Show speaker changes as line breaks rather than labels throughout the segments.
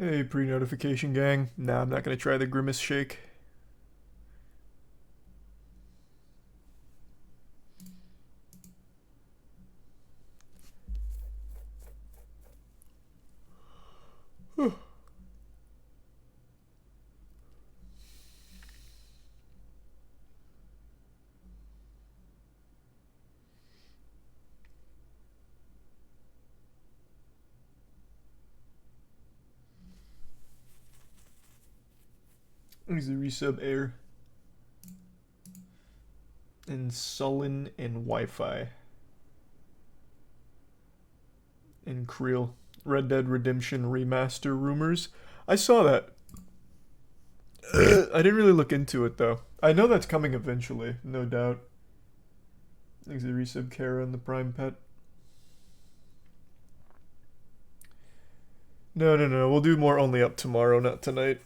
Hey, pre-notification gang. Nah, I'm not gonna try the grimace shake. Here's the resub air. And sullen and Wi-Fi. And Creel. Red Dead Redemption remaster rumors. I saw that. I didn't really look into it though. I know that's coming eventually, no doubt. Thanks to resub Kara and the Prime Pet. No. We'll do more only up tomorrow, not tonight.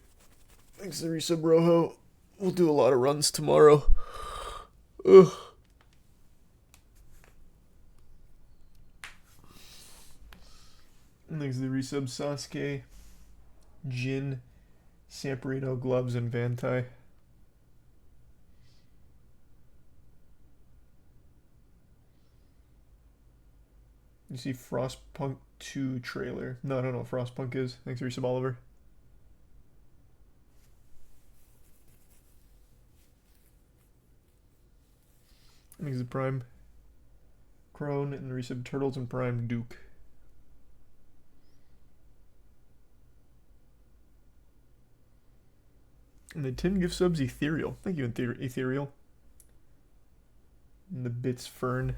Thanks to resub Rojo. We'll do a lot of runs tomorrow. Ugh. Thanks to the resub Sasuke, Jin, Samperino, Gloves, and Vantai. You see Frostpunk 2 trailer. No, I don't know what Frostpunk is. Thanks for resub Oliver. Thanks to Prime Crone and the resub Turtles and Prime Duke. And the 10 gift subs Ethereal. Thank you, Ethereal. And the bits Fern.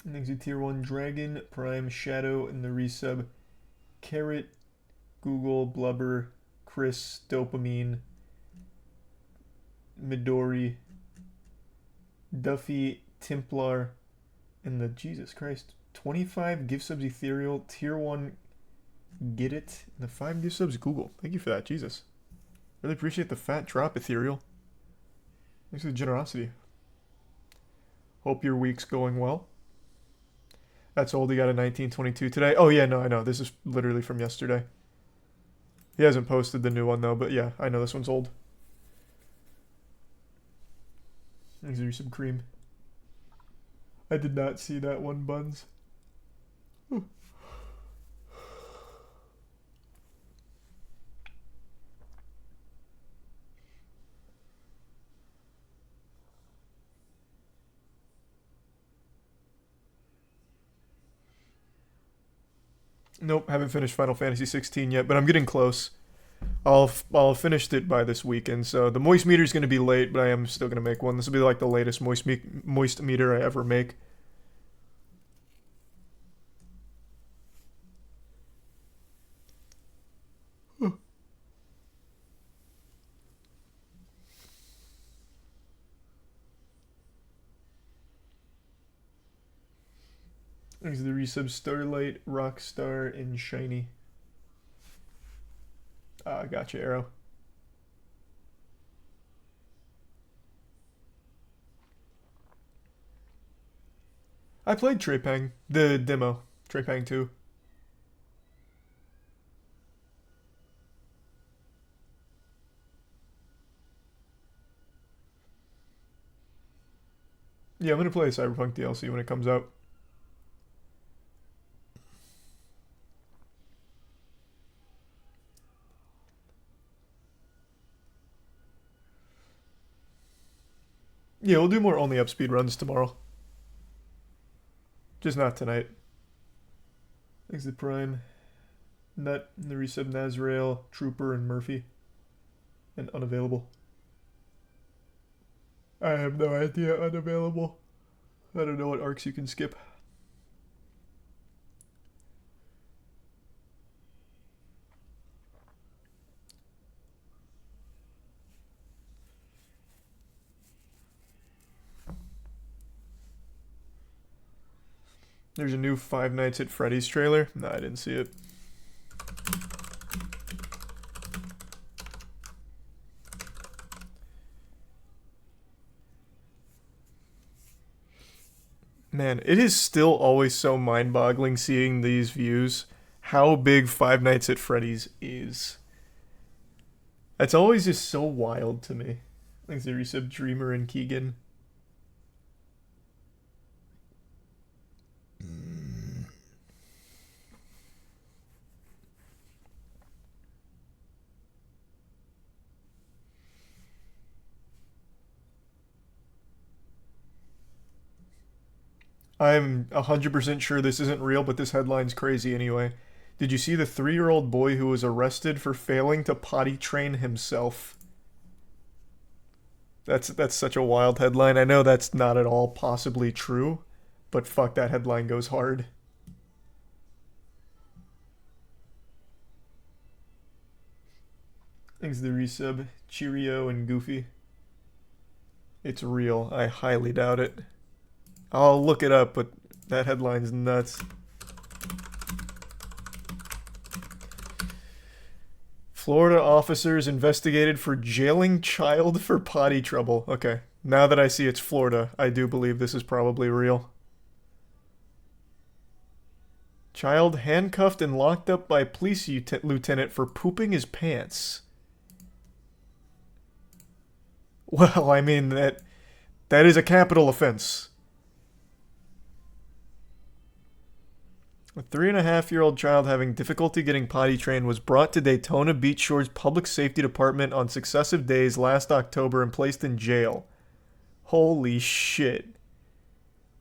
And thanks to Tier 1 Dragon, Prime Shadow, and the resub Carrot, Google, Blubber, Chris, Dopamine, Midori, Duffy, Templar, and the Jesus Christ 25 gift subs Ethereal, Tier 1 Get It, and the 5 gift subs Google. Thank you for that, Jesus. Really appreciate the fat drop, Ethereal. Thanks for the generosity. Hope your week's going well. That's old. He got a 1922 today. Oh yeah, no, I know. This is literally from yesterday. He hasn't posted the new one though, but yeah, I know this one's old. These are some cream. I did not see that one, Buns. Nope, haven't finished Final Fantasy 16 yet, but I'm getting close. I'll have finished it by this weekend, so the moist meter is going to be late, but I am still going to make one. This will be like the latest moist meter I ever make. There's the resub Starlight, Rockstar, and Shiny. Ah, gotcha, Arrow. I played Trepang, the demo, Trepang 2. Yeah, I'm gonna play Cyberpunk DLC when it comes out. Yeah, we'll do more only up speed runs tomorrow. Just not tonight. Thanks to Prime. Nut, the resub Nazrael, Trooper, and Murphy. And unavailable. I have no idea, unavailable. I don't know what arcs you can skip. There's a new Five Nights at Freddy's trailer. No, I didn't see it. Man, it is still always so mind-boggling seeing these views. How big Five Nights at Freddy's is. That's always just so wild to me. Thanks to resub Dreamer and Keegan. I'm 100% sure this isn't real, but this headline's crazy anyway. Did you see the 3-year-old boy who was arrested for failing to potty train himself? That's such a wild headline. I know that's not at all possibly true, but fuck, that headline goes hard. Thanks to the resub, Cheerio and Goofy. It's real. I highly doubt it. I'll look it up, but that headline's nuts. Florida officers investigated for jailing child for potty trouble. Okay, now that I see it's Florida, I do believe this is probably real. Child handcuffed and locked up by police lieutenant for pooping his pants. Well, I mean, that is a capital offense. A 3.5-year-old child having difficulty getting potty trained was brought to Daytona Beach Shore's Public Safety Department on successive days last October and placed in jail. Holy shit.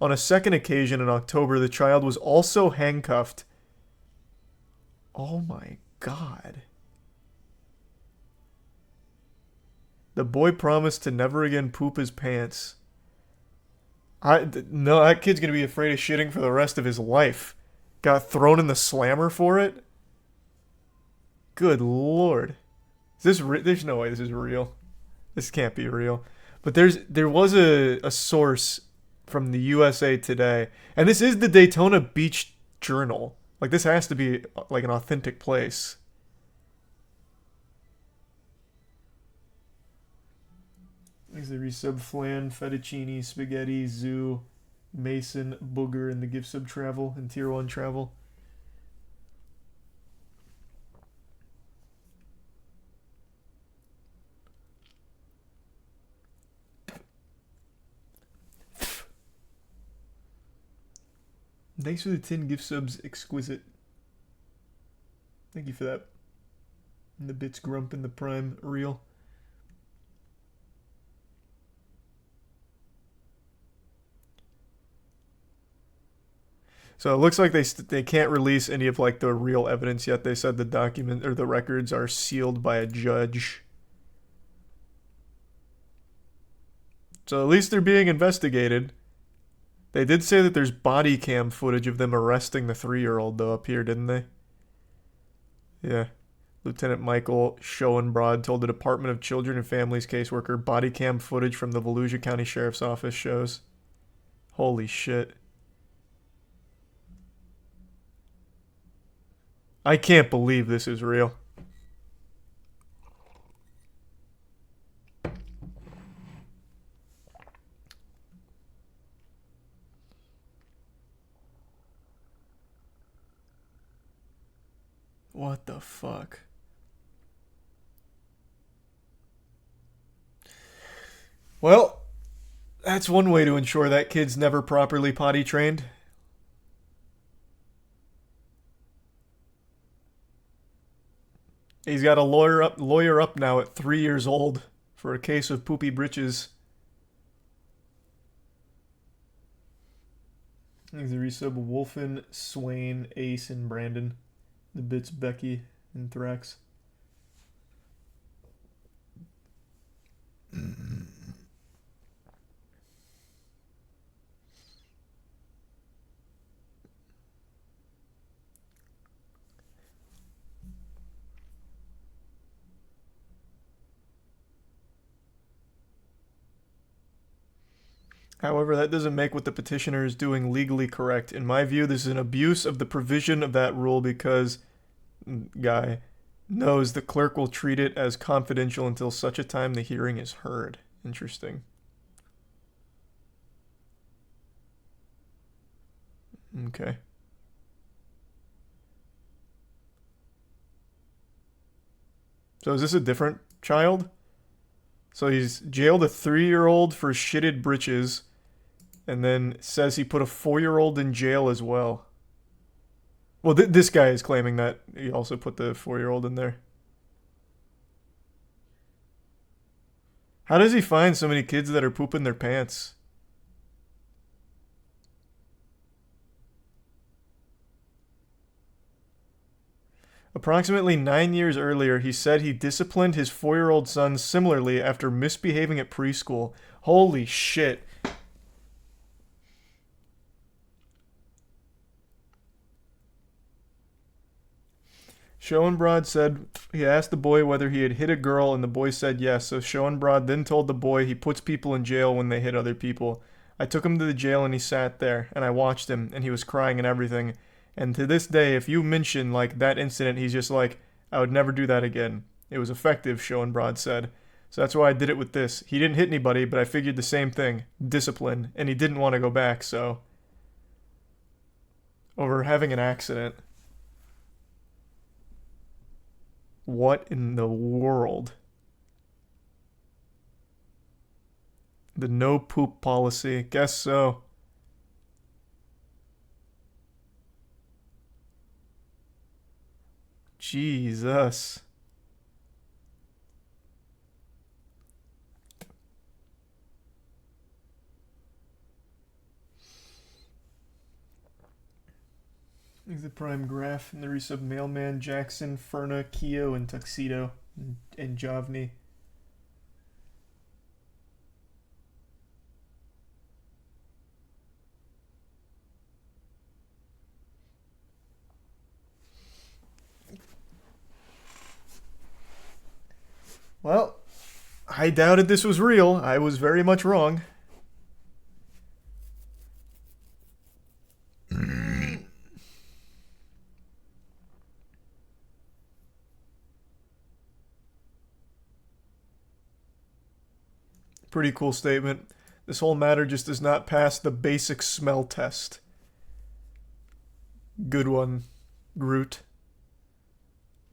On a second occasion in October, the child was also handcuffed. Oh my god. The boy promised to never again poop his pants. No, that kid's gonna be afraid of shitting for the rest of his life. Got thrown in the slammer for it? Good lord. Is this there's no way this is real. This can't be real. But there was a source from the USA Today, and this is the Daytona Beach Journal. Like, this has to be like an authentic place. There's the resub flan, fettuccine, spaghetti, zoo, Mason, Booger, and the gift sub travel and tier 1 travel. Thanks for the 10 gift subs, exquisite. Thank you for that. And the bits grump and the prime real. So it looks like they can't release any of like the real evidence yet. They said the document or the records are sealed by a judge. So at least they're being investigated. They did say that there's body cam footage of them arresting the 3-year-old though up here, didn't they? Yeah. Lieutenant Michael Schoenbrod told the Department of Children and Families caseworker body cam footage from the Volusia County Sheriff's Office shows. Holy shit. I can't believe this is real. What the fuck? Well, that's one way to ensure that kid's never properly potty trained. He's got a lawyer up now at 3 years old for a case of poopy britches. There's a resub of Wolfen, Swain, Ace, and Brandon. The bits Becky and Thrax. However, that doesn't make what the petitioner is doing legally correct. In my view, this is an abuse of the provision of that rule because guy knows the clerk will treat it as confidential until such a time the hearing is heard. Interesting. Okay. So is this a different child? So he's jailed a 3-year-old for shitted britches, and then says he put a 4-year-old in jail as well. Well, this guy is claiming that he also put the 4-year-old in there. How does he find so many kids that are pooping their pants? Approximately 9 years earlier, he said he disciplined his 4-year-old son similarly after misbehaving at preschool. Holy shit. Schoenbrod said he asked the boy whether he had hit a girl, and the boy said yes. So Schoenbrod then told the boy he puts people in jail when they hit other people. I took him to the jail and he sat there, and I watched him, and he was crying and everything. And to this day, if you mention like that incident, he's just like, I would never do that again. It was effective, Schoenbrod said. So that's why I did it with this. He didn't hit anybody, but I figured the same thing. Discipline. And he didn't want to go back, so. Over having an accident. What in the world? The no poop policy. Guess so. Jesus. Here's the prime graph in the resub Mailman, Jackson, Ferna, Keo, and Tuxedo, and Javni. Well, I doubted this was real. I was very much wrong. Pretty cool statement. This whole matter just does not pass the basic smell test. Good one, Groot.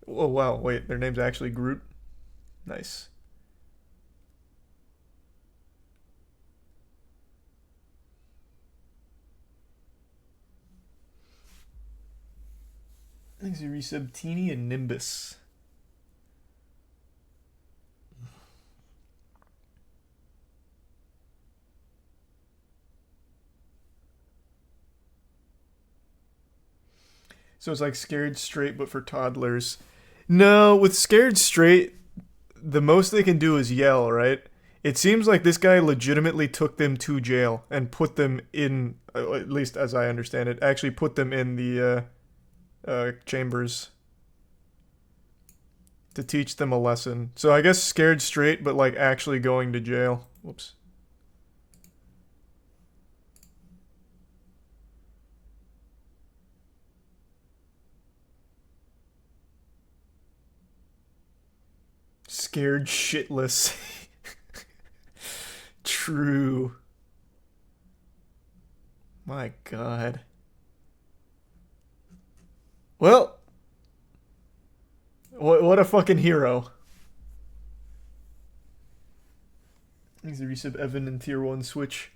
Oh wow, wait, their name's actually Groot? Nice. Thanks to resub Teeny and Nimbus. So it's like Scared Straight, but for toddlers. No, with Scared Straight, the most they can do is yell, right? It seems like this guy legitimately took them to jail and put them in, at least as I understand it, actually put them in the chambers to teach them a lesson. So I guess Scared Straight, but like actually going to jail. Whoops. Scared shitless. True. My God. Well, what a fucking hero. He's a resub Evan in tier 1 Switch.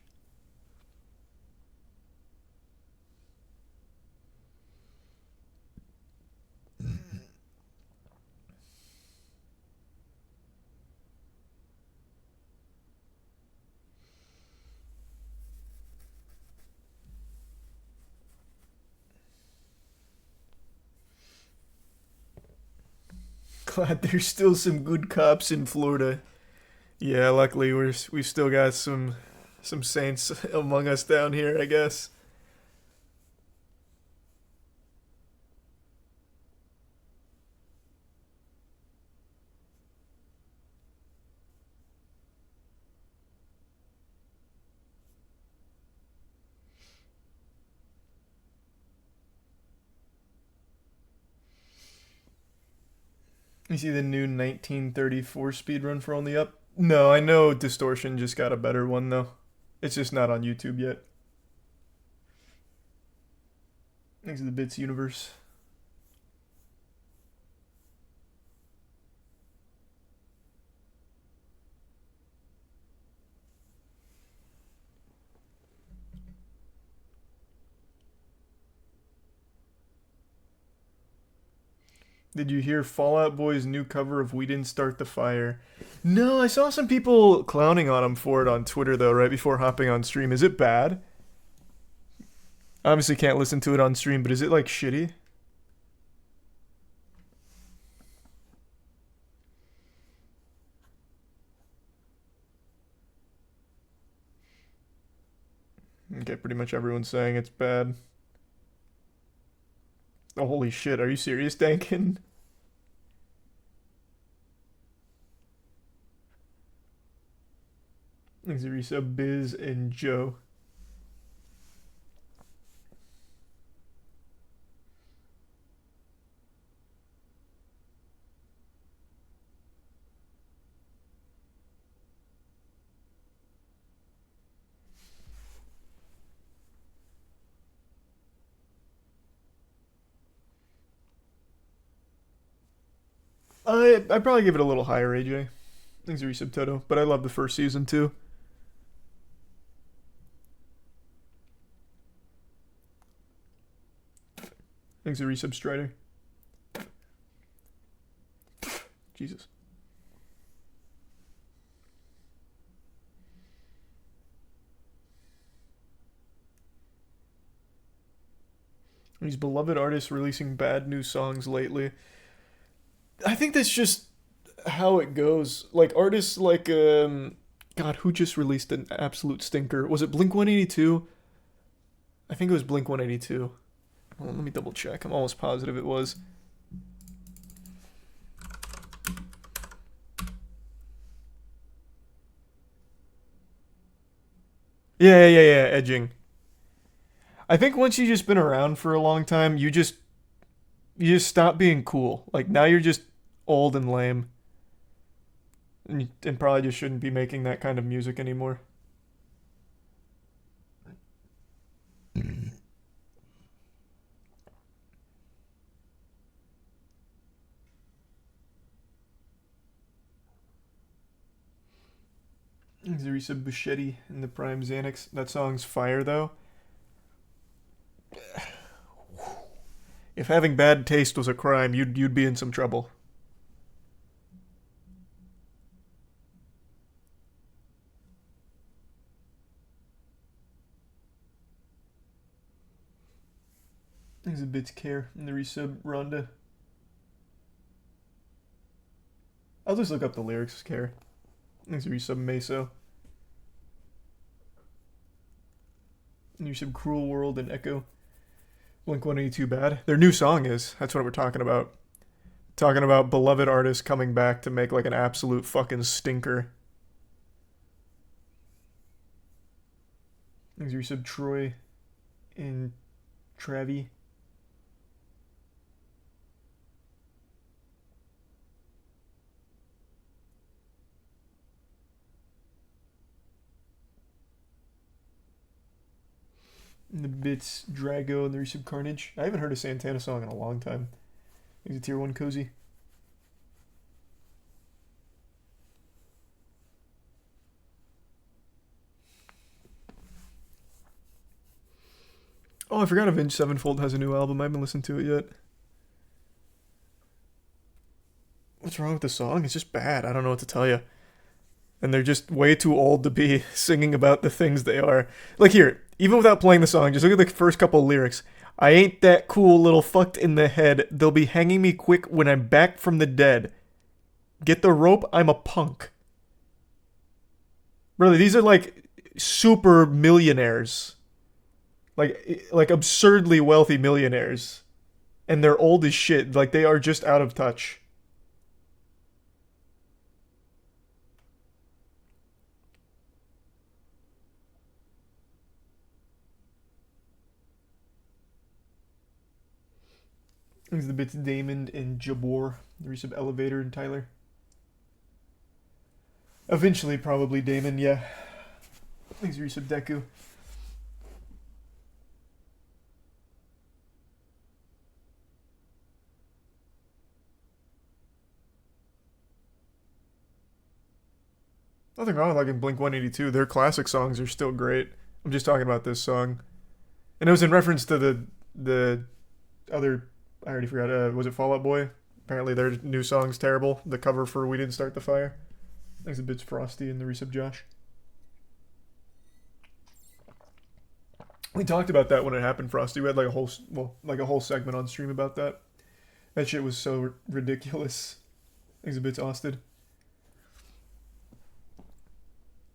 Glad there's still some good cops in Florida. Yeah, luckily we've still got some saints among us down here, I guess. You see the new 1934 speedrun for Only Up? No, I know Distortion just got a better one though. It's just not on YouTube yet. Thanks to the Bits universe. Did you hear Fall Out Boy's new cover of We Didn't Start the Fire? No, I saw some people clowning on him for it on Twitter, though, right before hopping on stream. Is it bad? Obviously can't listen to it on stream, but is it, like, shitty? Okay, pretty much everyone's saying it's bad. Oh, holy shit, are you serious, Dankin? Thanks, Arisa, Biz, and Joe. I'd probably give it a little higher, AJ. Thanks, Resub Toto. But I love the first season too. Thanks, Resub Strider. Jesus. These beloved artists releasing bad new songs lately. I think that's just how it goes. Like artists like God, who just released an absolute stinker? Was it Blink 182? I think it was Blink 182. Hold on, let me double check. I'm almost positive it was. Yeah, edging. I think once you've just been around for a long time, you just stop being cool. Like now you're just old and lame. And probably just shouldn't be making that kind of music anymore. Zarisa Buschetti in the Prime Xanax. That song's fire though. If having bad taste was a crime, you'd be in some trouble. There's a bit care in the resub Rhonda. I'll just look up the lyrics, care. There's a resub Meso. And you sub Cruel World and Echo. Blink 182 bad. Their new song is. That's what we're talking about. Talking about beloved artists coming back to make like an absolute fucking stinker. There's your sub Troy and Travi. And the bits Drago and the resub Carnage. I haven't heard a Santana song in a long time. He's a tier 1 cozy. Oh, I forgot Avenged Sevenfold has a new album. I haven't listened to it yet. What's wrong with the song? It's just bad. I don't know what to tell you. And they're just way too old to be singing about the things they are. Like here, even without playing the song, just look at the first couple lyrics. I ain't that cool little fucked in the head. They'll be hanging me quick when I'm back from the dead. Get the rope, I'm a punk. Really, these are like super millionaires. Like absurdly wealthy millionaires. And they're old as shit. Like they are just out of touch. Thanks the bits Damon and Jabor. The resub Elevator and Tyler. Eventually, probably Damon, yeah. Thanks resub Deku. Nothing wrong with liking Blink 182. Their classic songs are still great. I'm just talking about this song. And it was in reference to the other, I already forgot, was it Fall Out Boy? Apparently their new song's terrible. The cover for We Didn't Start the Fire. Thanks a bit Frosty and the resub Josh. We talked about that when it happened, Frosty. We had like a whole segment on stream about that. That shit was so ridiculous. Thanks a bit Austin.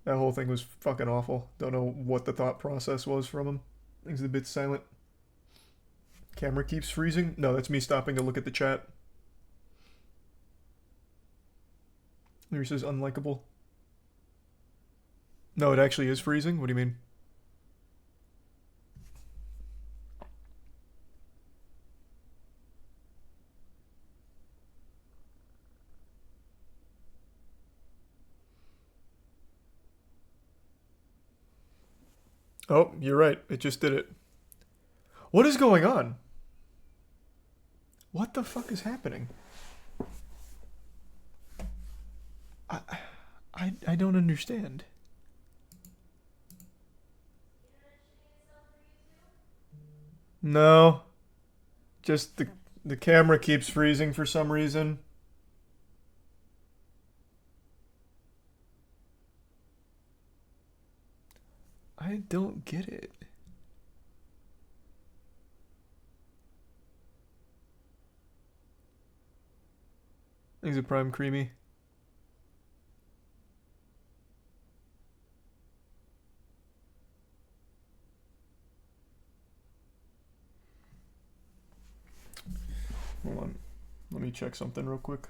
That whole thing was fucking awful. Don't know what the thought process was from him. Things a bit silent. Camera keeps freezing. No, that's me stopping to look at the chat. There says unlikable. No, it actually is freezing? What do you mean? Oh, you're right. It just did it. What is going on? What the fuck is happening? I don't understand. No. Just the camera keeps freezing for some reason. I don't get it. Is it Prime Creamy? Hold on. Let me check something real quick.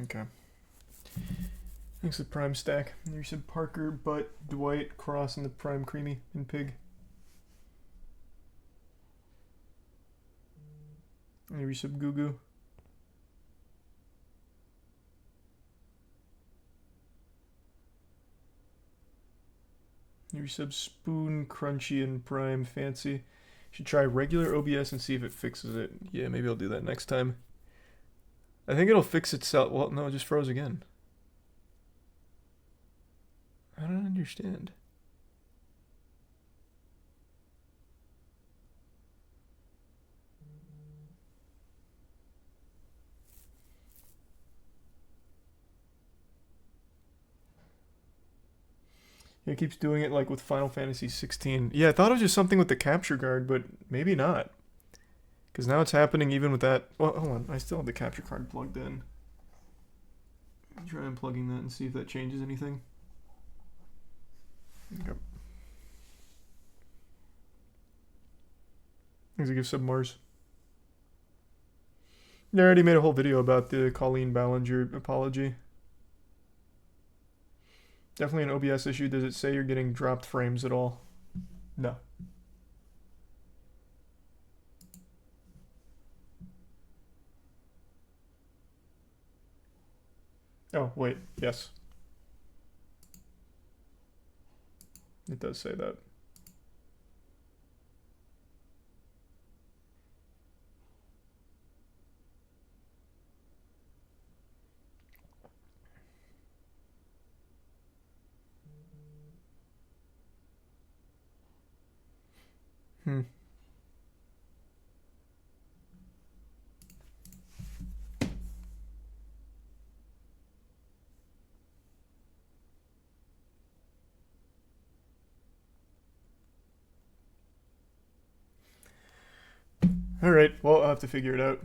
Okay. Thanks to Prime Stack. You said Parker, Butt, Dwight, Cross, and the Prime Creamy, and Pig. And you sub Gugu. You sub Spoon, Crunchy, and Prime Fancy. Should try regular OBS and see if it fixes it. Yeah, maybe I'll do that next time. I think it'll fix itself. Well, no, it just froze again. I don't understand. It keeps doing it like with Final Fantasy 16. Yeah, I thought it was just something with the capture card, but maybe not. Because now it's happening even with that. Well, hold on. I still have the capture card plugged in. Try unplugging that and see if that changes anything. Okay. Thanks to give sub Mars. I already made a whole video about the Colleen Ballinger apology. Definitely an OBS issue. Does it say you're getting dropped frames at all? No. Oh, wait. Yes. It does say that. Alright, well, I'll have to figure it out.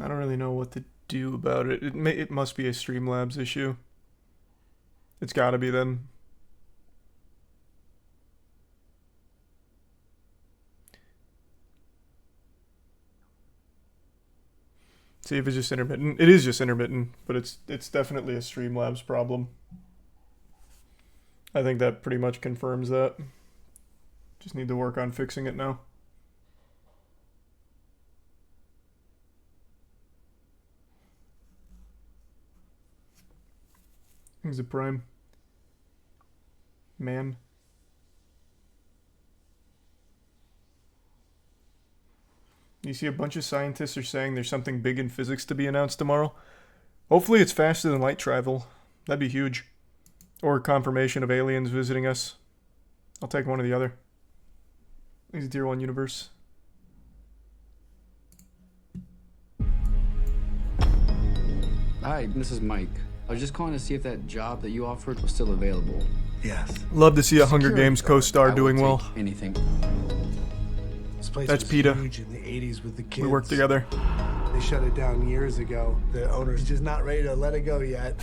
I don't really know what to do about it? It must be a Streamlabs issue. It's gotta be then. See if it's just intermittent. It is just intermittent, but it's definitely a Streamlabs problem. I think that pretty much confirms that. Just need to work on fixing it now. He's a prime. Man. You see a bunch of scientists are saying there's something big in physics to be announced tomorrow. Hopefully it's faster than light travel. That'd be huge. Or confirmation of aliens visiting us. I'll take one or the other. He's a tier 1 universe.
Hi, this is Mike. I was just calling to see if that job that you offered was still available.
Yes.
Love to see a Hunger Games co-star doing well.
Anything.
This place
That's
was
PETA.
huge in the 80s with the kids.
We work together.
They shut it down years ago. The owner's just not ready to let it go yet.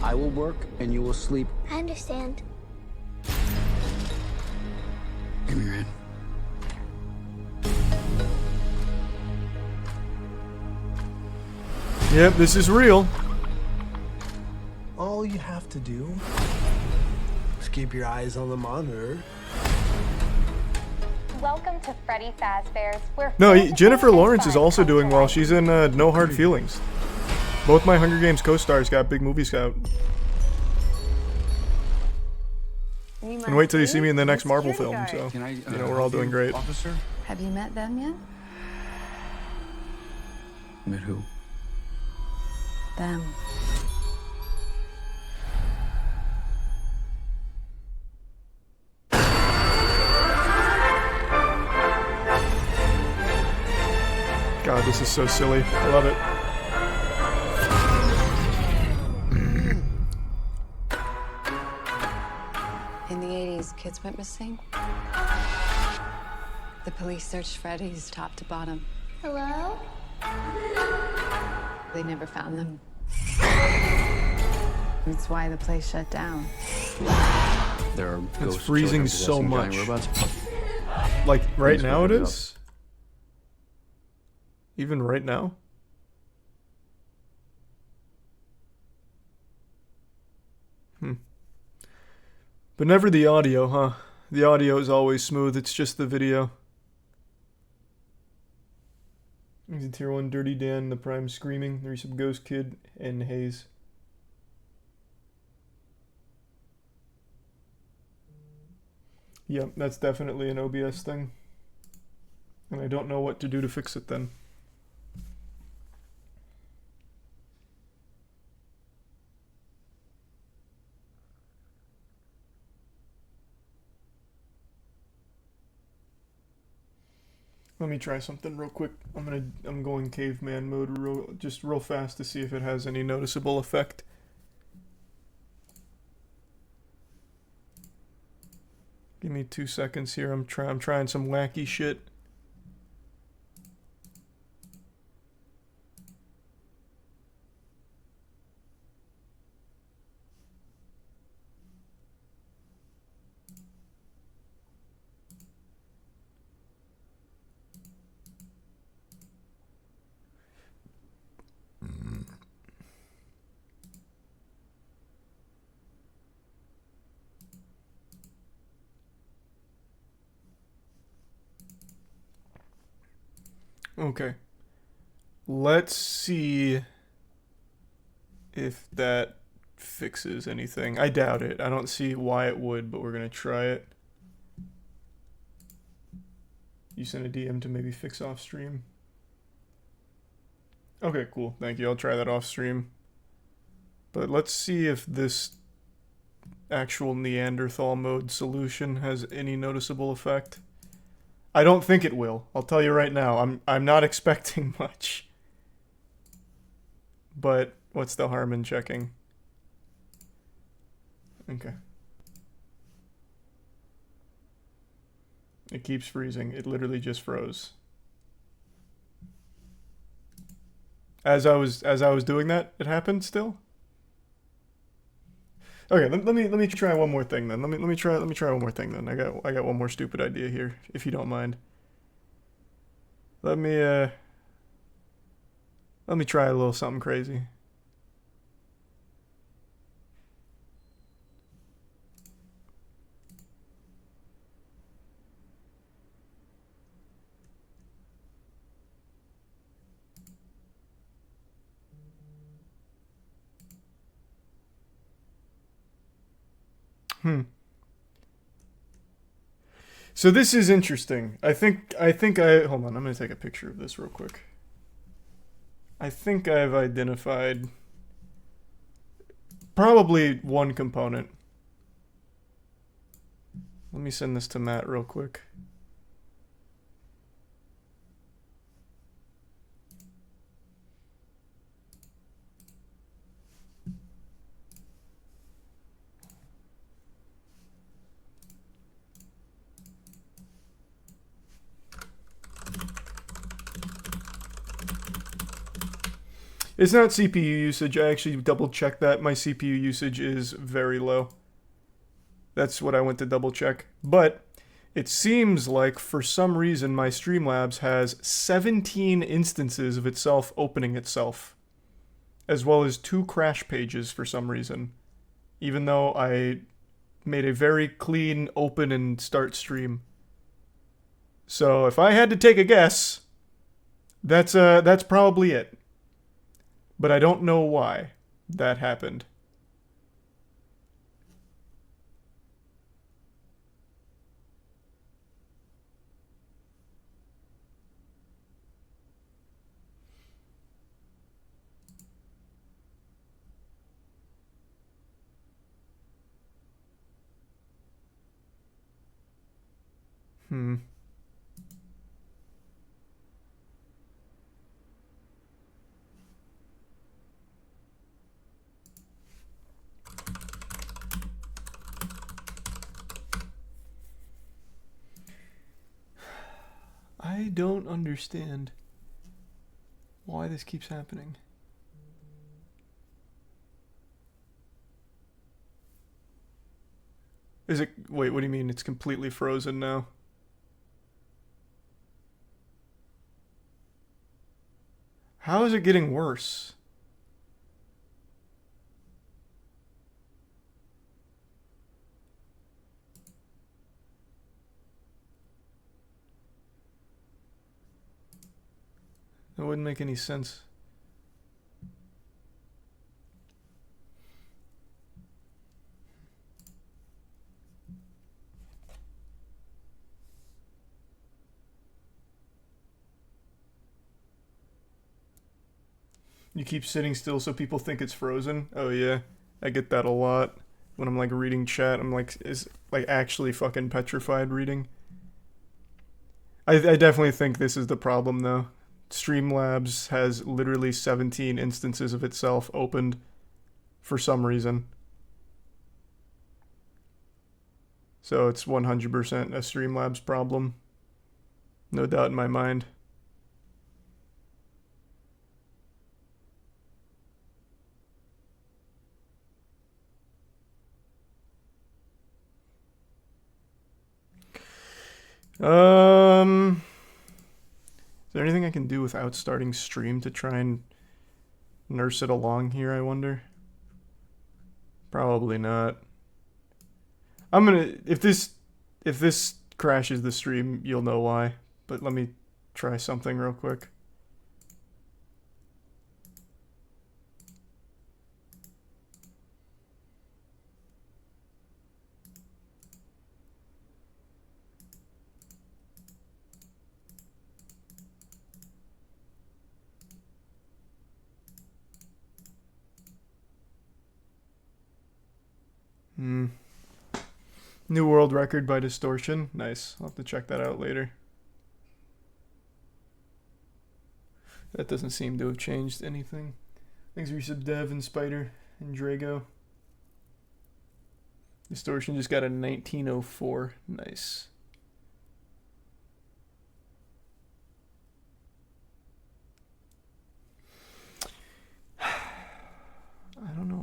I will work and you will sleep.
I understand.
Give me your hand.
Yep, this is real.
All you have to do is keep your eyes on the monitor.
Welcome to Freddy Fazbear's.
No, Jennifer Lawrence is also doing well. She's in No Hard Feelings. Both my Hunger Games co-stars got big movies out. And wait till you see me in the next Marvel film, so, you know, we're all doing great.
Officer?
Have you met them yet?
Met who?
Them.
God, this is so silly. I love it.
In the 80s, kids went missing. The police searched Freddy's top to bottom.
Hello?
They never found them. That's why the place shut down.
There are
It's
ghost
freezing
children
so
possessing
much.
giant robots.
Like, right
Thanks for
now it
looking it
is? Even right now? But never the audio, huh? The audio is always smooth, it's just the video. He's a tier 1 Dirty Dan, the Prime Screaming, the Resub Ghost Kid, and Hayes. Yep, that's definitely an OBS thing. And I don't know what to do to fix it then. Let me try something real quick. I'm going caveman mode just real fast to see if it has any noticeable effect. Give me 2 seconds here. I'm trying some wacky shit. Okay. Let's see if that fixes anything. I doubt it. I don't see why it would, but we're going to try it. You sent a DM to maybe fix off stream. Okay, cool. Thank you. I'll try that off stream. But let's see if this actual Neanderthal mode solution has any noticeable effect. I don't think it will. I'll tell you right now. I'm not expecting much. But what's the harm in checking? Okay. It keeps freezing. It literally just froze. As I was doing that, it happened still. Okay, let me try one more thing then. Let me try one more thing then. I got one more stupid idea here, if you don't mind. Let me try a little something crazy. So this is interesting. I think I hold on, I'm going to take a picture of this real quick. I think I've identified probably one component. Let me send this to Matt real quick. It's not CPU usage. I actually double checked that. My CPU usage is very low. That's what I went to double check. But it seems like for some reason my Streamlabs has 17 instances of itself opening itself, as well as 2 crash pages for some reason, even though I made a very clean open and start stream. So if I had to take a guess, that's probably it. But I don't know why that happened. I don't understand why this keeps happening. Is it... Wait, what do you mean it's completely frozen now? How is it getting worse? That wouldn't make any sense. You keep sitting still so people think it's frozen? Oh yeah, I get that a lot. When I'm like reading chat, I'm like, is like actually fucking petrified reading. I definitely think this is the problem though. Streamlabs has literally 17 instances of itself opened for some reason. So it's 100% a Streamlabs problem. No doubt in my mind. Is there anything I can do without starting stream to try and nurse it along here, I wonder? Probably not. I'm gonna... If this crashes the stream, you'll know why. But let me try something real quick. New world record by Distortion. Nice. I'll have to check that out later. That doesn't seem to have changed anything. Thanks for resub Dev and Spider and Drago. Distortion just got a 1904. Nice.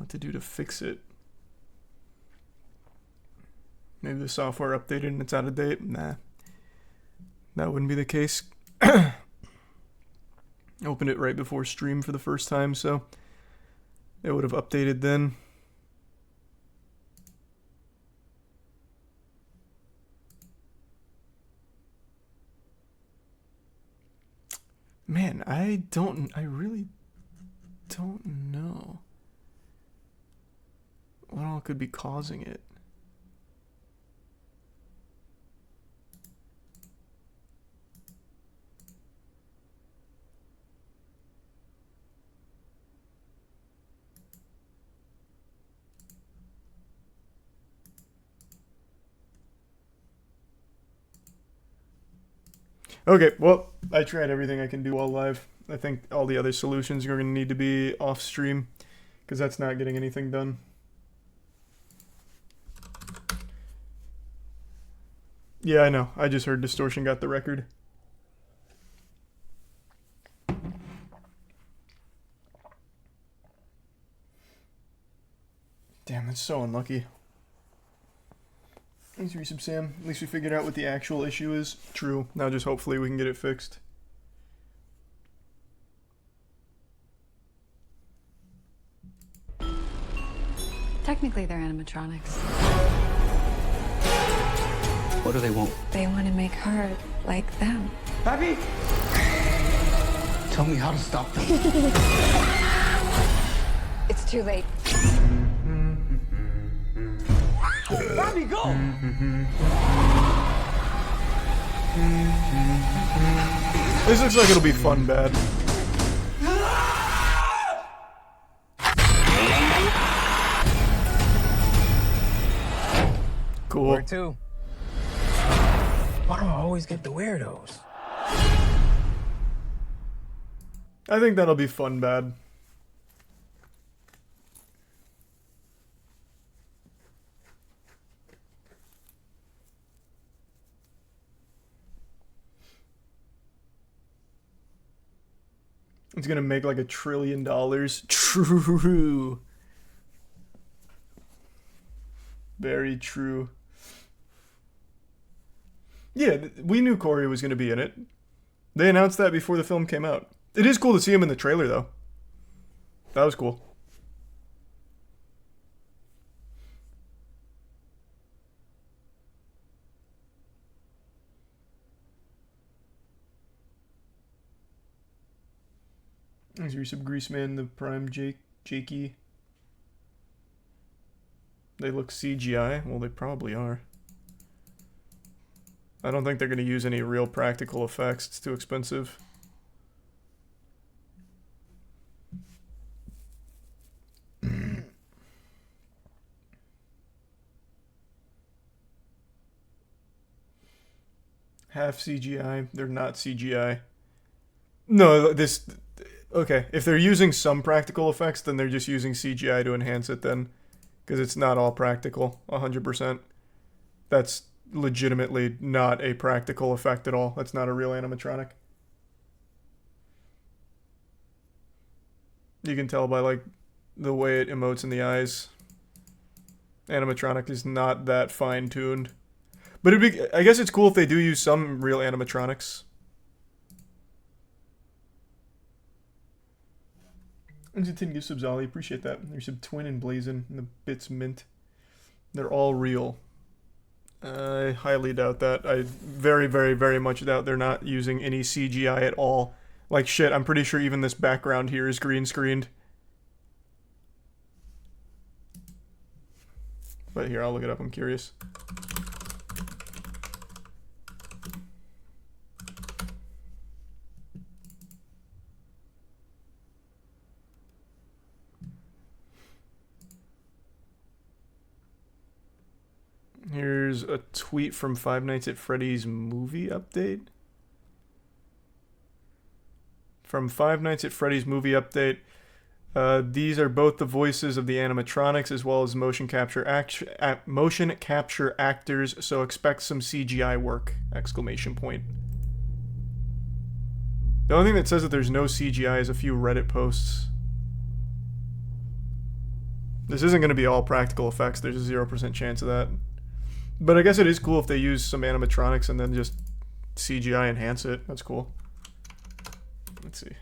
what to do to fix it. Maybe the software updated and it's out of date. Nah, that wouldn't be the case. Opened it right before stream for the first time, so it would have updated then. Man, I really don't know what all could be causing it. Okay, well, I tried everything I can do while live. I think all the other solutions are going to need to be off stream, because that's not getting anything done. Yeah, I know. I just heard Distortion got the record. Damn, that's so unlucky. Thanks, Resub Sam. At least we figured out what the actual issue is. True. Now just hopefully we can get it fixed.
Technically, they're animatronics.
What do they want?
They want to make her like them.
Papi! Tell me how to stop them.
It's too late.
Papi, go!
This looks like it'll be fun bad. Cool.
Where to? Why do I always get the weirdos?
I think that'll be fun bad. It's gonna make like $1 trillion. True. Very true. Yeah, we knew Corey was gonna be in it. They announced that before the film came out. It is cool to see him in the trailer, though. That was cool. Thanks for your sub, Greaseman, the Prime Jakey. They look CGI. Well, they probably are. I don't think they're going to use any real practical effects. It's too expensive. Half CGI. They're not CGI. No, this... Okay, if they're using some practical effects, then they're just using CGI to enhance it then. Because it's not all practical, 100%. That's legitimately not a practical effect at all. That's not a real animatronic. You can tell by, like, the way it emotes in the eyes. Animatronic is not that fine-tuned. But it'd be, I guess it's cool if they do use some real animatronics. Thanks to 10 gift subs, Ollie. Appreciate that. There's some Twin and Blazin and the Bits Mint. They're all real. I highly doubt that. I very, very, very much doubt they're not using any CGI at all. Like, shit, I'm pretty sure even this background here is green screened. But here, I'll look it up. I'm curious. Here's a tweet from Five Nights at Freddy's movie update. From Five Nights at Freddy's movie update. These are both the voices of the animatronics as well as motion capture actors, so expect some CGI work! Exclamation point. The only thing that says that there's no CGI is a few Reddit posts. This isn't going to be all practical effects. There's a 0% chance of that. But I guess it is cool if they use some animatronics and then just CGI enhance it. That's cool. Let's see.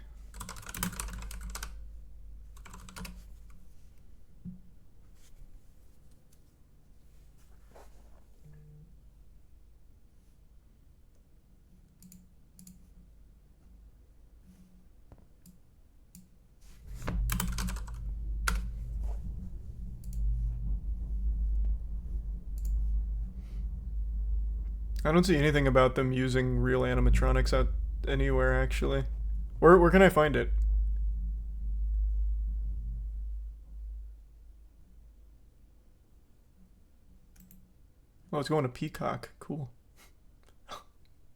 I don't see anything about them using real animatronics out anywhere, actually. Where can I find it? Oh, it's going to Peacock. Cool.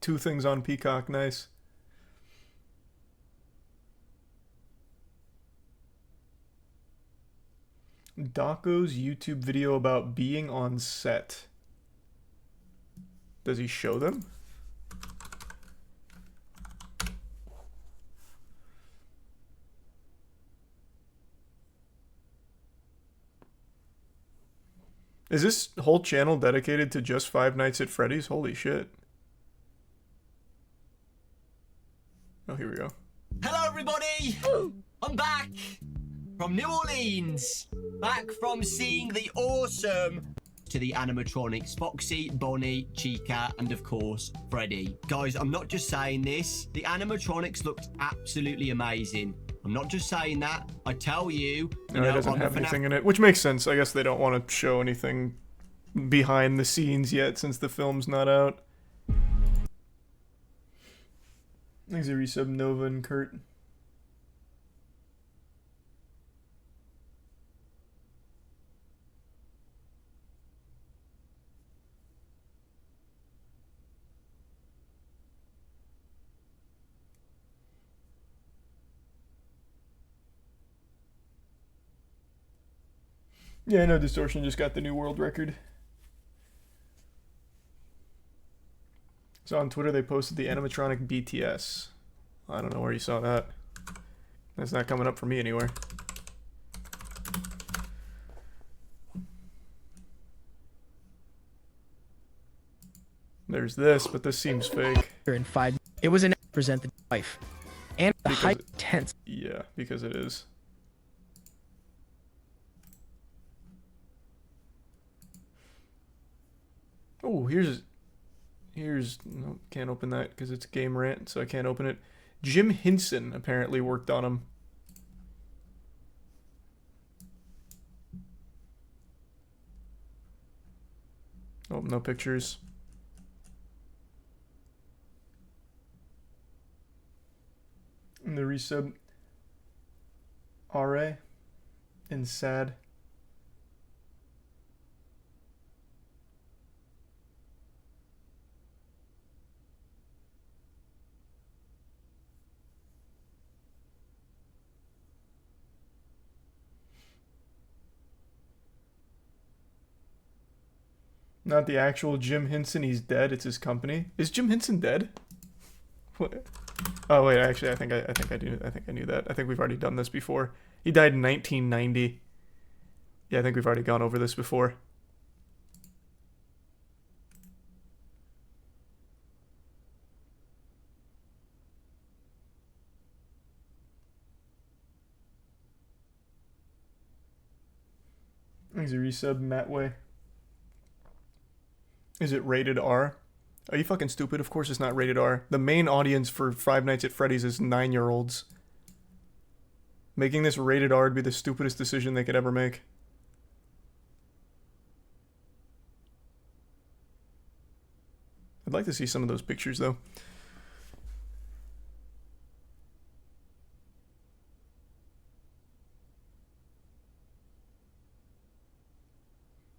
2 things on Peacock. Nice. Daco's YouTube video about being on set. Does he show them? Is this whole channel dedicated to just Five Nights at Freddy's? Holy shit. Oh, here we go.
Hello, everybody! I'm back from New Orleans. Back from seeing the awesome to the animatronics, Foxy, Bonnie, Chica, and of course, Freddy. Guys, I'm not just saying this. The animatronics looked absolutely amazing. I'm not just saying that. I tell you,
No, it doesn't have anything in it, which makes sense. I guess they don't want to show anything behind the scenes yet since the film's not out. Thanks a resub, Nova and Kurt. Yeah, I know Distortion just got the new world record. So on Twitter they posted the animatronic BTS. I don't know where you saw that. That's not coming up for me anywhere. There's this, but this seems fake.
In 5, it was an present the wife, and the high tense.
Yeah, because it is. Oh, here's no, can't open that because it's Game Rant, so I can't open it. Jim Henson apparently worked on him. Oh, no pictures. And the resub RA and sad. Not the actual Jim Henson, he's dead, it's his company. Is Jim Henson dead? What? Oh wait, actually I think I knew that. I think we've already done this before. He died in 1990. Yeah, I think we've already gone over this before. Thanks a resub, Matt Way. Is it rated R? Are you fucking stupid? Of course it's not rated R. The main audience for Five Nights at Freddy's is 9-year-olds. Making this rated R would be the stupidest decision they could ever make. I'd like to see some of those pictures though.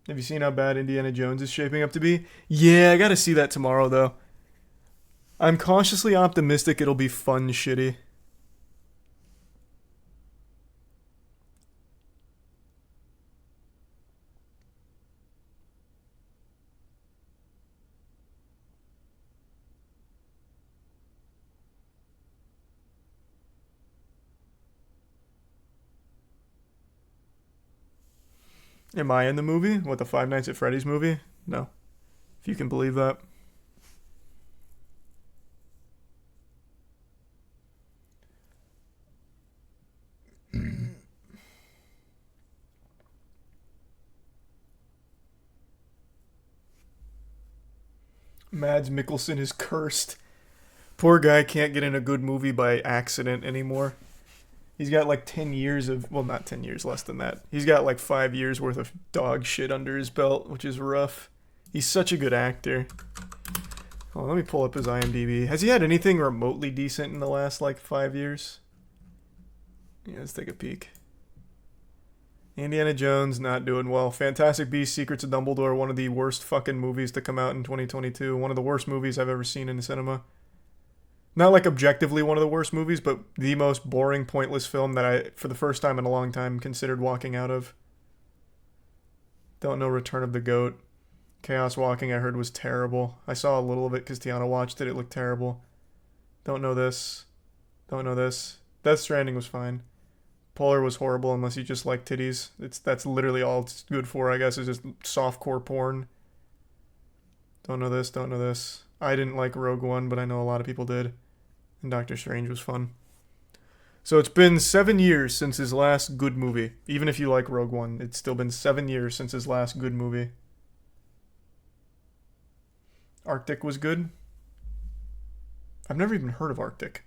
Have you seen how bad Indiana Jones is shaping up to be? Yeah, I gotta see that tomorrow, though. I'm cautiously optimistic it'll be fun shitty. Am I in the movie? What, the Five Nights at Freddy's movie? No. If you can believe that. Mads Mikkelsen is cursed. Poor guy can't get in a good movie by accident anymore. He's got like 10 years of, well, not 10 years, less than that. He's got like 5 years worth of dog shit under his belt, which is rough. He's such a good actor. Oh, let me pull up his IMDb. Has he had anything remotely decent in the last like 5 years? Yeah, let's take a peek. Indiana Jones, not doing well. Fantastic Beasts, Secrets of Dumbledore, one of the worst fucking movies to come out in 2022. One of the worst movies I've ever seen in the cinema. Not like objectively one of the worst movies, but the most boring, pointless film that I, for the first time in a long time, considered walking out of. Don't know Return of the Goat. Chaos Walking, I heard, was terrible. I saw a little of it because Tiana watched it. It looked terrible. Don't know this. Don't know this. Death Stranding was fine. Polar was horrible unless you just like titties. That's literally all it's good for, I guess, is just softcore porn. Don't know this. Don't know this. I didn't like Rogue One, but I know a lot of people did. And Doctor Strange was fun. So it's been 7 years since his last good movie. Even if you like Rogue One, it's still been 7 years since his last good movie. Arctic was good. I've never even heard of Arctic.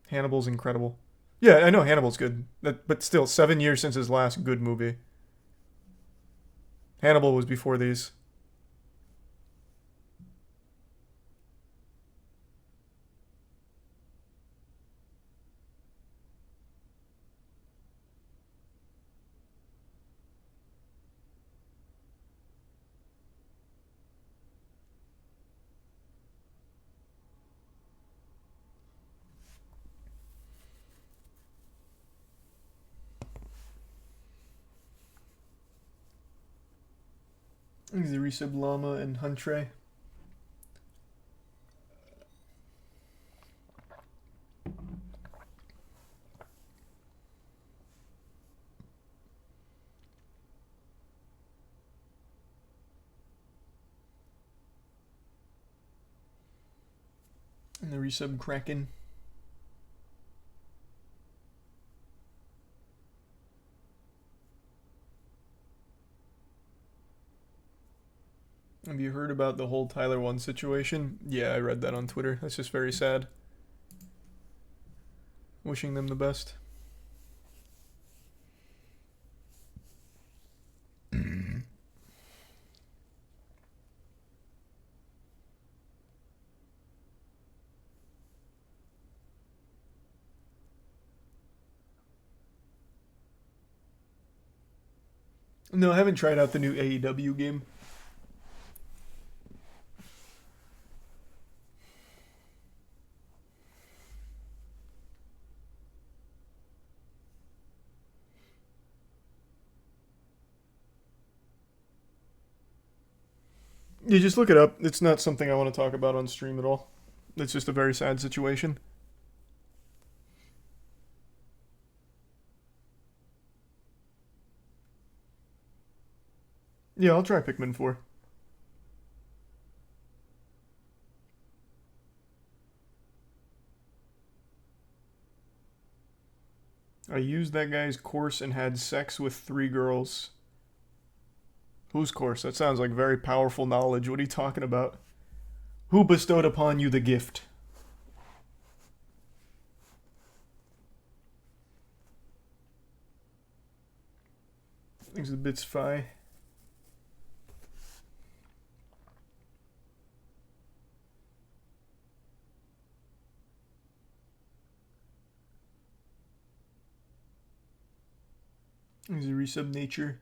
Hannibal's incredible. Yeah, I know Hannibal's good. But still, 7 years since his last good movie. Hannibal was before these. The Resub Llama and Huntre. And the Resub Kraken. Have you heard about the whole Tyler 1 situation? Yeah, I read that on Twitter. That's just very sad. Wishing them the best. No, I haven't tried out the new AEW game. You just look it up. It's not something I want to talk about on stream at all. It's just a very sad situation. Yeah, I'll try Pikmin 4. I used that guy's course and had sex with 3 girls. Whose course? That sounds like very powerful knowledge. What are you talking about? Who bestowed upon you the gift? Thanks to Bits Fi. Thanks to Resub Nature.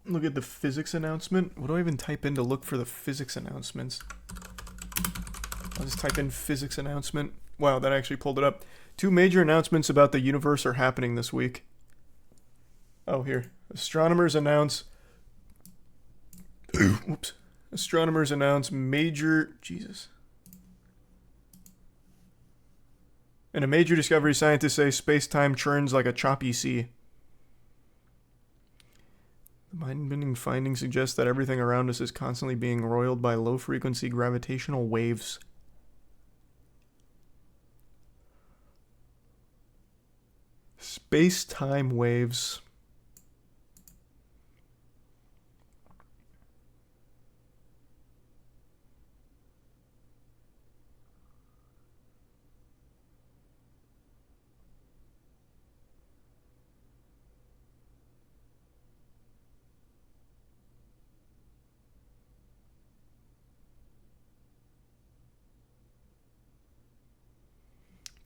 Look at the physics announcement. What do I even type in to look for the physics announcements? I'll just type in physics announcement. Wow, that actually pulled it up. 2 major announcements about the universe are happening this week. Oh, here. Astronomers announce... Whoops. Astronomers announce major... Jesus. In a major discovery, scientists say space-time churns like a choppy sea. The mind-bending findings suggest that everything around us is constantly being roiled by low-frequency gravitational waves. Space-time waves.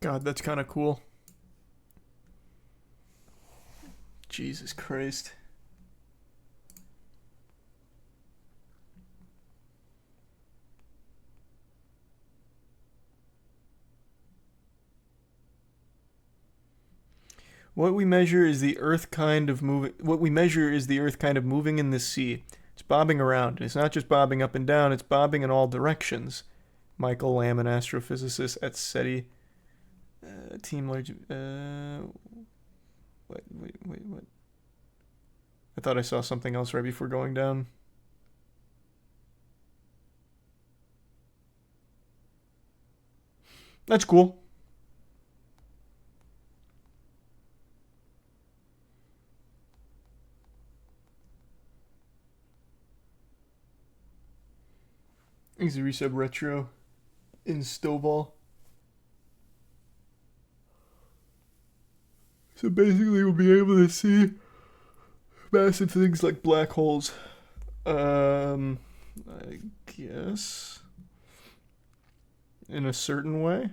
God, that's kind of cool. Jesus Christ. What we measure is the Earth kind of moving. What we measure is the Earth kind of moving in the sea. It's bobbing around. And it's not just bobbing up and down. It's bobbing in all directions. Michael Lamb, an astrophysicist at SETI. Team large. What? I thought I saw something else right before going down. That's cool. Easy resub retro in Stovall. So basically we'll be able to see massive things like black holes. I guess. In a certain way.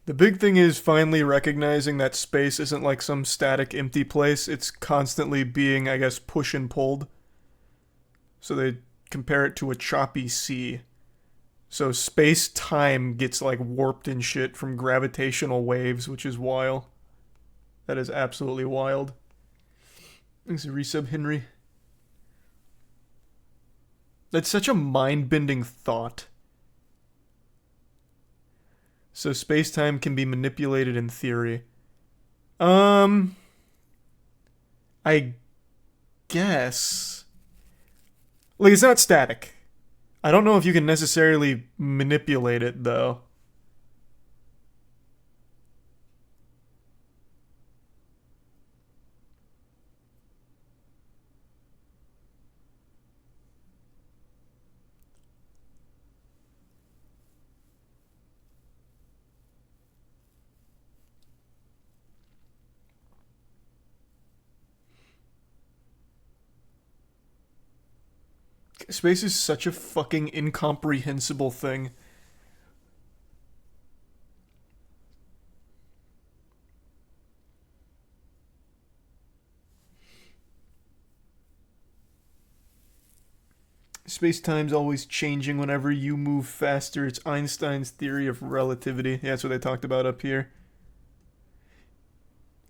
The big thing is finally recognizing that space isn't like some static empty place. It's constantly being, I guess, pushed and pulled. So they compare it to a choppy sea. So space-time gets like warped and shit from gravitational waves, which is wild. That is absolutely wild. Thanks to resub Henry. That's such a mind-bending thought. So space-time can be manipulated in theory. I guess. Like, it's not static. I don't know if you can necessarily manipulate it, though. Space is such a fucking incomprehensible thing. Space-time's always changing whenever you move faster. It's Einstein's theory of relativity. Yeah, that's what they talked about up here.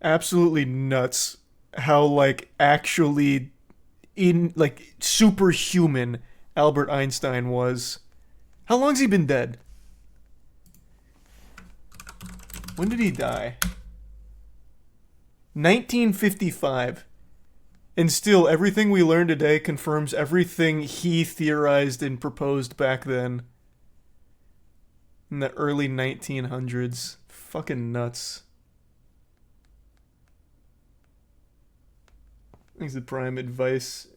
Absolutely nuts how, like, actually superhuman Albert Einstein was. How long's he been dead? When did he die? 1955. And still, everything we learn today confirms everything he theorized and proposed back then. In the early 1900s. Fucking nuts. Thanks to Prime Advice,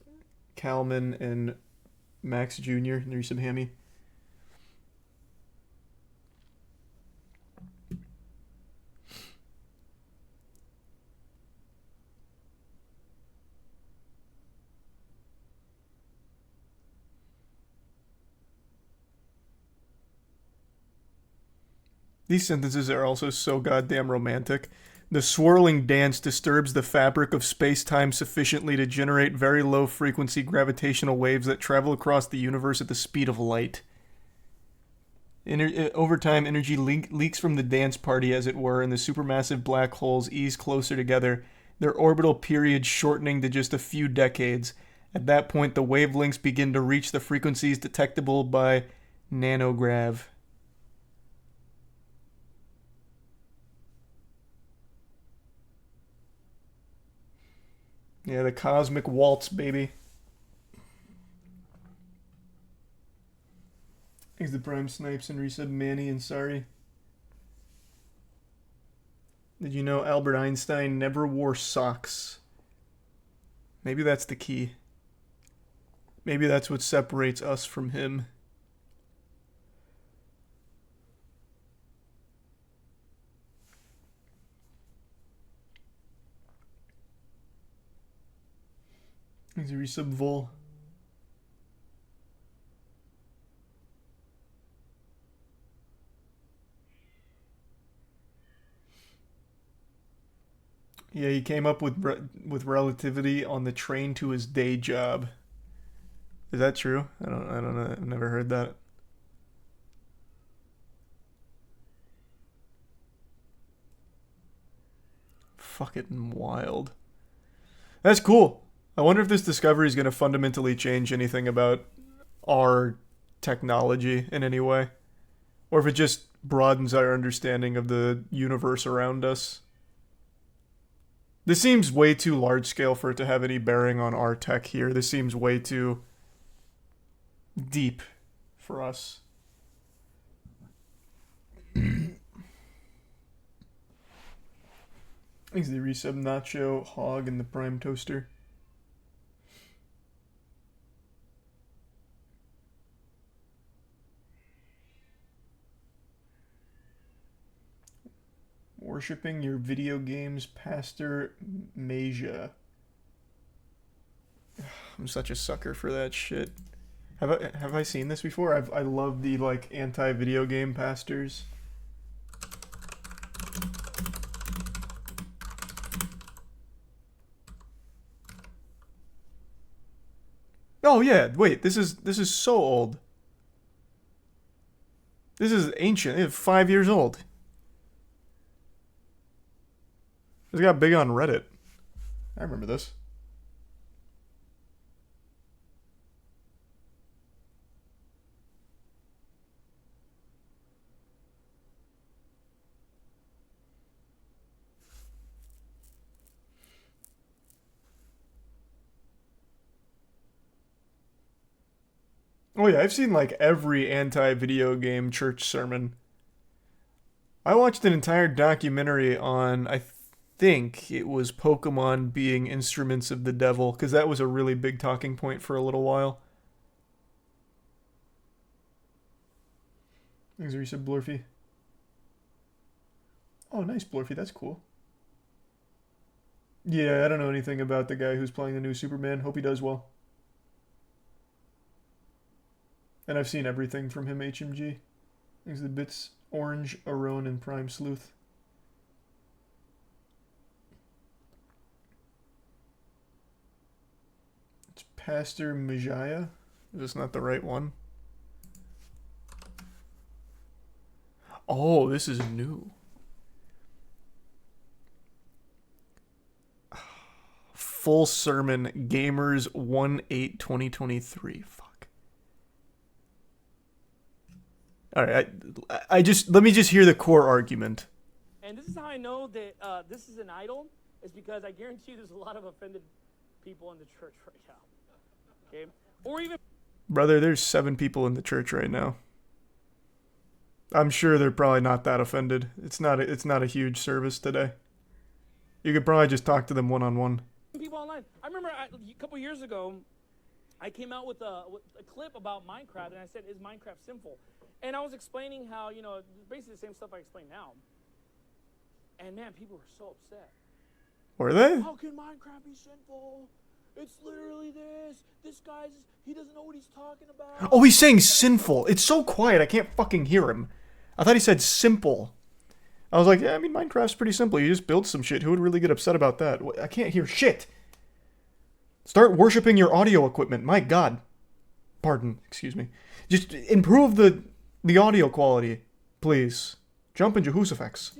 Kalman, and Max Jr. There's some hammy. These sentences are also so goddamn romantic. The swirling dance disturbs the fabric of space-time sufficiently to generate very low-frequency gravitational waves that travel across the universe at the speed of light. Over time, energy leaks from the dance party, as it were, and the supermassive black holes ease closer together, their orbital periods shortening to just a few decades. At that point, the wavelengths begin to reach the frequencies detectable by nanograv. Yeah, the cosmic waltz, baby. Thanks to Prime Snipes and resub Manny and Sorry. Did you know Albert Einstein never wore socks? Maybe that's the key. Maybe that's what separates us from him. Thanks to resub Vol. Yeah, he came up with relativity on the train to his day job. Is that true? I don't know. I've never heard that. Fucking wild. That's cool. I wonder if this discovery is going to fundamentally change anything about our technology in any way. Or if it just broadens our understanding of the universe around us. This seems way too large scale for it to have any bearing on our tech here. This seems way too deep for us. Thanks to the resub Nacho, Hog, and the Prime Toaster. Worshipping your video games, Pastor Masia. I'm such a sucker for that shit. Have I seen this before? I love the like anti-video game pastors. Oh yeah, wait, this is so old. This is ancient. It's 5 years old. This got big on Reddit. I remember this. Oh yeah, I've seen like every anti-video game church sermon. I watched an entire documentary on, I think it was Pokemon being instruments of the devil, because that was a really big talking point for a little while. Thanks, Reset Blurfy. Oh, nice, Blurfy. That's cool. Yeah, I don't know anything about the guy who's playing the new Superman. Hope he does well. And I've seen everything from him, HMG. Thanks to the bits, Orange, Aron, and Prime Sleuth. It's Pastor Majaya. Is this not the right one? Oh, this is new. Full sermon, Gamers 1/8/2023. Fuck. All right, let me just hear the core argument.
And this is how I know that this is an idol, is because I guarantee you there's a lot of offended people in the church right now. Okay, or even
brother, there's 7 people in the church right now. I'm sure they're probably not that offended. It's not a huge service today. You could probably just talk to them one-on-one.
People online. I remember a couple years ago, I came out with a clip about Minecraft, and I said, "Is Minecraft sinful?" And I was explaining how, you know, basically the same stuff I explain now. And man, people were so upset.
Were they?
How can Minecraft be sinful? It's literally this. This guy's, he doesn't know what he's talking about.
Oh, he's saying sinful. It's so quiet, I can't fucking hear him. I thought he said simple. I was like, yeah, I mean, Minecraft's pretty simple. You just build some shit. Who would really get upset about that? I can't hear shit. Start worshiping your audio equipment. My God. Pardon. Excuse me. Just improve the audio quality, please. Jump in Jehoshaphat.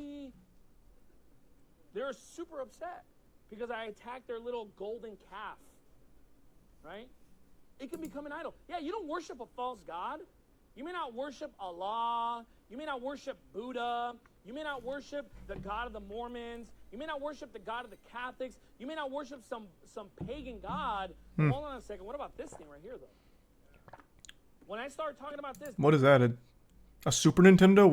They're super upset because I attacked their little golden calf. Right? It can become an idol. Yeah, you don't worship a false god. You may not worship Allah. You may not worship Buddha. You may not worship the God of the Mormons. You may not worship the God of the Catholics. You may not worship some pagan god. Hold on a second. What about this thing right here, though? When I start talking about this,
What is that? A Super Nintendo?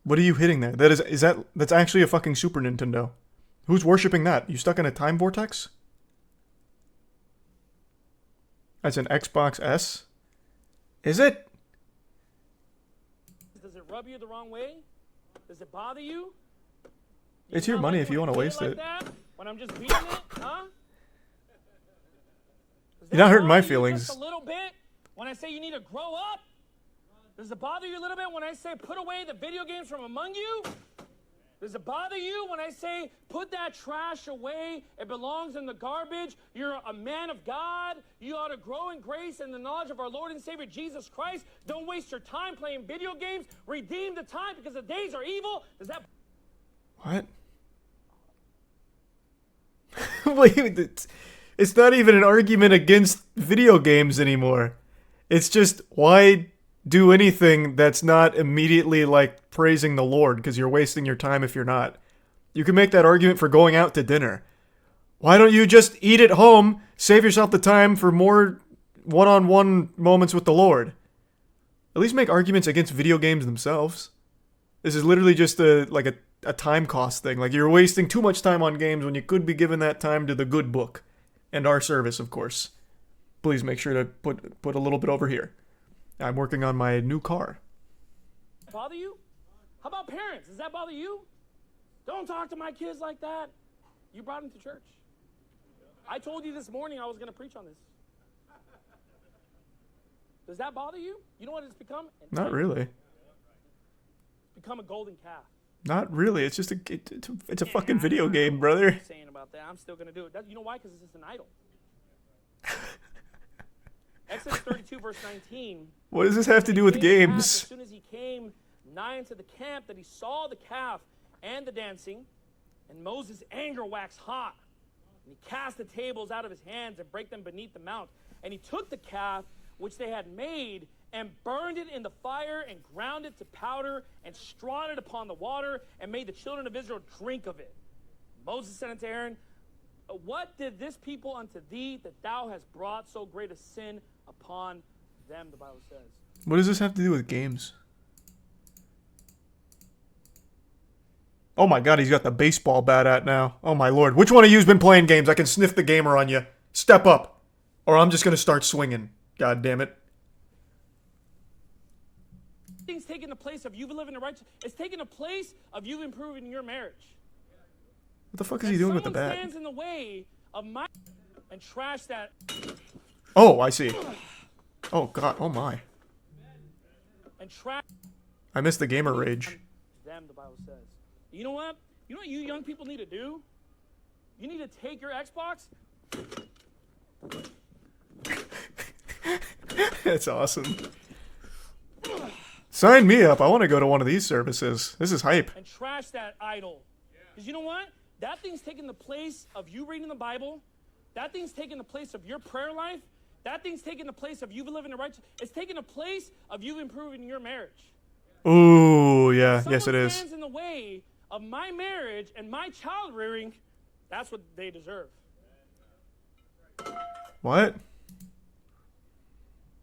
What are you hitting there? That's actually a fucking Super Nintendo. Who's worshiping that? You stuck in a time vortex? That's an Xbox S? Is it?
does it rub you the wrong way? Does it bother you?
It's your money if you want to
play
waste
like
it.
that? When I'm just beating it, huh? Does
You're not
that
hurting my
bother you
feelings.
Just a little bit when I say you need to grow up? Does it bother you a little bit when I say put away the video games from among you? Does it bother you when I say put that trash away? It belongs in the garbage. You're a man of God. You ought to grow in grace and the knowledge of our Lord and Savior Jesus Christ. Don't waste your time playing video games. Redeem the time because the days are evil. Does that...
What? Wait, it's not even an argument against video games anymore. It's just, why do anything that's not immediately like praising the Lord, because you're wasting your time if you're not. You can make that argument for going out to dinner. Why don't you just eat at home, save yourself the time for more one-on-one moments with the Lord? At least make arguments against video games themselves. This is literally just a time cost thing. Like, you're wasting too much time on games when you could be giving that time to the good book. And our service, of course. Please make sure to put a little bit over here. I'm working on my new car.
Bother you? How about parents? Does that bother you? Don't talk to my kids like that. You brought them to church. I told you this morning I was going to preach on this. Does that bother you? You know what it's become?
Not really.
It's become a golden calf.
Not really. It's just it's a fucking video game, brother.
I'm saying about that. I'm still going to do it. You know why? Because it's just an idol. Exodus 32 verse 19.
What does this have to do with games?
As soon as he came nigh unto the camp, that he saw the calf and the dancing, and Moses' anger waxed hot. And he cast the tables out of his hands and brake them beneath the mount. And he took the calf which they had made and burned it in the fire and ground it to powder and strawed it upon the water and made the children of Israel drink of it. Moses said unto Aaron, what did this people unto thee that thou hast brought so great a sin upon them, the Bible says.
What does this have to do with games? Oh my god, he's got the baseball bat out now. Oh my lord. Which one of you's been playing games? I can sniff the gamer on you. Step up. Or I'm just gonna start swinging. God damn it.
Things taking the place of you living the righteous. It's taking the place of you improving your marriage.
What the fuck is he doing with the bat?
Stands in the way of my and trash that.
Oh, I see. Oh god, oh my.
And trash.
I missed the gamer rage.
Them, the Bible says. You know what? You know what you young people need to do? You need to take your Xbox.
That's awesome. Sign me up. I want to go to one of these services. This is hype.
And trash that idol. Because you know what? That thing's taking the place of you reading the Bible. That thing's taking the place of your prayer life. That thing's taking the place of you living the righteous. It's taking the place of you improving your marriage.
Ooh, yeah. Yes, it is.
Someone stands in the way of my marriage and my child rearing. That's what they deserve.
What?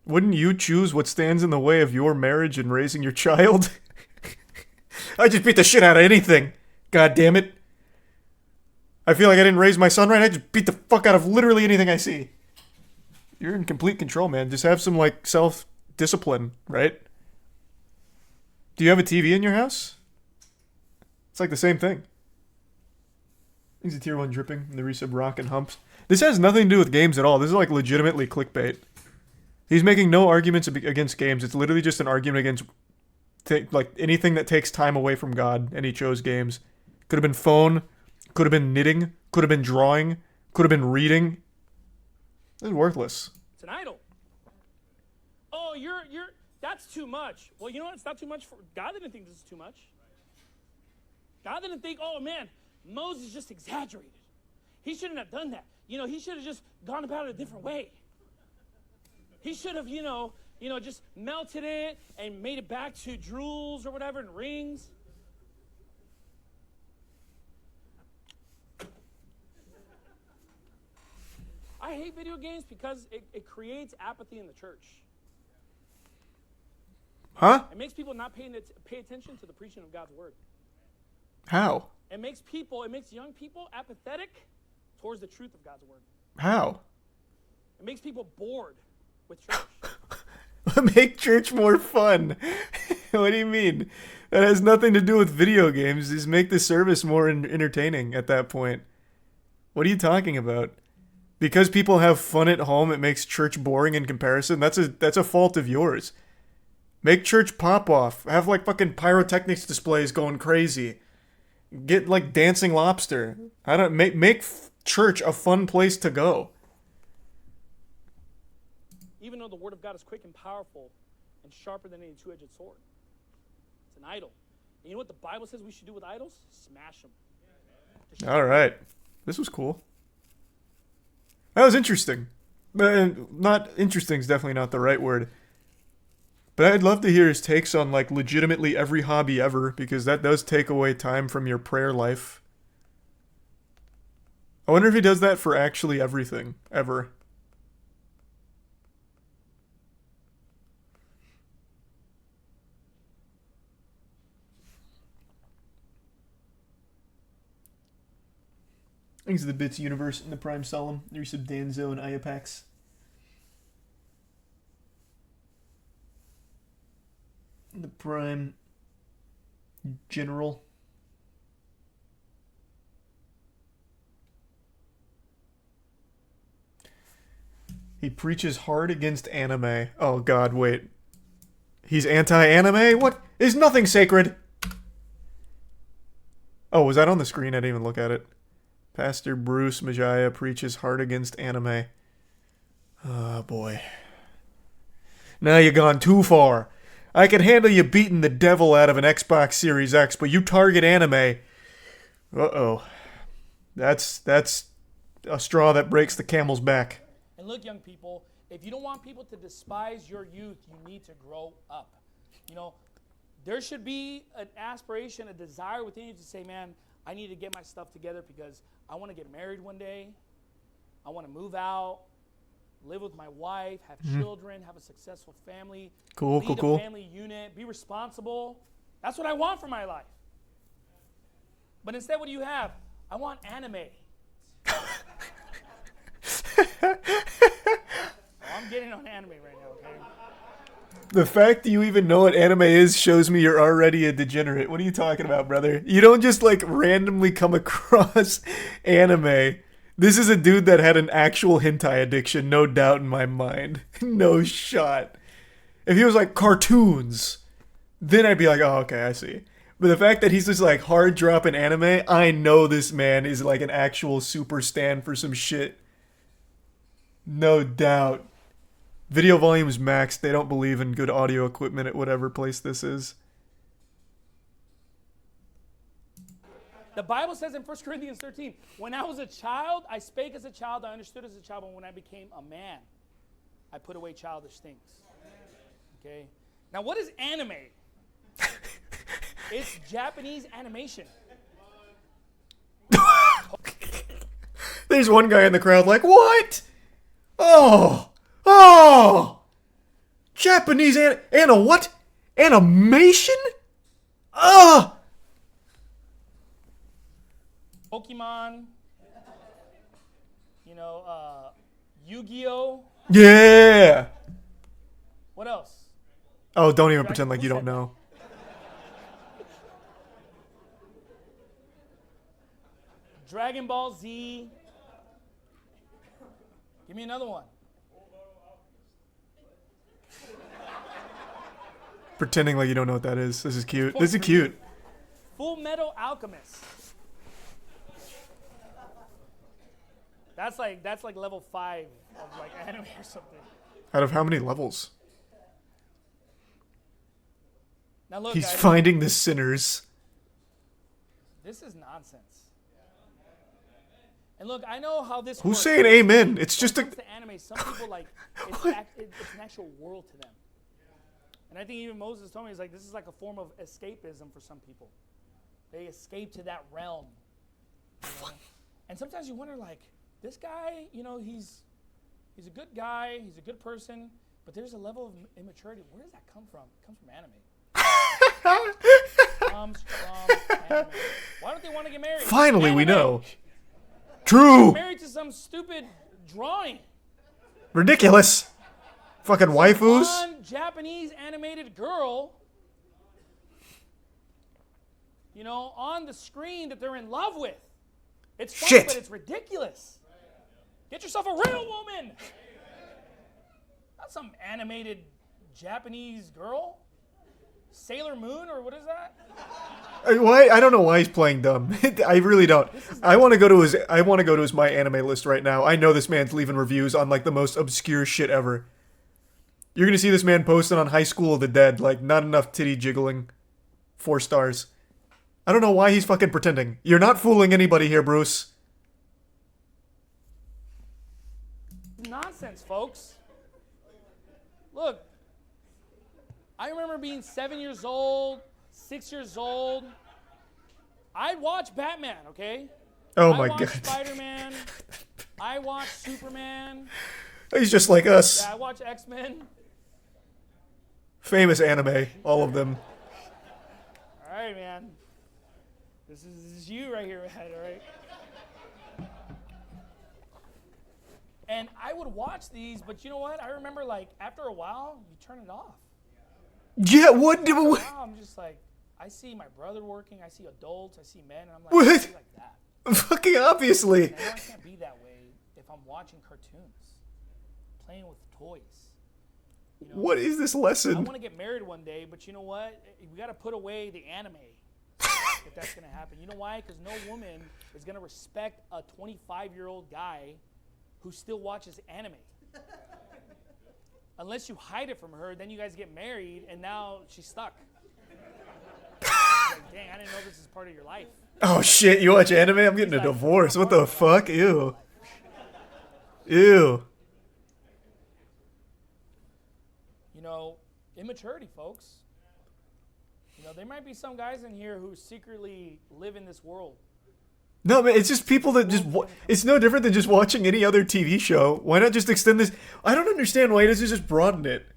Wouldn't you choose what stands in the way of your marriage and raising your child? I just beat the shit out of anything. God damn it. I feel like I didn't raise my son right. I just beat the fuck out of literally anything I see. You're in complete control, man. Just have some, like, self-discipline, right? Do you have a TV in your house? It's like the same thing. He's a tier 1 dripping. The resub rock and humps. This has nothing to do with games at all. This is, like, legitimately clickbait. He's making no arguments against games. It's literally just an argument against like anything that takes time away from God, and he chose games. Could have been phone, could have been knitting, could have been drawing, could have been reading. It's worthless.
It's an idol. Oh, that's too much. Well, you know what? It's not too much for God. Didn't think this is too much. God didn't think, oh man, Moses just exaggerated. He shouldn't have done that. You know, he should have just gone about it a different way. He should have, just melted it and made it back to drools or whatever and rings. I hate video games because it creates apathy in the church.
Huh?
It makes people not pay attention to the preaching of God's word.
How?
It makes young people apathetic towards the truth of God's word.
How?
It makes people bored with church.
Make church more fun. What do you mean? That has nothing to do with video games. Just make the service more entertaining at that point. What are you talking about? Because people have fun at home, it makes church boring in comparison? That's a fault of yours. Make church pop off. Have like fucking pyrotechnics displays going crazy. Get like dancing lobster. I don't make church a fun place to go.
Even though the word of God is quick and powerful and sharper than any two-edged sword. It's an idol. And you know what the Bible says we should do with idols? Smash them.
All right. This was cool. That was interesting. Not interesting is definitely not the right word. But I'd love to hear his takes on like legitimately every hobby ever, because that does take away time from your prayer life. I wonder if he does that for actually everything, ever. Thanks to the Bits Universe and the Prime Solemn. There's some Danzo and Iapax. The Prime General. He preaches hard against anime. Oh god, wait. He's anti-anime? What? Is nothing sacred? Oh, was that on the screen? I didn't even look at it. Pastor Bruce Majaya preaches hard against anime. Oh boy. Now you gone too far. I can handle you beating the devil out of an Xbox Series X, but you target anime. Uh-oh. That's a straw that breaks the camel's back.
And look, young people, if you don't want people to despise your youth, you need to grow up. You know, there should be an aspiration, a desire within you to say, man, I need to get my stuff together because I want to get married one day. I want to move out, live with my wife, have children, have a successful family.
Cool.
Lead a family unit, be responsible. That's what I want for my life. But instead, what do you have? I want anime. I'm getting on anime right now, okay?
The fact that you even know what anime is shows me you're already a degenerate. What are you talking about, brother? You don't just like randomly come across anime. This is a dude that had an actual hentai addiction, no doubt in my mind. No shot. If he was like cartoons, then I'd be like, oh, okay, I see. But the fact that he's just like hard dropping anime, I know this man is like an actual super stan for some shit. No doubt. Video volume is maxed. They don't believe in good audio equipment at whatever place this is.
The Bible says in 1 Corinthians 13, when I was a child, I spake as a child, I understood as a child, but when I became a man, I put away childish things. Okay? Now, what is anime? It's Japanese animation.
There's one guy in the crowd like, what? Oh! Japanese what? Animation?
Pokemon, Yu-Gi-Oh!
Yeah!
What else?
Oh, don't even pretend like you don't know.
Dragon Ball Z. Give me another one.
Pretending like you don't know what that is. This is cute. This is cute.
Full Metal Alchemist. That's like level 5 of like anime or something.
Out of how many levels?
Now look,
He's
guys,
finding the sinners.
this is nonsense. And look, I know how this
Who's
works.
saying amen? It's just
When
a...
it comes to anime, some people like it's an actual world to them. And I think even Moses told me, he's like, this is like a form of escapism for some people. They escape to that realm. You know? And sometimes you wonder, like, this guy, you know, he's a good guy, he's a good person, but there's a level of immaturity. Where does that come from? It comes from anime. Comes from anime. Why don't they want to get married?
Finally, we
Anime.
know. True.
Married to some stupid drawing.
Ridiculous. Fucking waifus.
One Japanese animated girl, you know, on the screen that they're in love with. It's funny,
Shit.
but it's ridiculous. Get yourself a real woman. Not some animated Japanese girl. Sailor Moon, or what is that?
Why? I don't know why he's playing dumb. I really don't. I want to go to his My Anime list right now. I know this man's leaving reviews on like the most obscure shit ever. You're gonna see this man posting on High School of the Dead, like not enough titty jiggling. 4 stars. I don't know why he's fucking pretending. You're not fooling anybody here, Bruce.
Nonsense, folks. Look, I remember being 7 years old, 6 years old. I'd watch Batman, okay?
Oh
I
my
watched
god.
Spider-Man. I watched Superman.
He's just like us.
Yeah, I watch X-Men.
Famous anime, all of them.
All right, man. This is you right here, Ed, all right? And I would watch these, but you know what? I remember, like, after a while, you turn it off.
Yeah, what?
Now I'm just like, I see my brother working, I see adults, I see men, and I'm like,
What?
I can't be like that.
Fucking obviously.
And I know I can't be that way if I'm watching cartoons, playing with toys. You know,
What is this
I
lesson?
want to get married one day, but you know what? We got to put away the anime if that's going to happen. You know why? Because no woman is going to respect a 25-year-old guy who still watches anime. Unless you hide it from her, then you guys get married, and now she's stuck. Like, dang, I didn't know this is part of your life.
Oh shit, you watch anime? I'm getting a divorce. What the fuck? Ew. Ew.
You know, immaturity, folks. You know, there might be some guys in here who secretly live in this world.
No, man, it's just people that just... It's no different than just watching any other TV show. Why not just extend this? I don't understand why he doesn't just broaden it.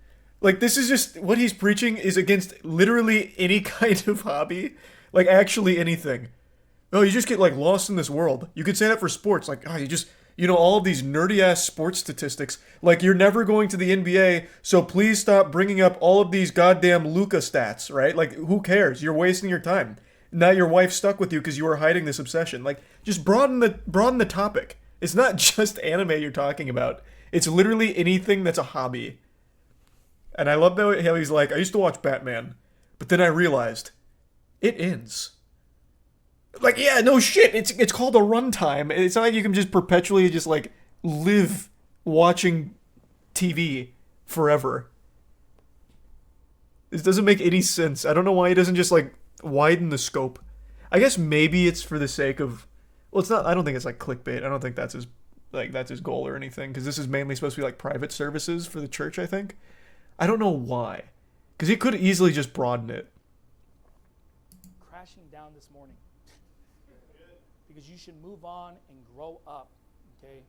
Like, this is just... What he's preaching is against literally any kind of hobby. Like, actually anything. Oh, you just get, like, lost in this world. You could say that for sports. Like, oh, you just... You know, all of these nerdy-ass sports statistics. Like, you're never going to the NBA, so please stop bringing up all of these goddamn Luka stats, right? Like, who cares? You're wasting your time. Now your wife's stuck with you because you were hiding this obsession. Like, just broaden the topic. It's not just anime you're talking about. It's literally anything that's a hobby. And I love how he's like, I used to watch Batman, but then I realized it ends. Like, yeah, no shit. It's called a runtime. It's not like you can just perpetually just like live watching TV forever. This doesn't make any sense. I don't know why he doesn't just like widen the scope. I guess maybe it's for the sake of, well, it's not. I don't think it's like clickbait. I don't think that's his goal or anything, because this is mainly supposed to be like private services for the church, I think. I don't know why, because he could easily just broaden it.
Crashing down this morning. Because you should move on and grow up, okay?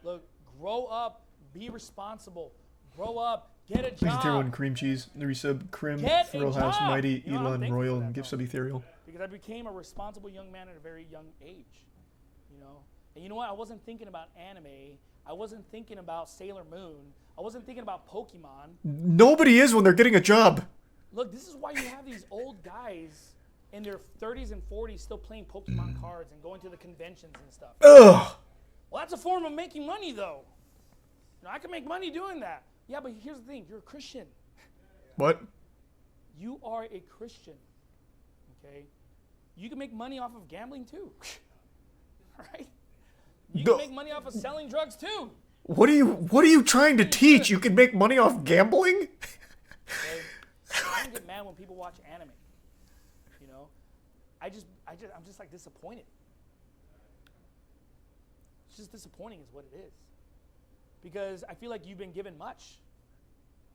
Look, grow up, be responsible, grow up, get a
Please tier 1
job.
cream cheese, the resub, Crim,
Get a
Thrill House,
job.
Mighty,
You know, I'm
Elon,
thankful
Royal,
for
and
that,
Gift
though.
Sub Ethereal.
Because I became a responsible young man at a very young age, you know? And you know what? I wasn't thinking about anime. I wasn't thinking about Sailor Moon. I wasn't thinking about Pokemon.
Nobody is when they're getting a job.
Look, this is why you have these old guys in their 30s and 40s still playing Pokemon cards and going to the conventions and stuff.
Ugh.
Well, that's a form of making money, though. You know, I can make money doing that. Yeah, but here's the thing. You're a Christian.
What?
You are a Christian, okay? You can make money off of gambling too, right? You can make money off of selling drugs too.
What are you trying to teach? You can make money off gambling?
Okay? I don't get mad when people watch anime. You know, I'm just like disappointed. It's just disappointing is what it is. Because I feel like you've been given much,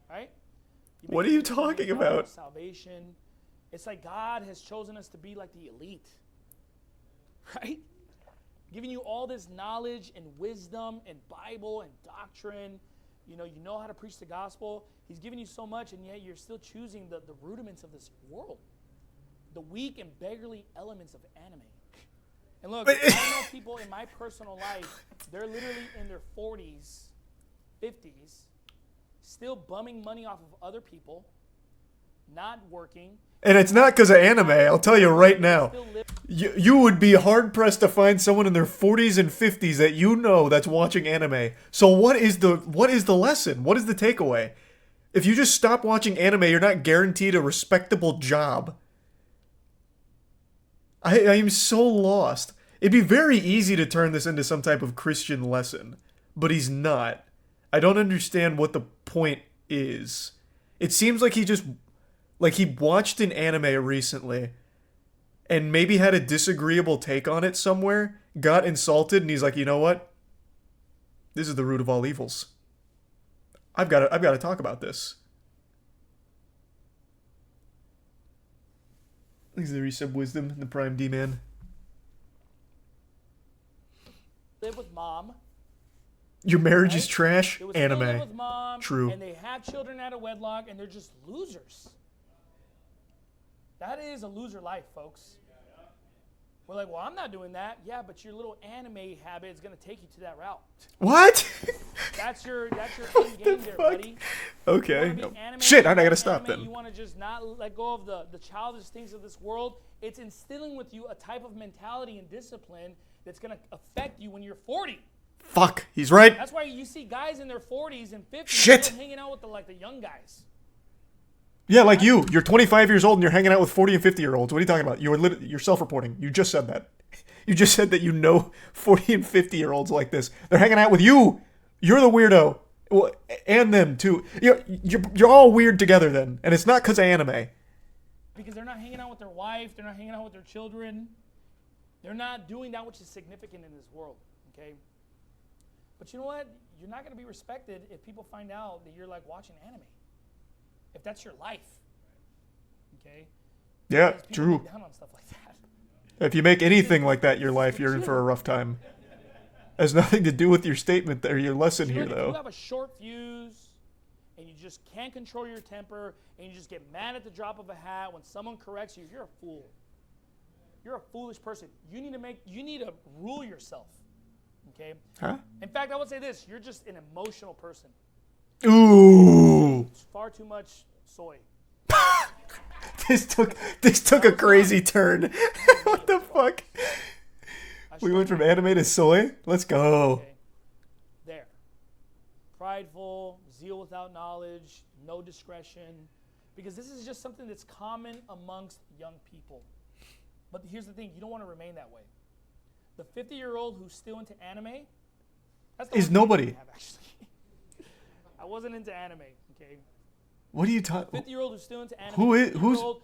right?
What are you talking about?
Salvation. It's like God has chosen us to be like the elite, right? Giving you all this knowledge and wisdom and Bible and doctrine. You know how to preach the gospel. He's given you so much, and yet you're still choosing the rudiments of this world. The weak and beggarly elements of anime. And look, I know people in my personal life, they're literally in their 40s, 50s, still bumming money off of other people, not working.
And it's not because of anime, I'll tell you right now. You would be hard-pressed to find someone in their 40s and 50s that you know that's watching anime. So what is the lesson? What is the takeaway? If you just stop watching anime, you're not guaranteed a respectable job. I am so lost. It'd be very easy to turn this into some type of Christian lesson, but he's not. I don't understand what the point is. It seems like he watched an anime recently and maybe had a disagreeable take on it somewhere, got insulted, and he's like, you know what? This is the root of all evils. I've got to talk about this. Thanks to the resub wisdom and the Prime D man.
Live with mom.
Your marriage is trash.
They would
Anime.
still live with mom,
True.
And they have children out of wedlock, and they're just losers. That is a loser life, folks. We're like, well, I'm not doing that. Yeah, but your little anime habit is going to take you to that route.
What?
That's your end game there, buddy.
Okay. Shit, I gotta stop then.
You want to just not let go of the childish things of this world. It's instilling with you a type of mentality and discipline that's going to affect you when you're 40.
Fuck, he's right.
That's why you see guys in their 40s and 50s
Shit.
still hanging out with the young guys.
Yeah, like you. You're 25 years old and you're hanging out with 40 and 50-year-olds. What are you talking about? You're self-reporting. You just said that. You just said that you know 40 and 50-year-olds like this. They're hanging out with you. You're the weirdo. Well, and them, too. You're all weird together then. And it's not because of anime.
Because they're not hanging out with their wife. They're not hanging out with their children. They're not doing that which is significant in this world, okay? But you know what? You're not going to be respected if people find out that you're like watching anime. If that's your life, okay?
Yeah,
Because people
true.
get down on stuff like that.
If you make anything like that in your life, you're in for a rough time. Has nothing to do with your statement or your lesson here,
If you
though.
have a short fuse and you just can't control your temper and you just get mad at the drop of a hat when someone corrects you, you're a fool. You're a foolish person. You need to rule yourself. Okay?
Huh?
In fact, I would say this, you're just an emotional person.
Ooh.
It's far too much soy.
This took a crazy turn. What the fuck? We went from anime to soy? Let's go.
Okay. There. Prideful, zeal without knowledge, no discretion. Because this is just something that's common amongst young people. But here's the thing, you don't want to remain that way. The 50-year-old who's still into anime, that's the
Is
only
nobody.
thing I have, actually. I wasn't into anime, okay?
What are you talking?
50-year-old who's still into anime.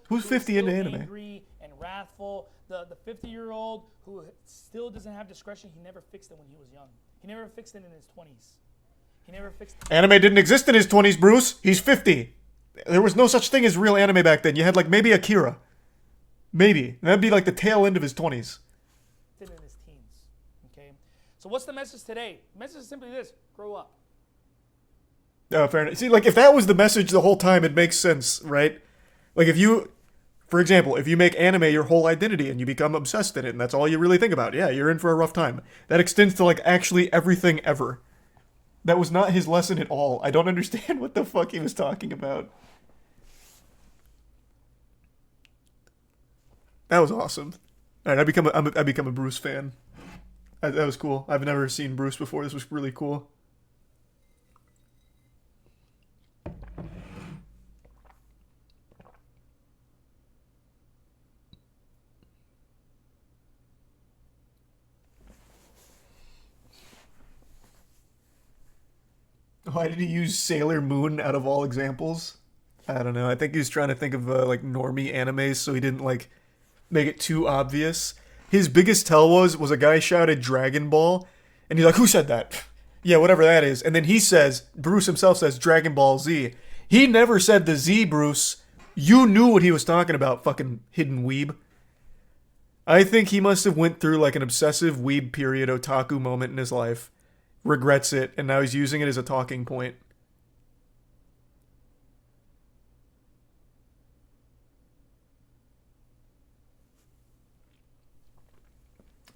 Who's 50 into anime?
Angry and wrathful. The 50-year-old who still doesn't have discretion. He never fixed it when he was young. He never fixed it in his 20s. He never fixed it.
Anime didn't exist in his 20s, Bruce. He's 50. There was no such thing as real anime back then. You had like maybe Akira. Maybe. That'd be like the tail end of his 20s.
In his teens. Okay? So what's the message today? The message is simply this. Grow up.
Fair enough. See, like, if that was the message the whole time, it makes sense, right? Like, if you, for example, if you make anime your whole identity and you become obsessed in it and that's all you really think about, yeah, you're in for a rough time. That extends to, like, actually everything ever. That was not his lesson at all. I don't understand what the fuck he was talking about. That was awesome. All right, I become a Bruce fan. That was cool. I've never seen Bruce before. This was really cool. Why did he use Sailor Moon out of all examples? I don't know. I think he was trying to think of like normie animes, so he didn't like make it too obvious. His biggest tell was a guy shouted Dragon Ball, and he's like, "Who said that?" Yeah, whatever that is. And then he says, Bruce himself says Dragon Ball Z. He never said the Z, Bruce. You knew what he was talking about, fucking hidden weeb. I think he must have went through like an obsessive weeb period otaku moment in his life. Regrets it, and now he's using it as a talking point.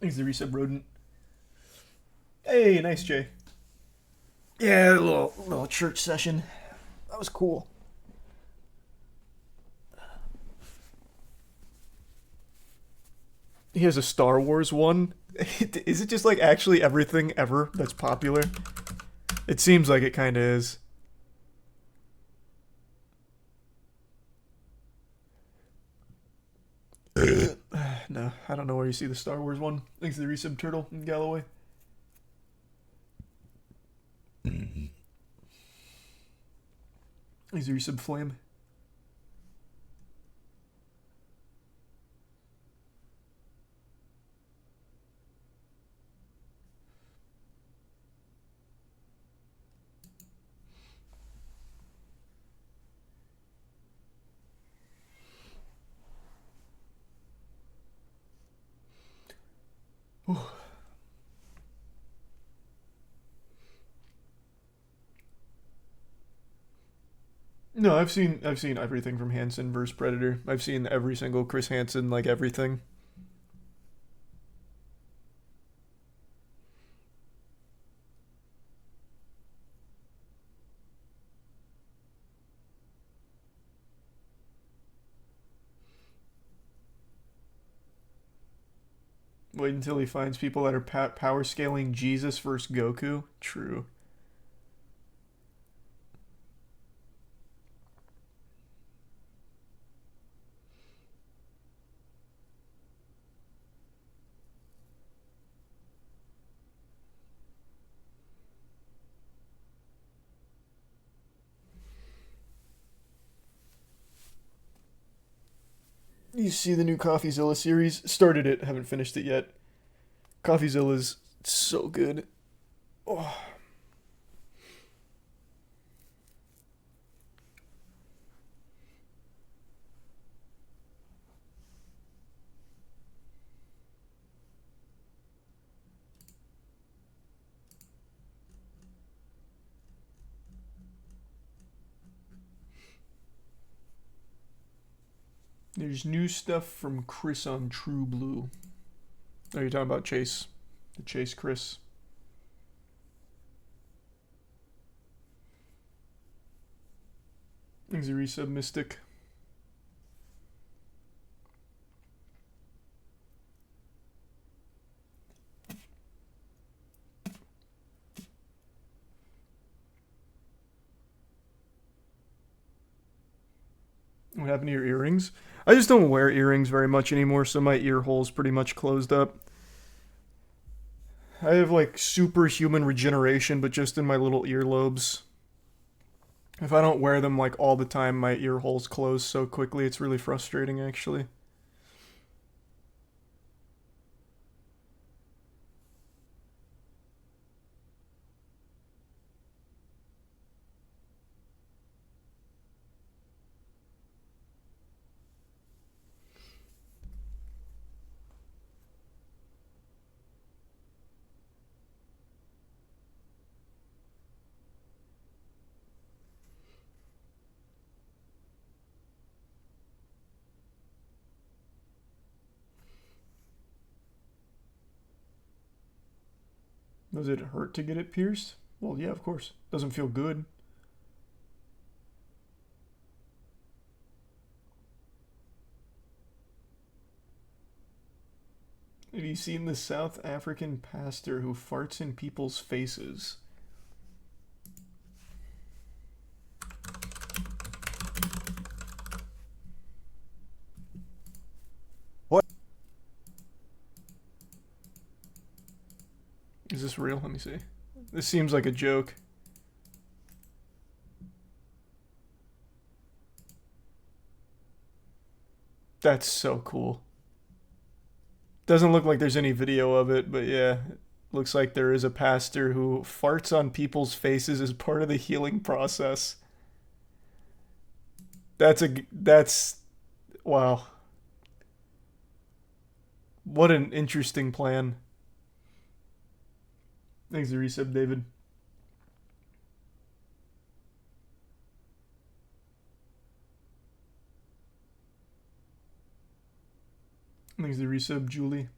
Thanks the resub rodent. Hey, nice Jay. Yeah, a little church session. That was cool. He has a Star Wars one. Is it just like actually everything ever that's popular? It seems like it kind of is. No, I don't know where you see the Star Wars one. Thanks to the resub turtle in Galloway. Thanks to the resub flame. No, I've seen everything from Hansen vs. Predator. I've seen every single Chris Hansen, like everything. Wait until he finds people that are power scaling Jesus versus Goku. True. You see the new CoffeeZilla series? Started it, haven't finished it yet. CoffeeZilla's so good. Oh. There's new stuff from Chris on True Blue. Oh, you're talking about Chase. The Chase Chris. Thanks a resub, Mystic. What happened to your earrings? I just don't wear earrings very much anymore, so my ear hole's pretty much closed up. I have like superhuman regeneration, but just in my little earlobes. If I don't wear them like all the time, my ear holes close so quickly, it's really frustrating actually. Does it hurt to get it pierced? Well, yeah, of course. Doesn't feel good. Have you seen the South African pastor who farts in people's faces?
What?
Is this real? Let me see. This seems like a joke. That's so cool. Doesn't look like there's any video of it, but yeah. Looks like there is a pastor who farts on people's faces as part of the healing process. That's wow. What an interesting plan. Thanks for the resub, David. Thanks for the resub, Julie.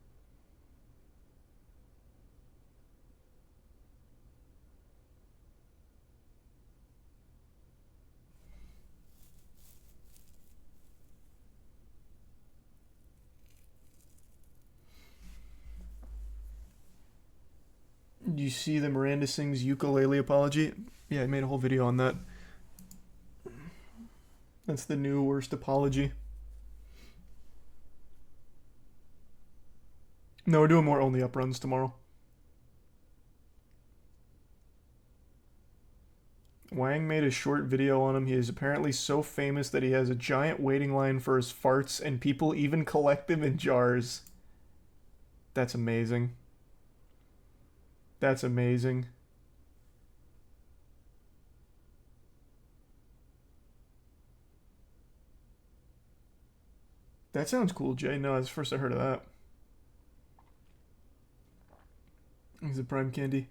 Do you see the Miranda Sings ukulele apology? Yeah, I made a whole video on that. That's the new worst apology. No, we're doing more only up runs tomorrow. Wang made a short video on him. He is apparently so famous that he has a giant waiting line for his farts, and people even collect them in jars. That's amazing. That's amazing. That sounds cool, Jay. No, that's the first I heard of that. Is it Prime Candy?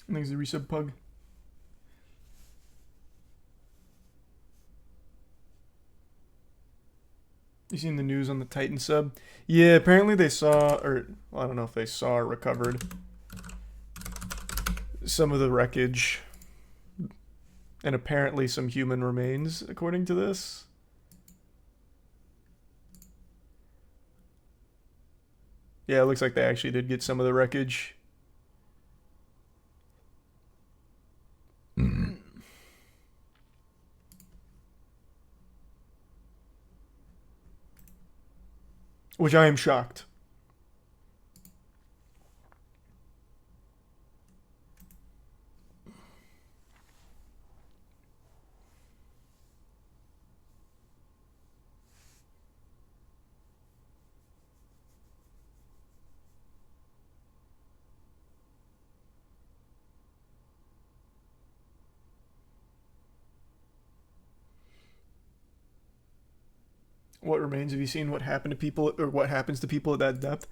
Thanks the resub pug. You seen the news on the Titan sub? Yeah, apparently they saw, or well, I don't know if they saw or recovered some of the wreckage, and apparently some human remains, according to this. Yeah, it looks like they actually did get some of the wreckage. Which I am shocked. What remains? Have you seen what happened to people, or what happens to people at that depth?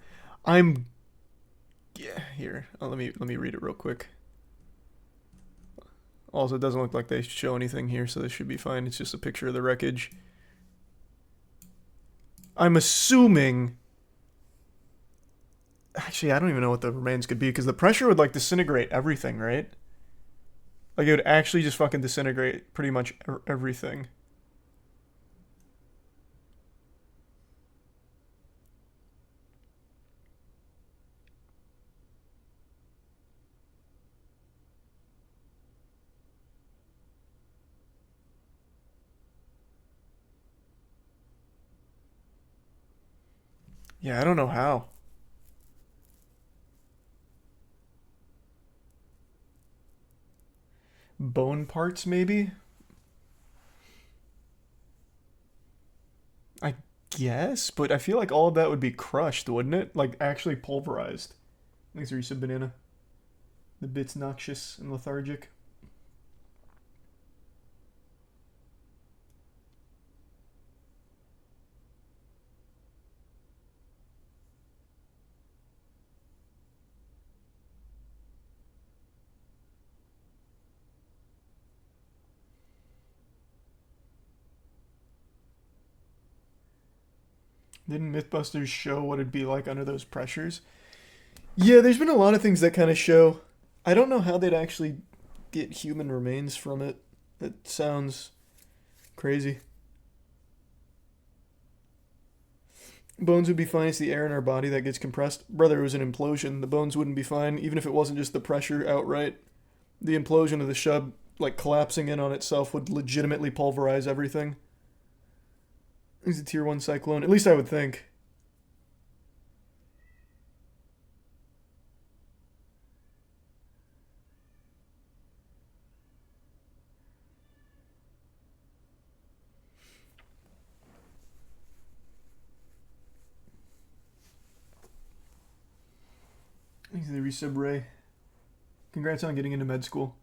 Yeah, here. Oh, let me read it real quick. Also, it doesn't look like they show anything here, so this should be fine. It's just a picture of the wreckage. I'm assuming... Actually, I don't even know what the remains could be, because the pressure would, like, disintegrate everything, right? Like, it would actually just fucking disintegrate pretty much everything. Yeah, I don't know how. Bone parts, maybe? I guess, but I feel like all of that would be crushed, wouldn't it? Like, actually pulverized. Thanks, Risa Banana. The bit's noxious and lethargic. Didn't Mythbusters show what it'd be like under those pressures? Yeah, there's been a lot of things that kind of show. I don't know how they'd actually get human remains from it. It sounds crazy. Bones would be fine. It's the air in our body that gets compressed. Brother, it was an implosion. The bones wouldn't be fine, even if it wasn't just the pressure outright. The implosion of the shub, like collapsing in on itself, would legitimately pulverize everything. He's a tier 1 cyclone. At least I would think. He's the resub Ray. Congrats on getting into med school.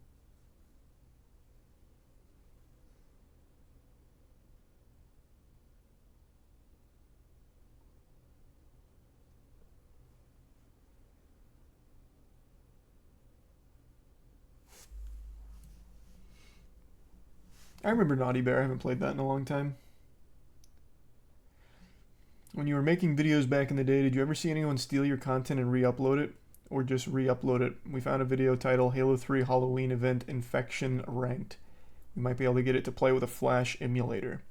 I remember Naughty Bear. I haven't played that in a long time. When you were making videos back in the day, did you ever see anyone steal your content and re-upload it? Or just re-upload it? We found a video titled Halo 3 Halloween Event Infection Ranked. We might be able to get it to play with a Flash emulator.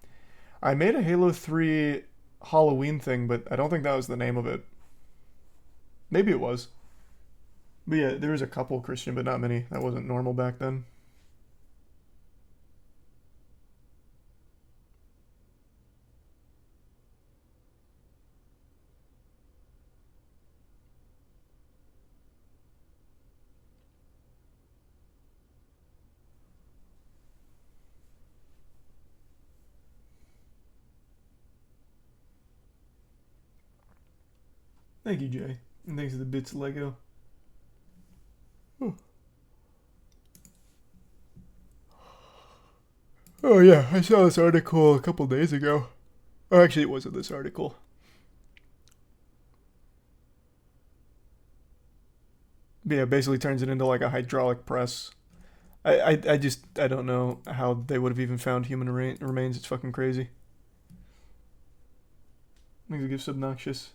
I made a Halo 3 Halloween thing, but I don't think that was the name of it. Maybe it was. But yeah, there was a couple, Christian, but not many. That wasn't normal back then. Thank you, Jay. And thanks to the bits Lego. Oh yeah, I saw this article a couple days ago. Oh, actually, it wasn't this article. But yeah, basically turns it into like a hydraulic press. I don't know how they would have even found human remains. It's fucking crazy. Makes it gives obnoxious.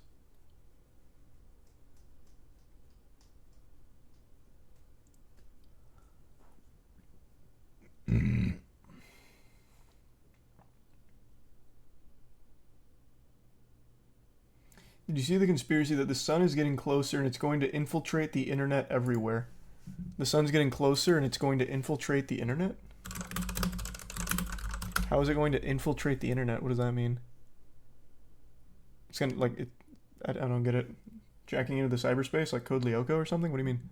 Did you see the conspiracy that the sun is getting closer and it's going to infiltrate the internet everywhere? The sun's getting closer and it's going to infiltrate the internet? How is it going to infiltrate the internet? What does that mean? It's gonna, like, it, I don't get it. Jacking into the cyberspace like Code Lyoko or something? What do you mean?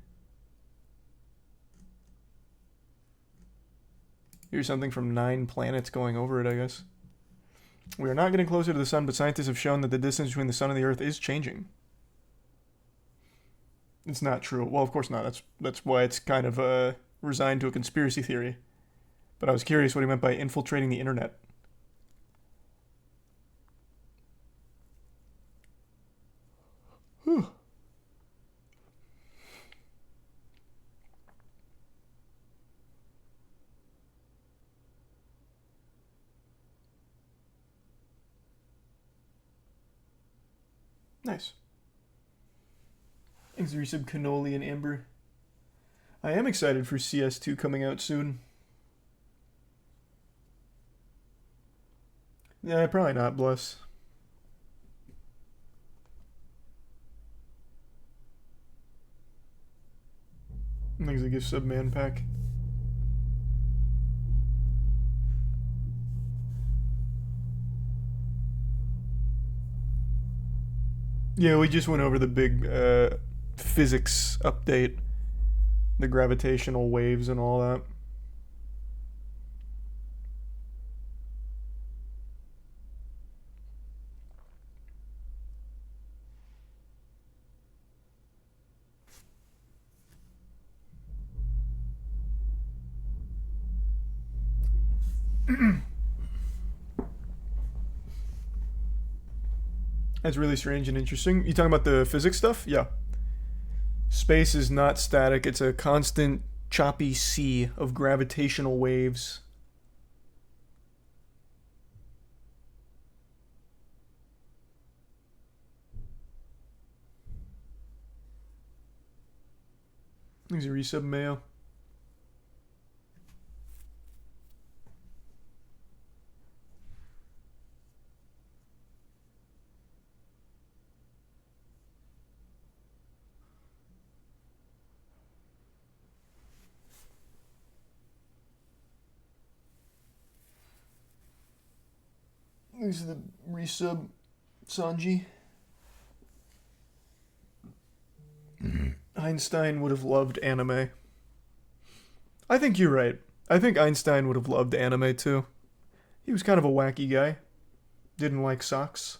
Here's something from 9 planets going over it, I guess. We are not getting closer to the sun, but scientists have shown that the distance between the sun and the earth is changing. It's not true. Well, of course not. That's why it's kind of resigned to a conspiracy theory. But I was curious what he meant by infiltrating the internet. Whew. Nice. Thanks for your sub, Cannoli and Amber. I am excited for CS2 coming out soon. Yeah, probably not, bless. Thanks for the gift sub, man pack. Yeah, we just went over the big physics update. The gravitational waves and all that. That's really strange and interesting. You talking about the physics stuff? Yeah. Space is not static. It's a constant choppy sea of gravitational waves. Thanks a resub, Mayo. This is the resub Sanji. Einstein would have loved anime. I think you're right. I think Einstein would have loved anime too. He was kind of a wacky guy. Didn't like socks.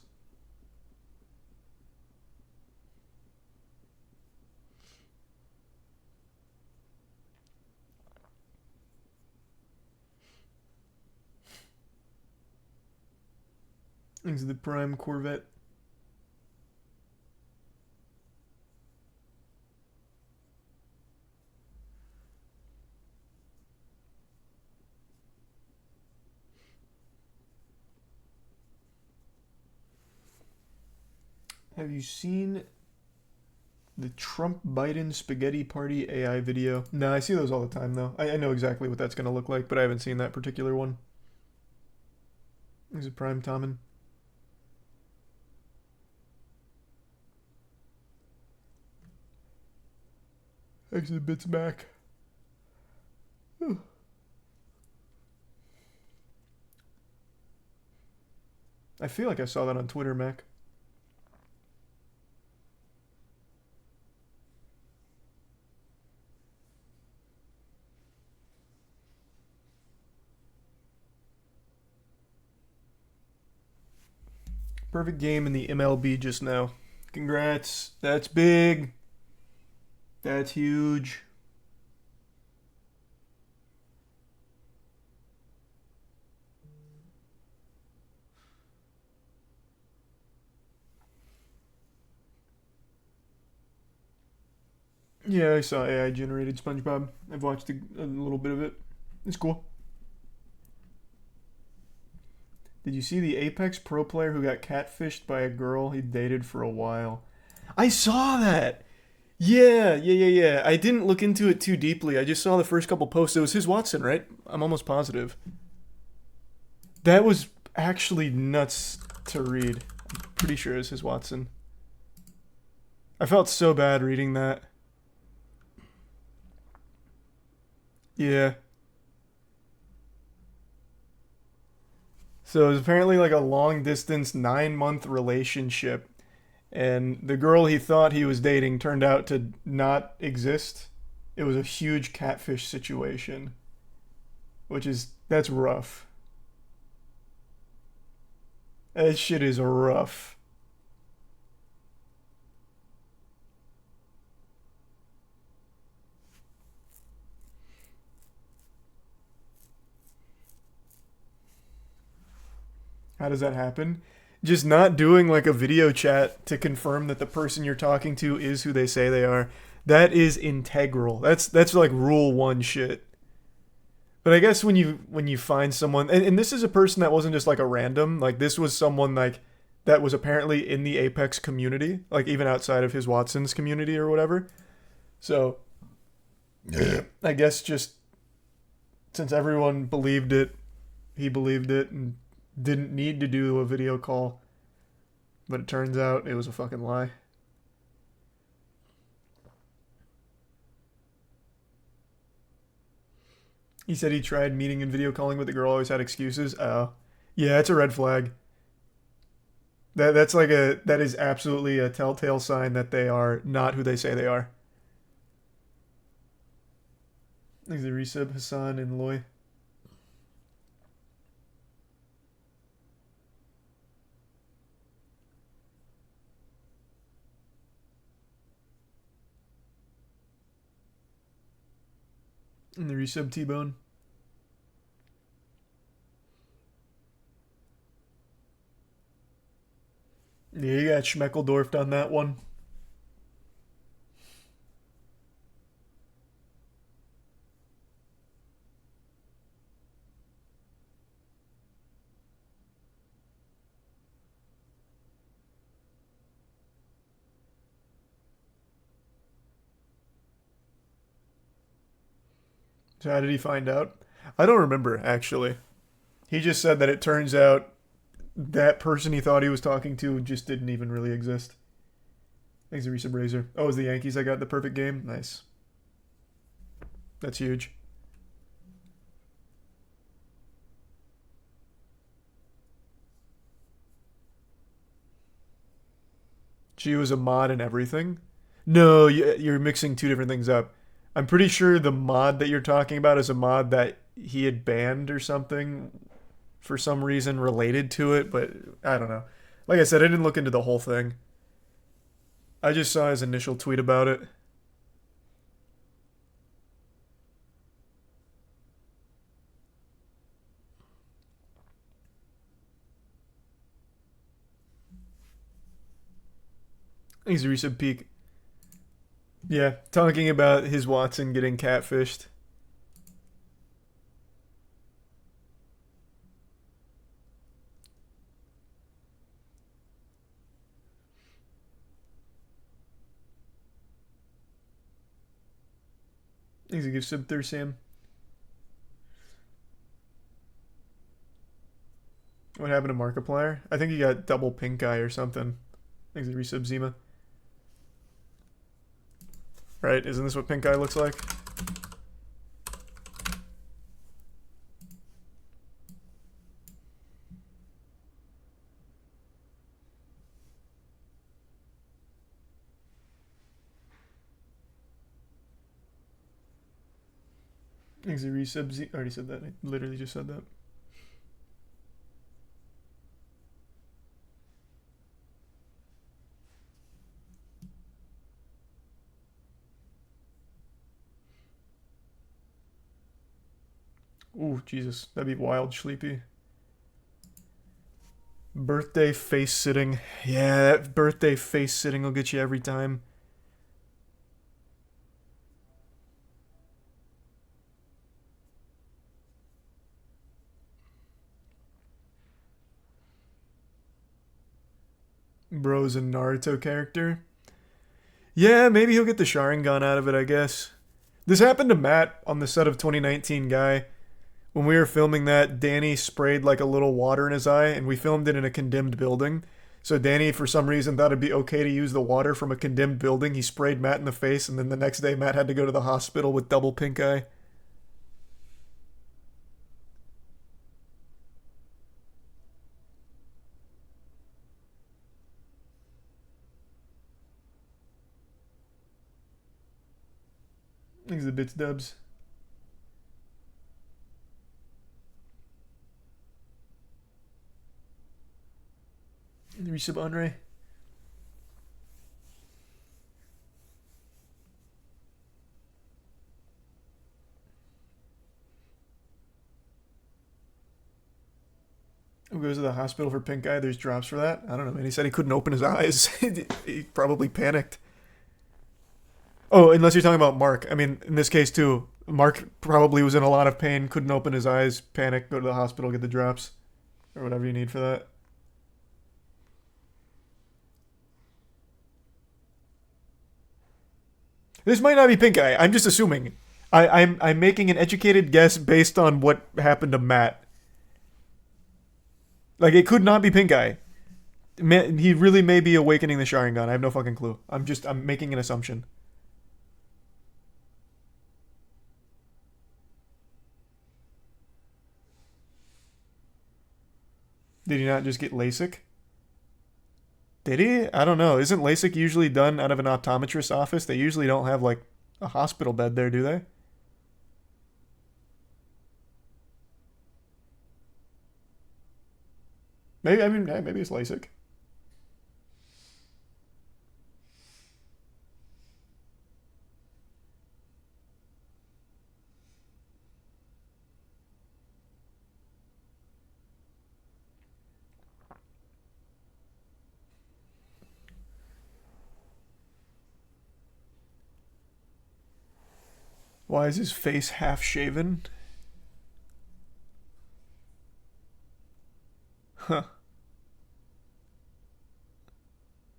This is the Prime Corvette. Have you seen the Trump-Biden spaghetti party AI video? No, I see those all the time, though. I know exactly what that's going to look like, but I haven't seen that particular one. Is it Prime Tommen? Exit bits back. I feel like I saw that on Twitter, Mac. Perfect game in the MLB just now. Congrats. That's big. That's huge. Yeah, I saw AI generated SpongeBob. I've watched a little bit of it. It's cool. Did you see the Apex Pro player who got catfished by a girl he dated for a while? I saw that! Yeah. I didn't look into it too deeply. I just saw the first couple posts. It was his Watson, right? I'm almost positive. That was actually nuts to read. I'm pretty sure it was his Watson. I felt so bad reading that. Yeah. So it was apparently like a long distance 9-month relationship. And the girl he thought he was dating turned out to not exist. It was a huge catfish situation. That's rough. That shit is rough. How does that happen? Just not doing like a video chat to confirm that the person you're talking to is who they say they are. That is integral. That's like rule 1 shit. But I guess when you find someone, and this is a person that wasn't just like a random, like this was someone like that was apparently in the Apex community, like even outside of his Watson's community or whatever. So I guess just since everyone believed it, he believed it and didn't need to do a video call. But it turns out it was a fucking lie. He said he tried meeting and video calling, but the girl always had excuses. Oh. Yeah, it's a red flag. That is absolutely a telltale sign that they are not who they say they are. There's the resub, Hassan and Loy. And the resub T-Bone. Yeah, you got Schmeckeldorfed on that one. So how did he find out? I don't remember, actually. He just said that it turns out that person he thought he was talking to just didn't even really exist. Thanks, Resub Razor. Oh, it was the Yankees that got the perfect game? Nice. That's huge. She was a mod in everything? No, you're mixing two different things up. I'm pretty sure the mod that you're talking about is a mod that he had banned or something for some reason related to it, but I don't know. Like I said, I didn't look into the whole thing. I just saw his initial tweet about it. Thanks, Resub Peak. Yeah, talking about his Watson getting catfished. Thanks, give sub there, Sam. What happened to Markiplier? I think he got double pink eye or something. Thanks, resub Zima. Right, isn't this what pink eye looks like? Thanks, resub Z. I already said that. I literally just said that. Ooh, Jesus. That'd be wild, Sleepy. Birthday face sitting. Yeah, that birthday face sitting will get you every time. Bro's a Naruto character. Yeah, maybe he'll get the Sharingan out of it, I guess. This happened to Matt on the set of 2019 Guy. When we were filming that, Danny sprayed like a little water in his eye, and we filmed it in a condemned building. So Danny, for some reason, thought it'd be okay to use the water from a condemned building. He sprayed Matt in the face, and then the next day Matt had to go to the hospital with double pink eye. Thanks the bits dubs. Resub Andre. Who goes to the hospital for pink eye? There's drops for that? I don't know, man. He said he couldn't open his eyes. He probably panicked. Oh, unless you're talking about Mark. I mean, in this case, too. Mark probably was in a lot of pain, couldn't open his eyes, panic, go to the hospital, get the drops. Or whatever you need for that. This might not be pink eye. I'm just assuming. I'm making an educated guess based on what happened to Matt. Like, it could not be pink eye. He really may be awakening the Sharingan. I have no fucking clue. I'm making an assumption. Did he not just get LASIK? Did he? I don't know. Isn't LASIK usually done out of an optometrist's office? They usually don't have, like, a hospital bed there, do they? Maybe, I mean, maybe it's LASIK. Why is his face half shaven? Huh.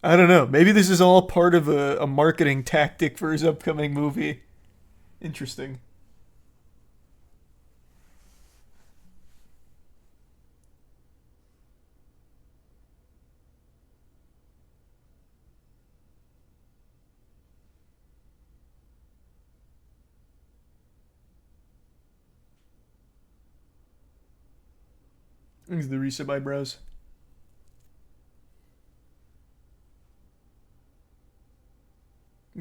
I don't know. Maybe this is all part of a marketing tactic for his upcoming movie. Interesting. Thanks the resub eyebrows.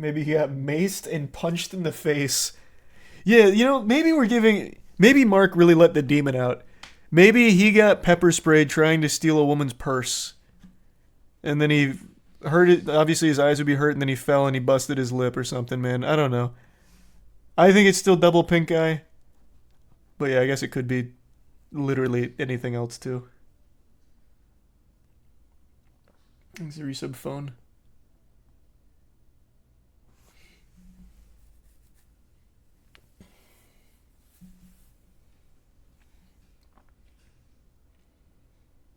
Maybe he got maced and punched in the face. Yeah, you know, maybe Mark really let the demon out. Maybe he got pepper sprayed trying to steal a woman's purse. And then he hurt it. Obviously, his eyes would be hurt, and then he fell and he busted his lip or something, man. I don't know. I think it's still double pink eye. But yeah, I guess it could be literally anything else, too. Thanks, the resub phone.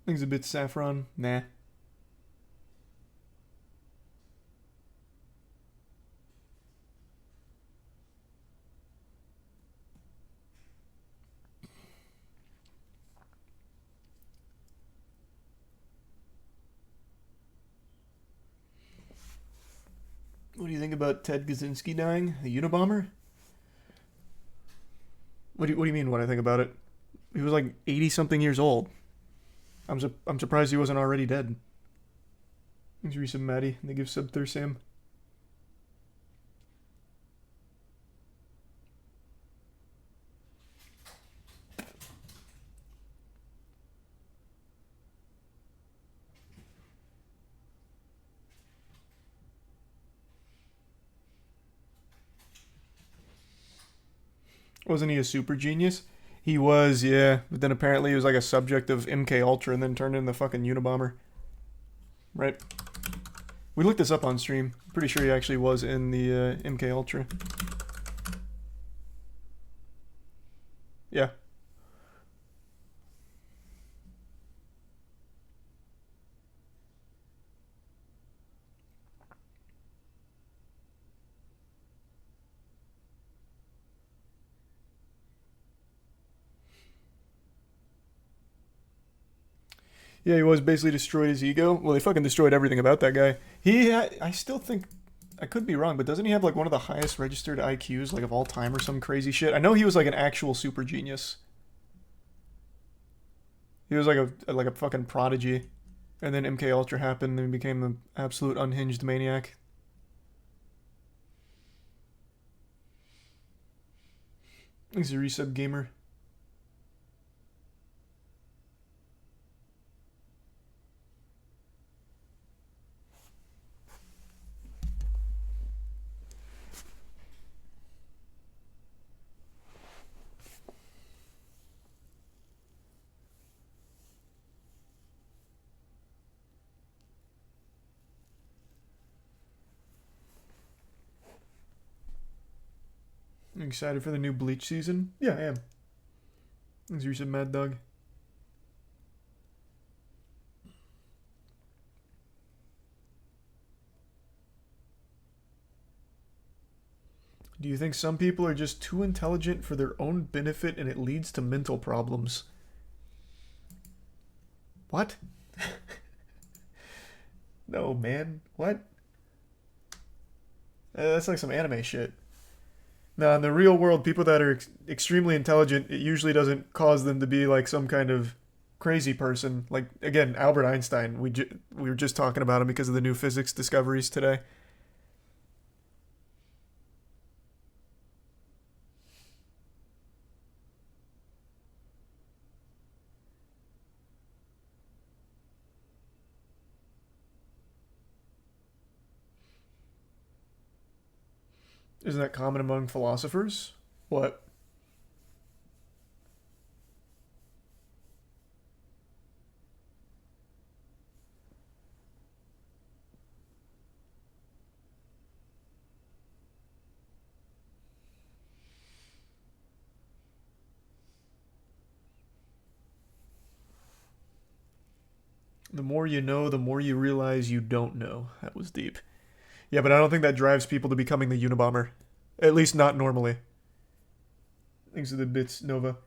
Things a bit saffron. Nah. What do you think about Ted Kaczynski dying? The Unabomber? What do you mean what I think about it? He was like 80-something years old. I'm surprised he wasn't already dead. Thanks for resub, Maddie. And they give sub Thursam. Wasn't he a super genius? He was, yeah. But then apparently he was like a subject of MK Ultra and then turned into the fucking Unabomber. Right. We looked this up on stream. Pretty sure he actually was in the MK Ultra. Yeah. Yeah, he was basically destroyed his ego. Well, they fucking destroyed everything about that guy. I still think, I could be wrong, but doesn't he have like one of the highest registered IQs like of all time or some crazy shit? I know he was like an actual super genius. He was like a fucking prodigy. And then MK Ultra happened and he became an absolute unhinged maniac. He's a resub gamer. Excited for the new Bleach season? Yeah, I am. Thanks for resub, Mad Dog. Do you think some people are just too intelligent for their own benefit and it leads to mental problems? What? No, man. What? That's like some anime shit. Now, in the real world, people that are extremely intelligent, it usually doesn't cause them to be like some kind of crazy person. Like, again, Albert Einstein. We were just talking about him because of the new physics discoveries today. Isn't that common among philosophers? What? The more you know, the more you realize you don't know. That was deep. Yeah, but I don't think that drives people to becoming the Unabomber. At least not normally. Thanks to the bits, Nova.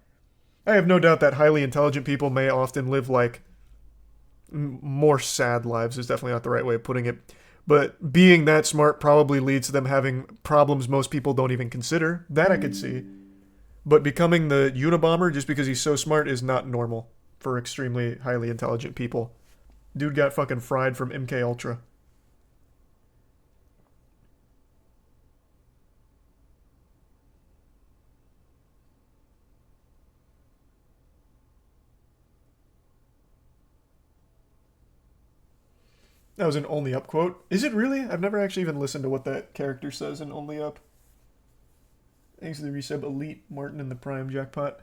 I have no doubt that highly intelligent people may often live like more sad lives is definitely not the right way of putting it. But being that smart probably leads to them having problems most people don't even consider. That I could see. But becoming the Unabomber just because he's so smart is not normal for extremely highly intelligent people. Dude got fucking fried from MK Ultra. That was an Only Up quote. Is it really? I've never actually even listened to what that character says in Only Up. Thanks to the resub Elite, Martin and the Prime jackpot.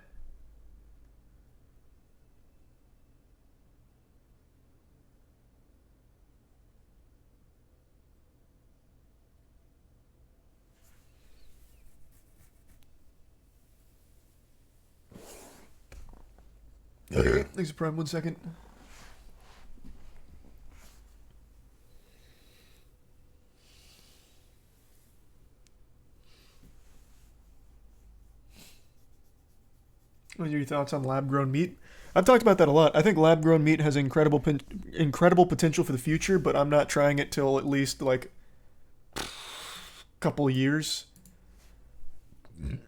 Thanks to Prime, 1 second. What are your thoughts on lab-grown meat? I've talked about that a lot. I think lab-grown meat has incredible potential for the future, but I'm not trying it till at least like a couple of years.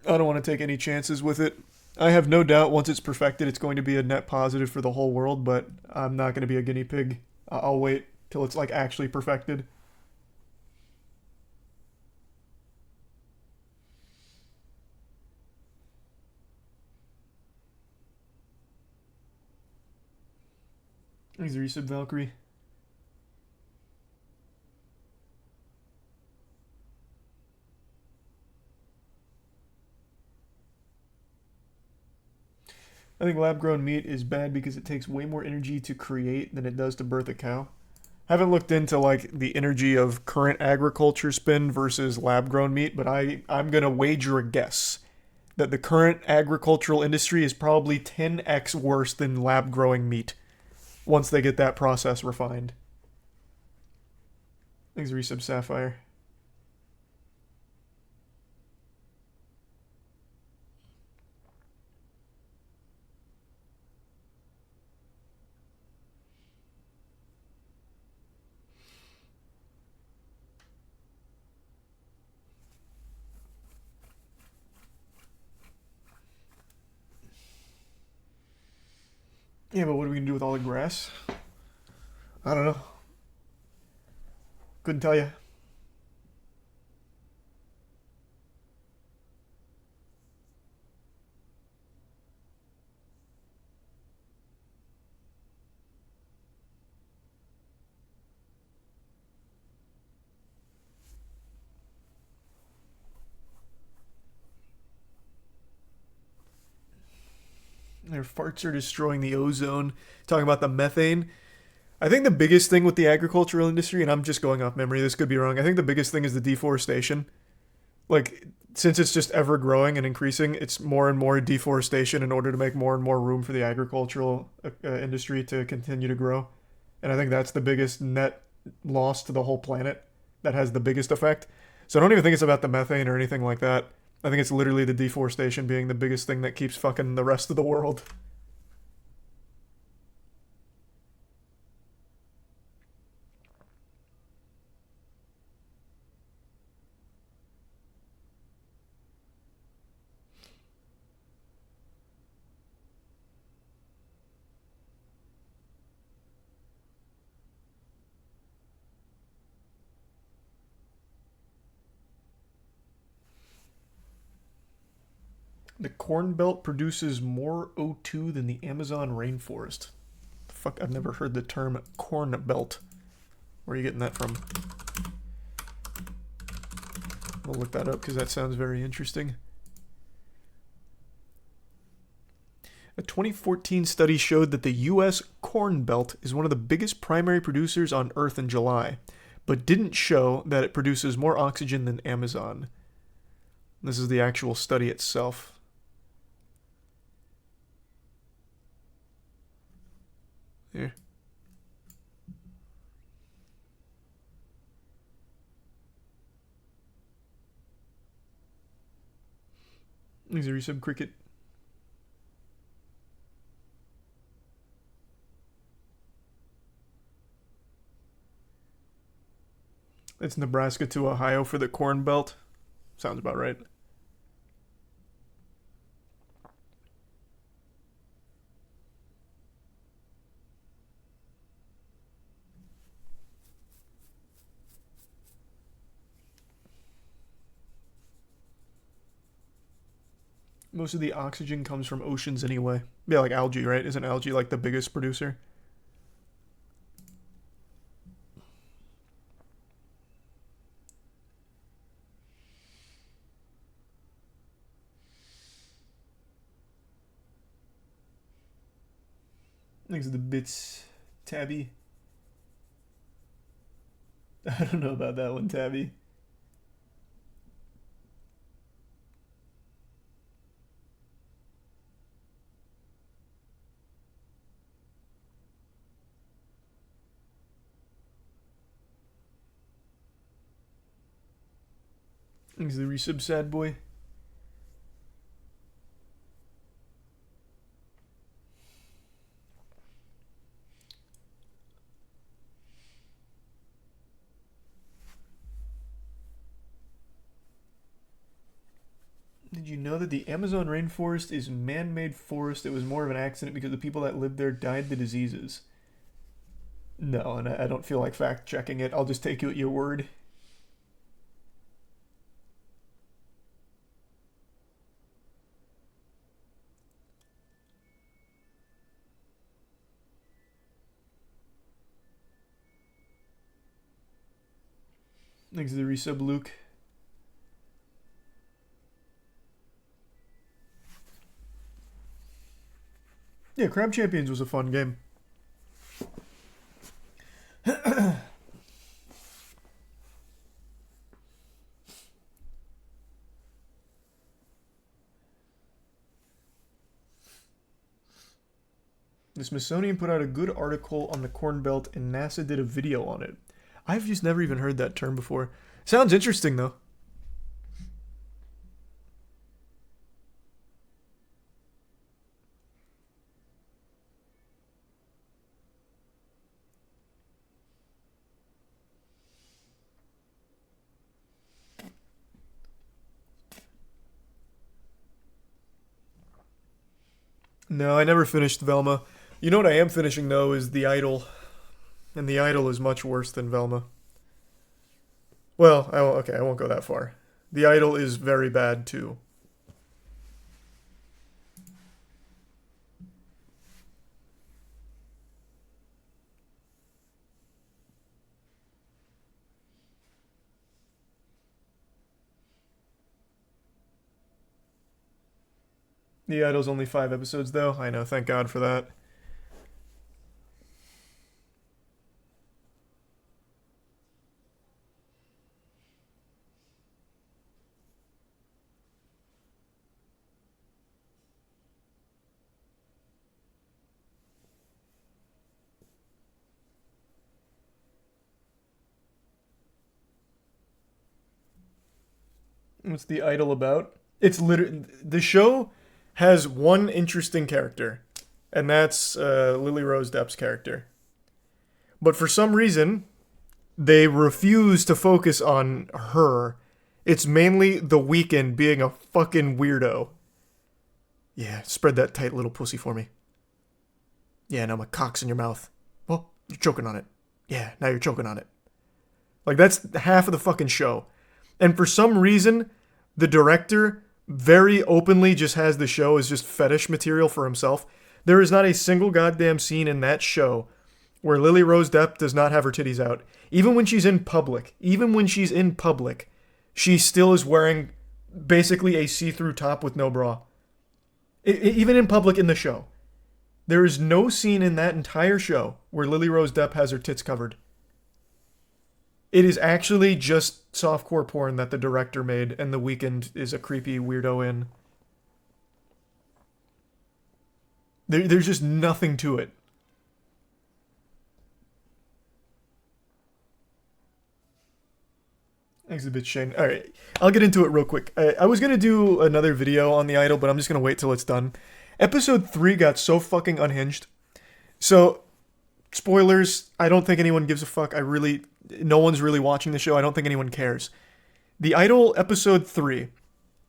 I don't want to take any chances with it. I have no doubt once it's perfected, it's going to be a net positive for the whole world, but I'm not going to be a guinea pig. I'll wait till it's like actually perfected. Thanks, resub Valkyrie. I think lab-grown meat is bad because it takes way more energy to create than it does to birth a cow. I haven't looked into like the energy of current agriculture spend versus lab-grown meat, but I'm going to wager a guess that the current agricultural industry is probably 10x worse than lab-growing meat once they get that process refined. Thanks, resub Sapphire. Yeah, but what are we going to do with all the grass? I don't know. Couldn't tell you. Their farts are destroying the ozone. Talking about the methane. I think the biggest thing with the agricultural industry, and I'm just going off memory, this could be wrong. I think the biggest thing is the deforestation. Like, since it's just ever growing and increasing, it's more and more deforestation in order to make more and more room for the agricultural industry to continue to grow. And I think that's the biggest net loss to the whole planet that has the biggest effect. So I don't even think it's about the methane or anything like that. I think it's literally the deforestation being the biggest thing that keeps fucking the rest of the world. The Corn Belt produces more O2 than the Amazon rainforest. Fuck, I've never heard the term Corn Belt. Where are you getting that from? I'll look that up because that sounds very interesting. A 2014 study showed that the U.S. Corn Belt is one of the biggest primary producers on Earth in July, but didn't show that it produces more oxygen than Amazon. This is the actual study itself. Here. These are resub cricket. It's Nebraska to Ohio for the Corn Belt. Sounds about right. Most of the oxygen comes from oceans anyway. Yeah, like algae, right? Isn't algae like the biggest producer? Thanks to the bits, Tabby. I don't know about that one, Tabby. Thanks to the resub, sad boy. Did you know that the Amazon rainforest is man-made forest? It was more of an accident because the people that lived there died the diseases. No, and I don't feel like fact-checking it. I'll just take you at your word. Thanks to the resub, Luke. Yeah, Crab Champions was a fun game. The Smithsonian put out a good article on the Corn Belt and NASA did a video on it. I've just never even heard that term before. Sounds interesting, though. No, I never finished Velma. You know what I am finishing, though, is The Idol. And The Idol is much worse than Velma. Well, okay, I won't go that far. The Idol is very bad, too. The Idol's only 5 episodes, though. I know, thank God for that. What's The Idol about? It's literally... The show has one interesting character, and that's Lily Rose Depp's character. But for some reason, they refuse to focus on her. It's mainly The Weeknd being a fucking weirdo. Yeah, spread that tight little pussy for me. Yeah, now my cock's in your mouth. Well, you're choking on it. Yeah, now you're choking on it. Like, that's half of the fucking show. And for some reason, the director very openly just has the show as just fetish material for himself. There is not a single goddamn scene in that show where Lily Rose Depp does not have her titties out. Even when she's in public, she still is wearing basically a see-through top with no bra. Even in public in the show. There is no scene in that entire show where Lily Rose Depp has her tits covered. It is actually just softcore porn that the director made, and The Weeknd is a creepy weirdo in. There's just nothing to it. Thanks a bit, Shane. Alright, I'll get into it real quick. I was going to do another video on The Idol, but I'm just going to wait till it's done. Episode 3 got so fucking unhinged. So, spoilers, I don't think anyone gives a fuck. No one's really watching the show. I don't think anyone cares. The Idol episode 3.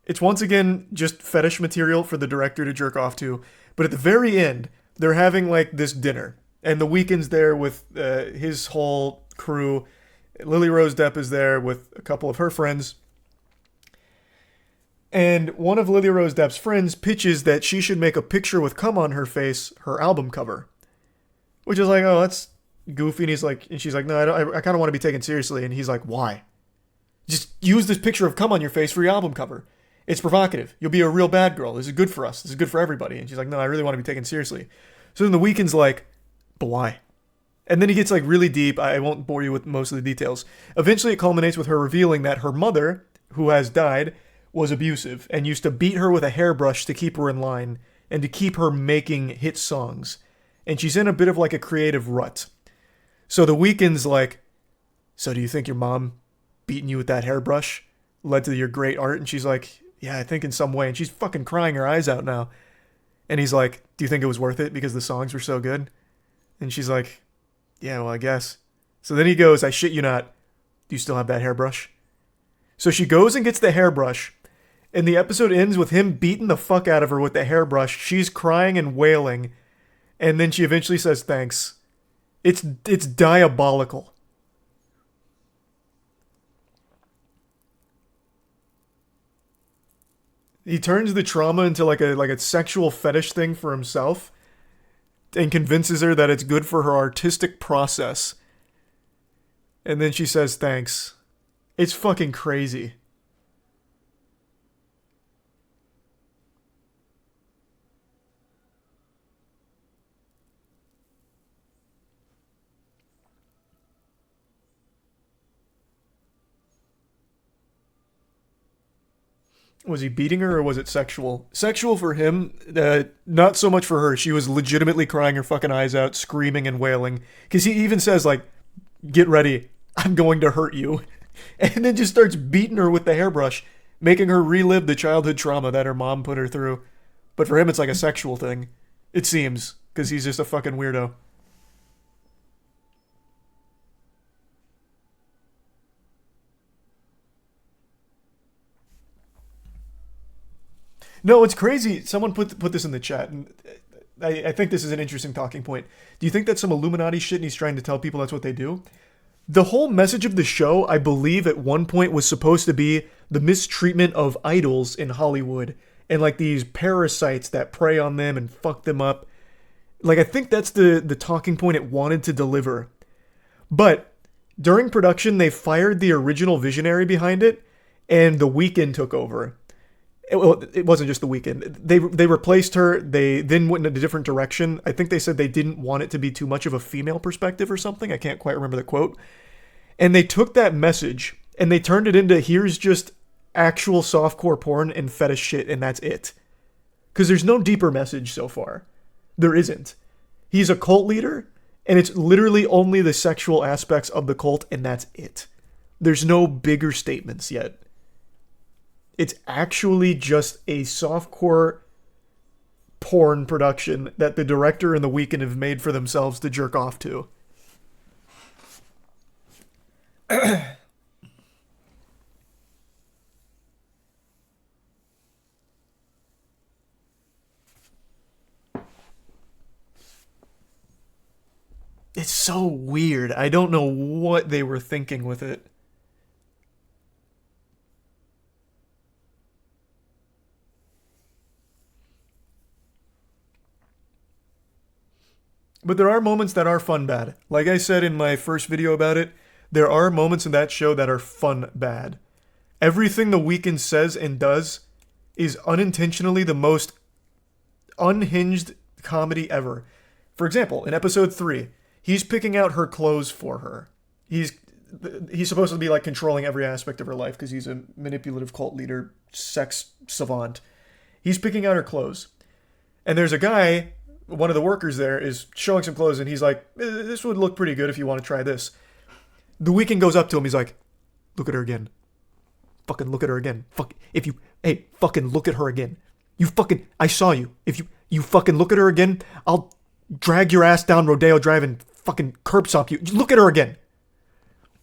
It's once again just fetish material for the director to jerk off to. But at the very end, they're having like this dinner. And The Weeknd's there with his whole crew. Lily Rose Depp is there with a couple of her friends. And one of Lily Rose Depp's friends pitches that she should make a picture with cum on her face, her album cover. Which is like, oh, that's goofy. And she's like, no, I kind of want to be taken seriously. And he's like, why? Just use this picture of cum on your face for your album cover. It's provocative. You'll be a real bad girl. This is good for us. This is good for everybody. And she's like, no, I really want to be taken seriously. So then The Weeknd's like, But why? And then he gets like really deep. I won't bore you with most of the details. Eventually it culminates with her revealing that her mother, who has died, was abusive and used to beat her with a hairbrush to keep her in line and to keep her making hit songs. And she's in a bit of like a creative rut. So The Weeknd's like, so do you think your mom beating you with that hairbrush led to your great art? And she's like, yeah, I think in some way. And she's fucking crying her eyes out now. And he's like, do you think it was worth it because the songs were so good? And she's like, yeah, well, I guess. So then he goes, I shit you not, do you still have that hairbrush? So she goes and gets the hairbrush, and the episode ends with him beating the fuck out of her with the hairbrush. She's crying and wailing, and then she eventually says thanks. It's diabolical. He turns the trauma into like a sexual fetish thing for himself and convinces her that it's good for her artistic process. And then she says thanks. It's fucking crazy. Was he beating her or was it sexual? Sexual for him, not so much for her. She was legitimately crying her fucking eyes out, screaming and wailing. Because he even says, like, get ready, I'm going to hurt you. And then just starts beating her with the hairbrush, making her relive the childhood trauma that her mom put her through. But for him, it's like a sexual thing. It seems, because he's just a fucking weirdo. No, it's crazy. Someone put this in the chat, and I think this is an interesting talking point. Do you think that's some Illuminati shit and he's trying to tell people that's what they do? The whole message of the show, I believe at one point, was supposed to be the mistreatment of idols in Hollywood and like these parasites that prey on them and fuck them up. Like, I think that's the talking point it wanted to deliver. But during production, they fired the original visionary behind it, and The Weeknd took over. It wasn't just The Weeknd. They replaced her. They then went in a different direction. I think they said they didn't want it to be too much of a female perspective or something. I can't quite remember the quote. And they took that message and they turned it into, here's just actual softcore porn and fetish shit, and that's it. Because there's no deeper message so far. There isn't. He's a cult leader, and it's literally only the sexual aspects of the cult, and that's it. There's no bigger statements yet. It's actually just a softcore porn production that the director and The Weeknd have made for themselves to jerk off to. It's so weird. I don't know what they were thinking with it. But there are moments that are fun bad. Like I said in my first video about it, there are moments in that show that are fun bad. Everything The Weeknd says and does is unintentionally the most unhinged comedy ever. For example, in episode 3, he's picking out her clothes for her. He's supposed to be like controlling every aspect of her life because he's a manipulative cult leader, sex savant. He's picking out her clothes. And there's a guy, one of the workers there, is showing some clothes and he's like, this would look pretty good if you want to try this. The Weeknd goes up to him, he's like, look at her again. Fucking look at her again. Fucking look at her again. I saw you. If you fucking look at her again, I'll drag your ass down Rodeo Drive and fucking curb stomp you. Look at her again.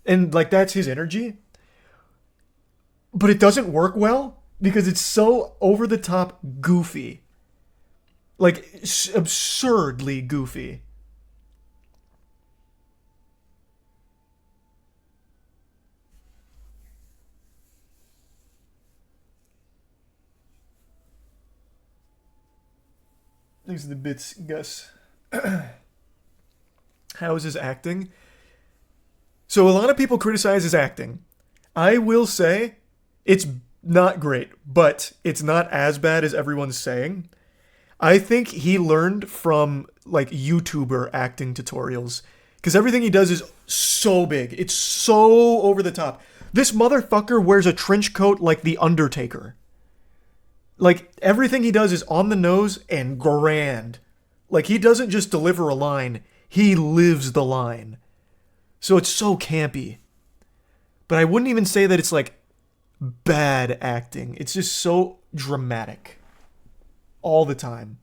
And like, that's his energy. But it doesn't work well because it's so over the top goofy. Like, absurdly goofy. These are the bits, Gus. How is his acting? So a lot of people criticize his acting. I will say it's not great, but it's not as bad as everyone's saying. I think he learned from like YouTuber acting tutorials. Because everything he does is so big. It's so over the top. This motherfucker wears a trench coat like The Undertaker. Like, everything he does is on the nose and grand. Like, he doesn't just deliver a line, he lives the line. So it's so campy. But I wouldn't even say that it's, like, bad acting. It's just so dramatic. All the time.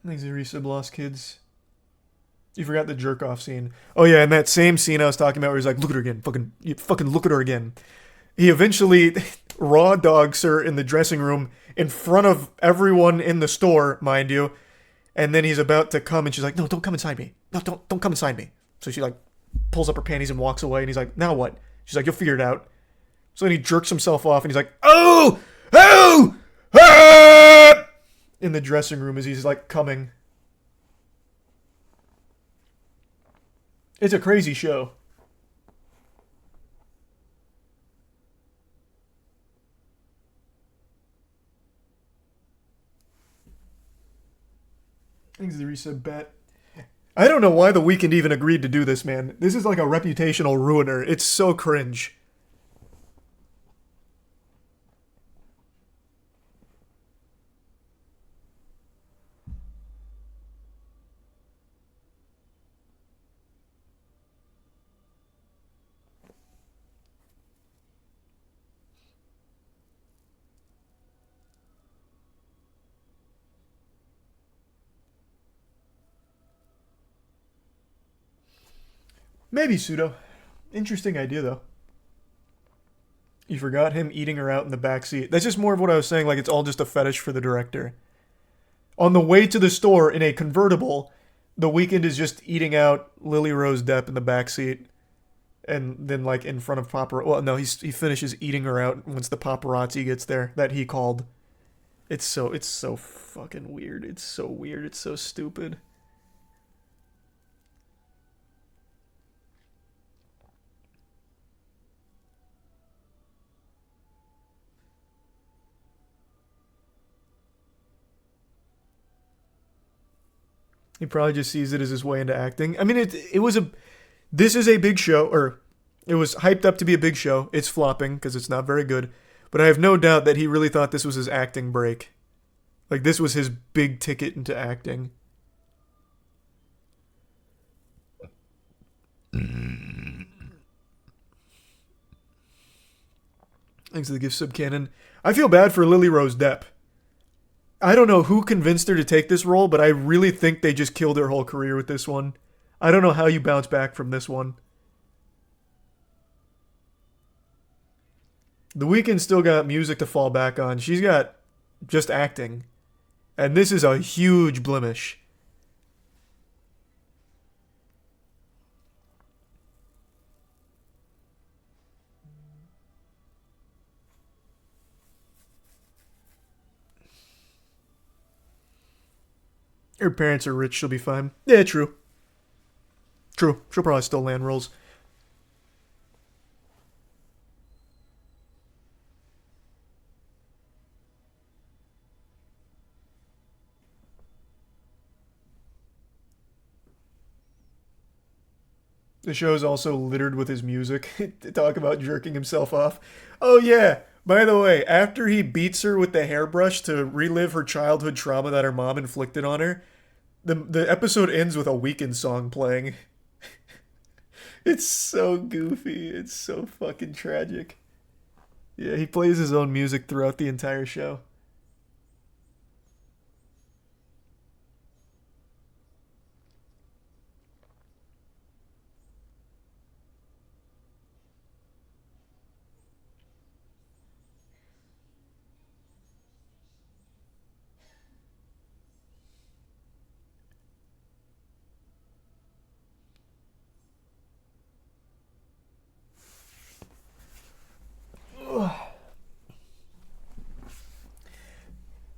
Thanks, Arisa Lost Kids. You forgot the jerk off scene. Oh yeah, and that same scene I was talking about where he's like, look at her again. Fucking look at her again. He eventually raw dogs her in the dressing room in front of everyone in the store, mind you. And then he's about to come and she's like, no, don't come inside me. No, don't come inside me. So she like pulls up her panties and walks away and he's like, now what? She's like, you'll figure it out. So then he jerks himself off and he's like, oh! Ah! In the dressing room as he's like coming. It's a crazy show. Thanks, the reset bet. I don't know why The Weeknd even agreed to do this, man. This is like a reputational ruiner. It's so cringe. Maybe pseudo. Interesting idea, though. You forgot him eating her out in the backseat. That's just more of what I was saying, like it's all just a fetish for the director. On the way to the store in a convertible, The Weeknd is just eating out Lily Rose Depp in the backseat. And then, like, in front of paparazzi. Well, no, he finishes eating her out once the paparazzi gets there, that he called. It's so fucking weird. It's so weird. It's so stupid. He probably just sees it as his way into acting. I mean, this is a big show, or it was hyped up to be a big show. It's flopping because it's not very good. But I have no doubt that he really thought this was his acting break. Like, this was his big ticket into acting. Thanks to the gift sub cannon. I feel bad for Lily Rose Depp. I don't know who convinced her to take this role, but I really think they just killed her whole career with this one. I don't know how you bounce back from this one. The Weeknd still got music to fall back on. She's got just acting. And this is a huge blemish. Her parents are rich, she'll be fine. Yeah, true. True. She'll probably still land roles. The show is also littered with his music to talk about jerking himself off. Oh yeah, by the way, after he beats her with the hairbrush to relive her childhood trauma that her mom inflicted on her, the episode ends with a Weeknd song playing. It's so goofy. It's so fucking tragic. Yeah, he plays his own music throughout the entire show.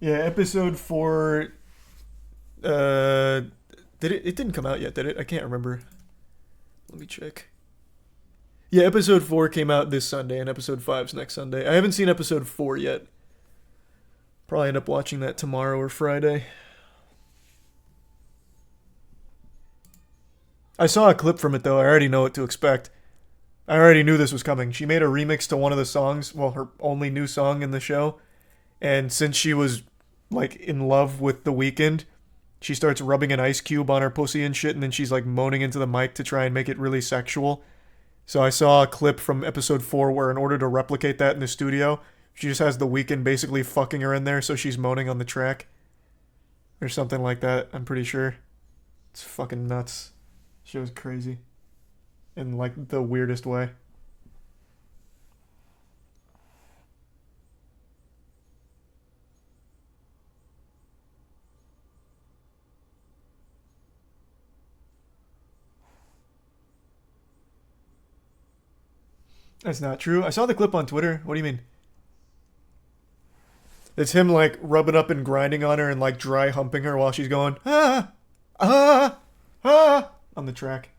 Yeah, episode 4. It didn't come out yet, did it? I can't remember. Let me check. Yeah, episode 4 came out this Sunday, and episode 5's next Sunday. I haven't seen episode 4 yet. Probably end up watching that tomorrow or Friday. I saw a clip from it, though. I already know what to expect. I already knew this was coming. She made a remix to one of the songs, well, her only new song in the show. And since she was, like, in love with The Weeknd, she starts rubbing an ice cube on her pussy and shit, and then she's, like, moaning into the mic to try and make it really sexual. So I saw a clip from episode 4 where in order to replicate that in the studio, she just has The Weeknd basically fucking her in there so she's moaning on the track. Or something like that, I'm pretty sure. It's fucking nuts. Show's crazy. In, like, the weirdest way. That's not true. I saw the clip on Twitter. What do you mean? It's him, like, rubbing up and grinding on her and, like, dry humping her while she's going, ah, ah, ah, on the track.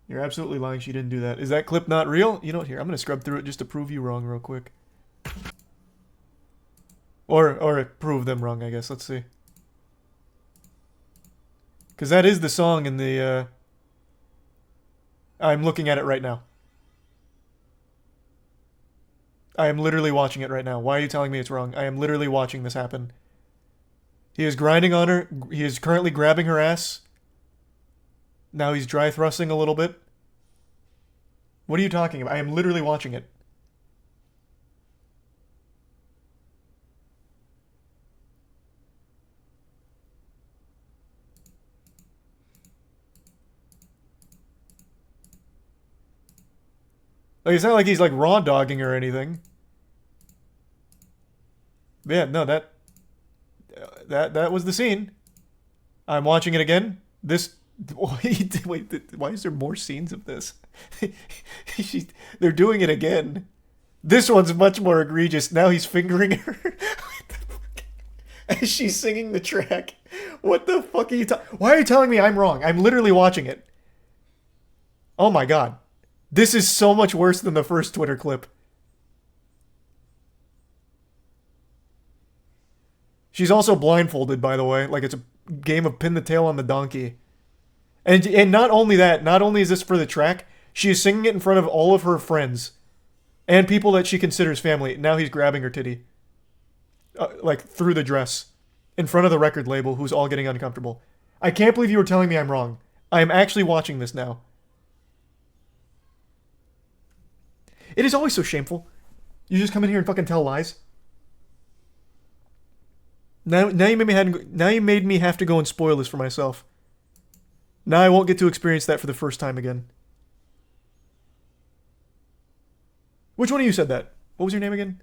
You're absolutely lying. She didn't do that. Is that clip not real? You know what? Here, I'm going to scrub through it just to prove you wrong real quick. Or prove them wrong, I guess. Let's see. Because that is the song in the, I'm looking at it right now. I am literally watching it right now. Why are you telling me it's wrong? I am literally watching this happen. He is grinding on her. He is currently grabbing her ass. Now he's dry thrusting a little bit. What are you talking about? I am literally watching it. Like, it's not like he's, like, raw dogging or anything. But yeah, no, that was the scene. I'm watching it again. This... Wait, why is there more scenes of this? They're doing it again. This one's much more egregious. Now he's fingering her. As she's singing the track. What the fuck are you talking... Why are you telling me I'm wrong? I'm literally watching it. Oh my god. This is so much worse than the first Twitter clip. She's also blindfolded, by the way. Like, it's a game of pin the tail on the donkey. And not only that, not only is this for the track, she is singing it in front of all of her friends. And people that she considers family. Now he's grabbing her titty. Like, through the dress. In front of the record label, who's all getting uncomfortable. I can't believe you were telling me I'm wrong. I am actually watching this now. It is always so shameful. You just come in here and fucking tell lies. Now you made me have to go and spoil this for myself. Now I won't get to experience that for the first time again. Which one of you said that? What was your name again?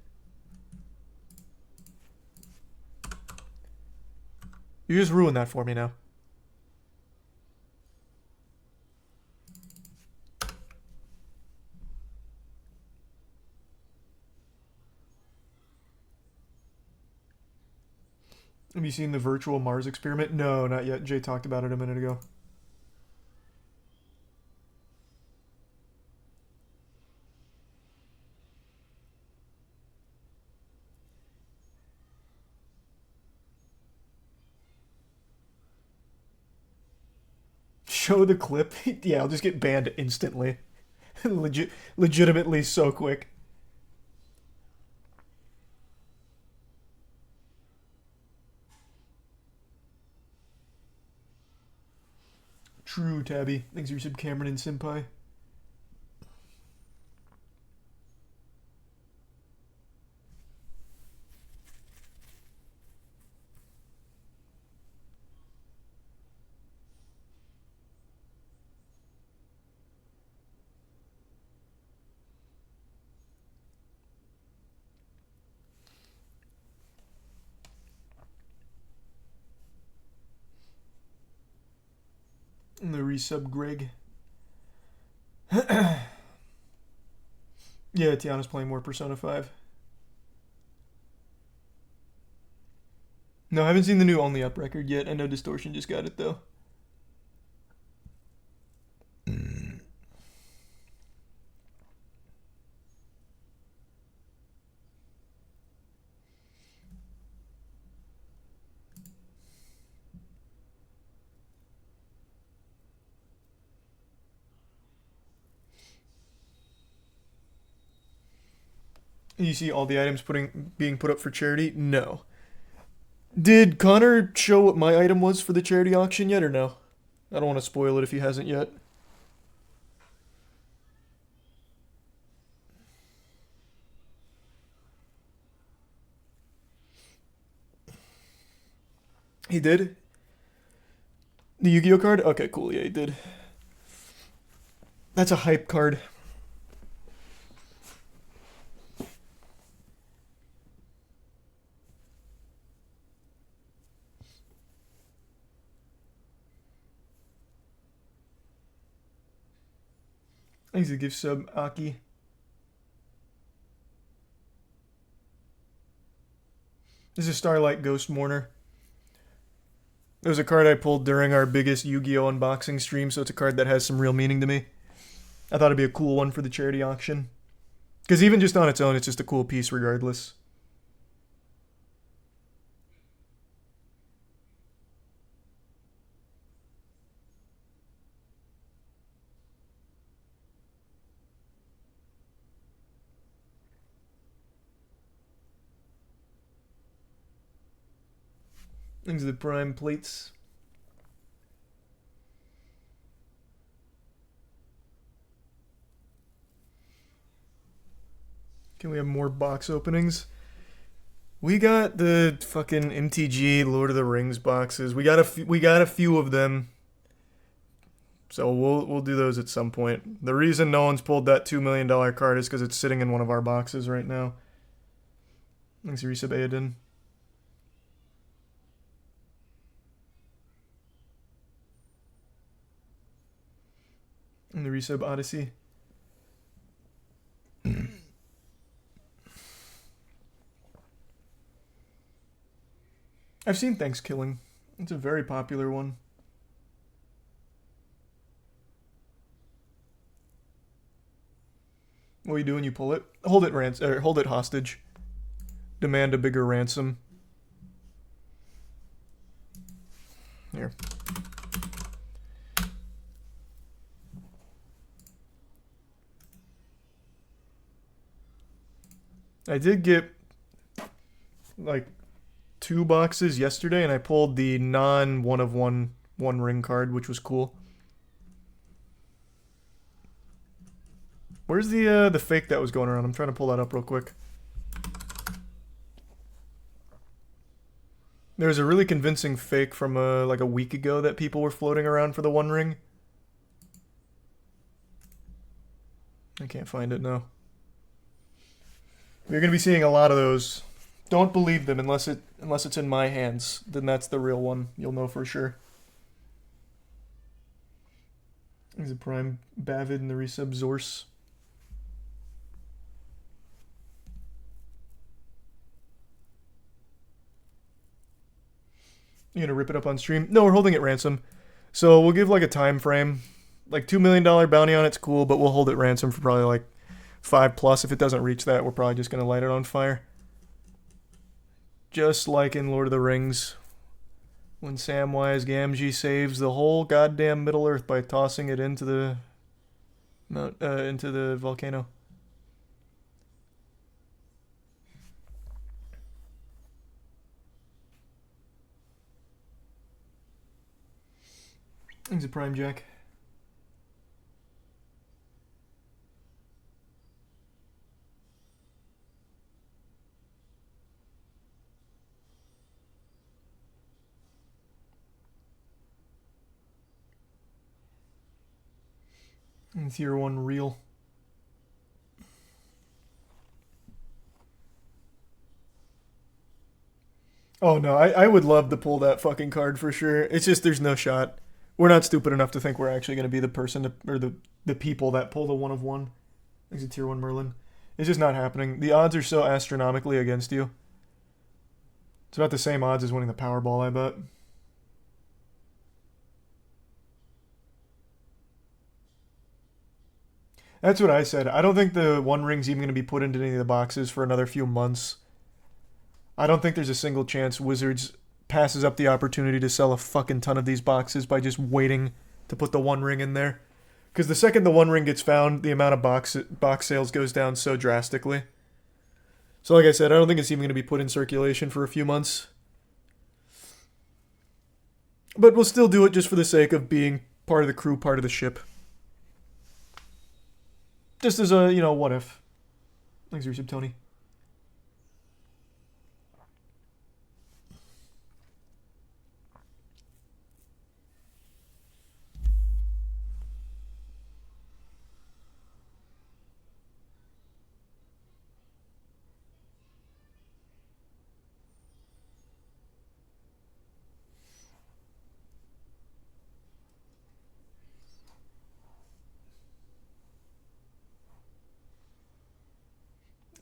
You just ruined that for me now. Have you seen the virtual Mars experiment? No, not yet. Jay talked about it a minute ago. Show the clip? Yeah, I'll just get banned instantly. Legitimately so quick. True, Tabby. Thanks for your sub, Cameron and Senpai. And the resub Greg. Yeah, Tiana's playing more Persona 5. No, I haven't seen the new Only Up record yet. I know Distortion just got it, though. You see all the items being put up for charity? No. Did Connor show what my item was for the charity auction yet or no? I don't want to spoil it if he hasn't yet. He did? The Yu-Gi-Oh card? Okay, cool. Yeah, he did. That's a hype card. Thanks to give sub, Aki. This is Starlight Ghost Mourner. It was a card I pulled during our biggest Yu-Gi-Oh unboxing stream, so it's a card that has some real meaning to me. I thought it'd be a cool one for the charity auction. Because even just on its own, it's just a cool piece regardless. These are the prime plates. Can we have more box openings? We got the fucking MTG Lord of the Rings boxes. We got a few of them. So we'll do those at some point. The reason no one's pulled that $2 million card is because it's sitting in one of our boxes right now. Thanks, Resub Aiden. And the Resub Odyssey. I've seen Thanksgiving. It's a very popular one. What are you doing? You pull it? Hold it hostage. Demand a bigger ransom. Here. I did get like 2 boxes yesterday, and I pulled the non-one of one ring card, which was cool. Where's the fake that was going around? I'm trying to pull that up real quick. There was a really convincing fake from like a week ago that people were floating around for the One Ring. I can't find it now. You're going to be seeing a lot of those. Don't believe them unless it's in my hands. Then that's the real one. You'll know for sure. There's a Prime Bavid and the Resub Zorse. You gonna rip it up on stream? No, we're holding it ransom. So we'll give like a time frame. Like $2 million bounty on it's cool, but we'll hold it ransom for probably like 5+. If it doesn't reach that, we're probably just going to light it on fire. Just like in Lord of the Rings, when Samwise Gamgee saves the whole goddamn Middle Earth by tossing it into the volcano. Thanks a Prime Jack. And Tier 1 real. Oh no, I would love to pull that fucking card for sure. It's just there's no shot. We're not stupid enough to think we're actually going to be the person to, or the people that pull the 1 of 1. Thanks to Tier 1 Merlin. It's just not happening. The odds are so astronomically against you. It's about the same odds as winning the Powerball, I bet. That's what I said. I don't think the One Ring's even going to be put into any of the boxes for another few months. I don't think there's a single chance Wizards passes up the opportunity to sell a fucking ton of these boxes by just waiting to put the One Ring in there. Because the second the One Ring gets found, the amount of box sales goes down so drastically. So like I said, I don't think it's even going to be put in circulation for a few months. But we'll still do it just for the sake of being part of the crew, part of the ship. Just as a, what if. Thanks for your sub, Tony.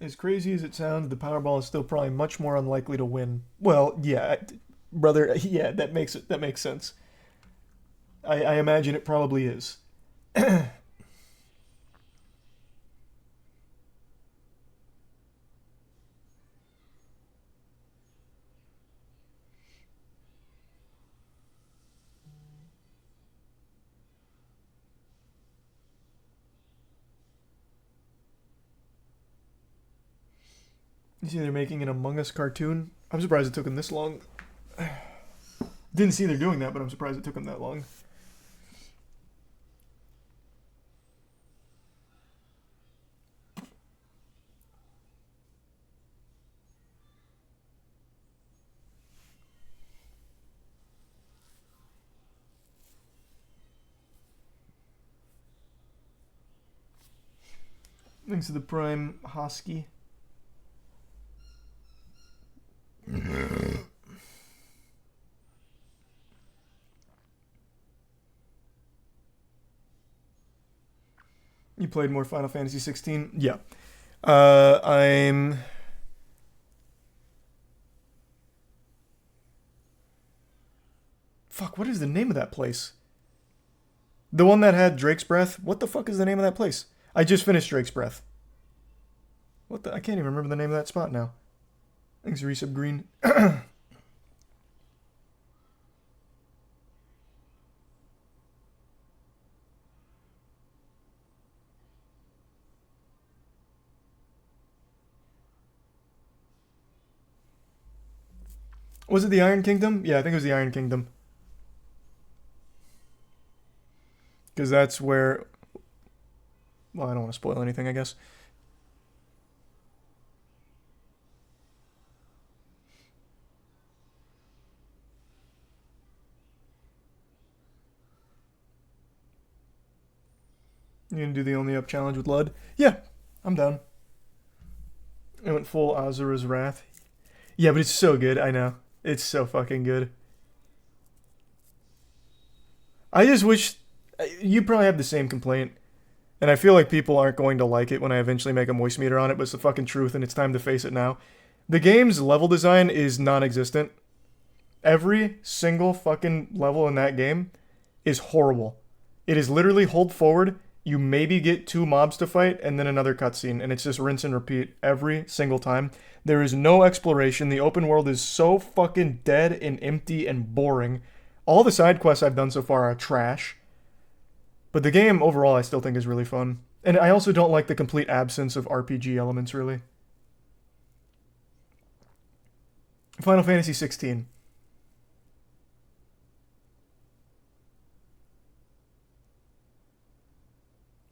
As crazy as it sounds, the Powerball is still probably much more unlikely to win. Well, yeah, brother, yeah, that makes sense. I imagine it probably is. You see they're making an Among Us cartoon? I'm surprised it took them this long. Didn't see they're doing that, but I'm surprised it took them that long. Thanks to the Prime Hosky. You played more Final Fantasy 16? Yeah. I'm... Fuck, what is the name of that place? The one that had Drake's Breath? What the fuck is the name of that place? I just finished Drake's Breath. What the... I can't even remember the name of that spot now. Thanks, Resub Green. Was it the Iron Kingdom? Yeah, I think it was the Iron Kingdom. Because that's where... Well, I don't want to spoil anything, I guess. You gonna do the Only Up challenge with Lud? Yeah, I'm down. I went full Azura's Wrath. Yeah, but it's so good, I know. It's so fucking good. I just wish... You probably have the same complaint. And I feel like people aren't going to like it when I eventually make a moist meter on it, but it's the fucking truth and it's time to face it now. The game's level design is non-existent. Every single fucking level in that game is horrible. It is literally hold forward, you maybe get 2 mobs to fight, and then another cutscene, and it's just rinse and repeat every single time. There is no exploration. The open world is so fucking dead and empty and boring. All the side quests I've done so far are trash. But the game, overall, I still think is really fun. And I also don't like the complete absence of RPG elements, really. Final Fantasy 16.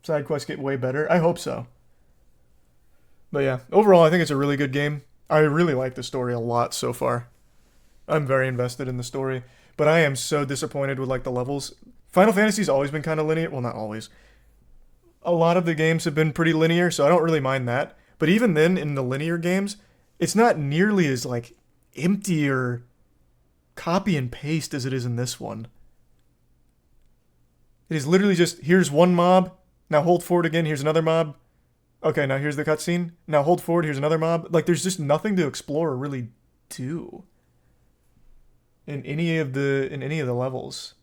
Side quests get way better. I hope so. But yeah, overall, I think it's a really good game. I really like the story a lot so far. I'm very invested in the story. But I am so disappointed with, like, the levels. Final Fantasy's always been kind of linear. Well, not always. A lot of the games have been pretty linear, so I don't really mind that. But even then, in the linear games, it's not nearly as, like, empty or copy and paste as it is in this one. It is literally just, here's one mob, now hold forward again, here's another mob. Okay, now here's the cutscene. Now hold forward, here's another mob. Like, there's just nothing to explore or really do in any of the levels.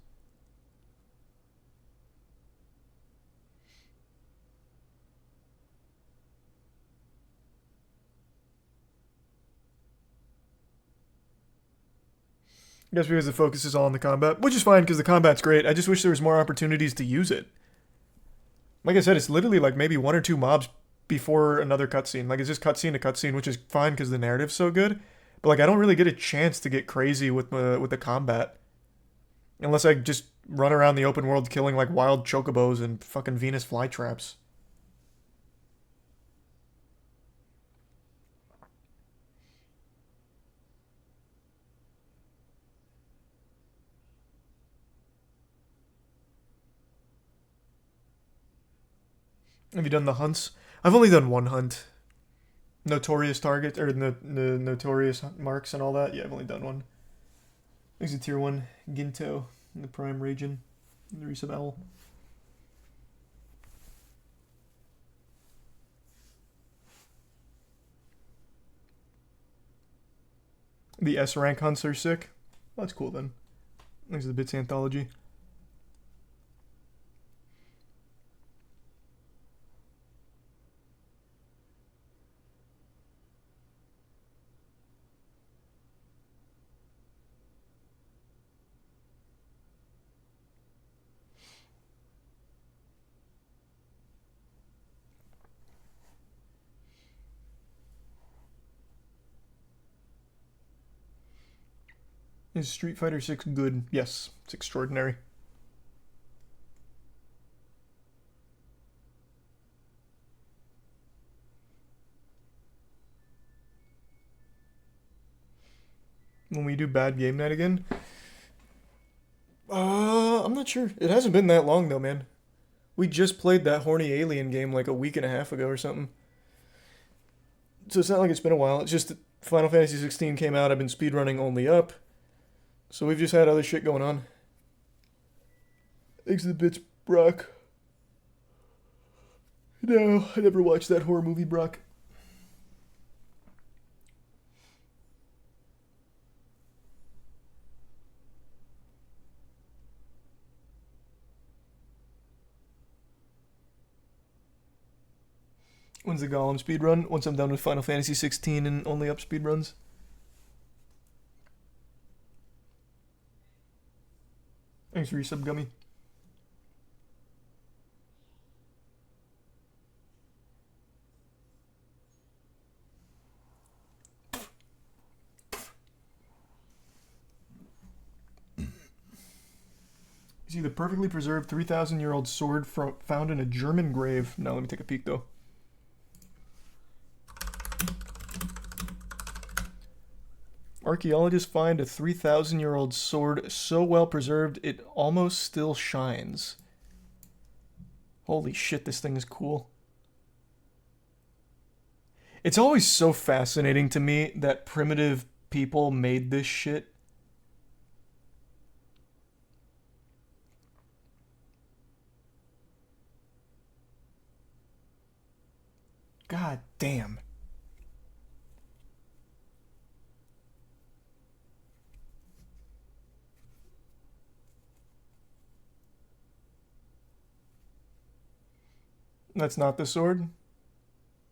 I guess because the focus is all on the combat, which is fine because the combat's great. I just wish there was more opportunities to use it. Like I said, it's literally like maybe 1 or 2 mobs before another cutscene. Like, it's just cutscene to cutscene, which is fine because the narrative's so good. But, like, I don't really get a chance to get crazy with the combat. Unless I just run around the open world killing, like, wild chocobos and fucking Venus flytraps. Have you done the hunts? I've only done one hunt. Notorious target, or the notorious marks and all that. Yeah, I've only done one. There's a tier 1 Ginto in the prime region. The resub owl. The S rank hunts are sick. Well, that's cool then. Thanks to the Bits Anthology. Is Street Fighter 6 good? Yes, it's extraordinary. When we do bad game night again? I'm not sure. It hasn't been that long though, man. We just played that horny alien game like a week and a half ago or something. So it's not like it's been a while. It's just that Final Fantasy 16 came out. I've been speedrunning only up. So we've just had other shit going on. Thanks to the bits, Brock. No, I never watched that horror movie, Brock. When's the Golem speedrun? Once I'm done with Final Fantasy 16 and only up speedruns. Thanks for your sub, Gummy. You see the perfectly preserved 3,000-year-old sword found in a German grave. Now let me take a peek, though. Archaeologists find a 3,000-year-old sword so well preserved it almost still shines. Holy shit, this thing is cool. It's always so fascinating to me that primitive people made this shit. God damn. That's not the sword?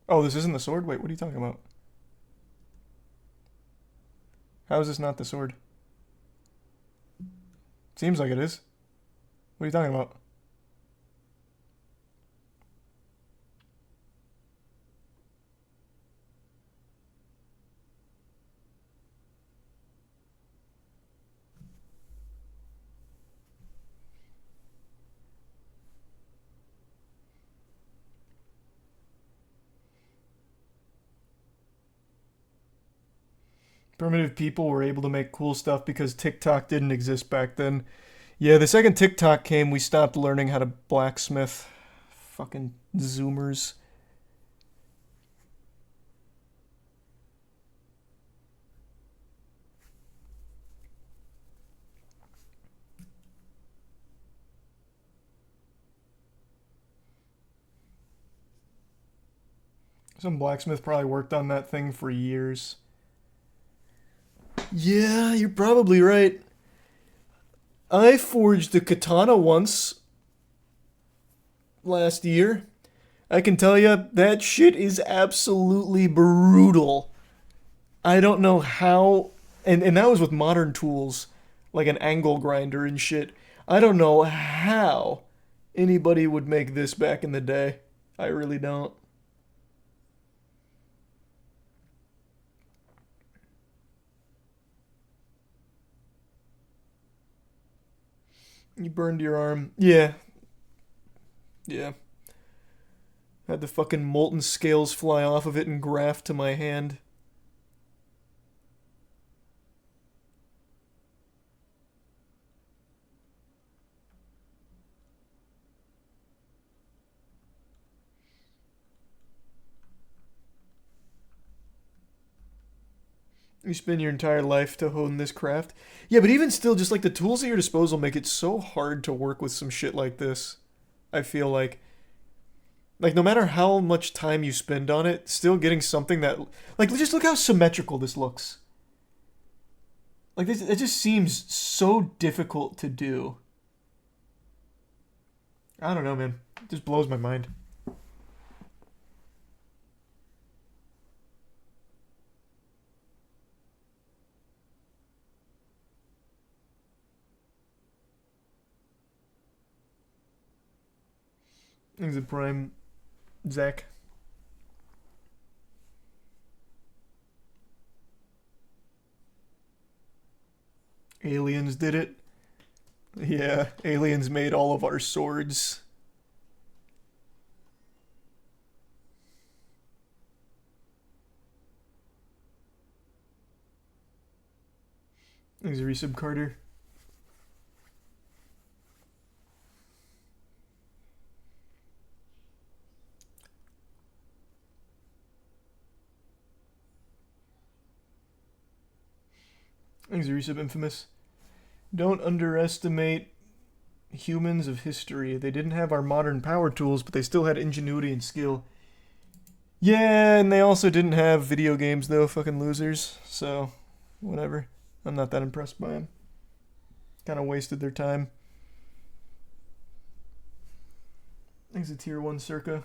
Oh, this isn't the sword? Wait, what are you talking about? How is this not the sword? Seems like it is. What are you talking about? Primitive people were able to make cool stuff because TikTok didn't exist back then. Yeah, the second TikTok came, we stopped learning how to blacksmith. Fucking Zoomers. Some blacksmith probably worked on that thing for years. Yeah, you're probably right. I forged a katana once. Last year. I can tell you, that shit is absolutely brutal. I don't know how... And that was with modern tools. Like an angle grinder and shit. I don't know how anybody would make this back in the day. I really don't. You burned your arm. Yeah. Yeah. Had the fucking molten scales fly off of it and graft to my hand. You spend your entire life to hone this craft. Yeah, but even still, just like the tools at your disposal make it so hard to work with some shit like this. I feel like no matter how much time you spend on it, still getting something that, like, just look how symmetrical this looks. Like, this, it just seems so difficult to do. I don't know, man. It just blows my mind. Things a prime Zach. Aliens did it. Yeah, aliens made all of our swords. Things a resub Carter. Thanks, Resub Infamous. Don't underestimate humans of history. They didn't have our modern power tools, but they still had ingenuity and skill. Yeah, and they also didn't have video games, though, fucking losers. So, whatever. I'm not that impressed by them. Kind of wasted their time. Thanks to Tier 1 Circa.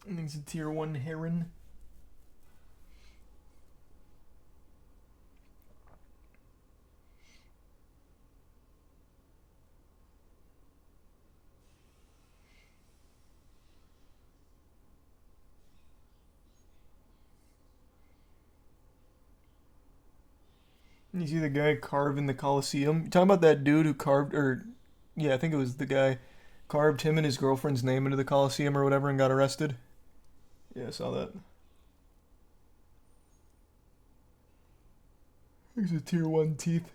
I think it's a Tier 1 Heron. You see the guy carving the Colosseum? You talking about that dude who carved, or yeah, I think it was the guy carved him and his girlfriend's name into the Colosseum or whatever and got arrested? Yeah, I saw that. There's a Tier 1 teeth.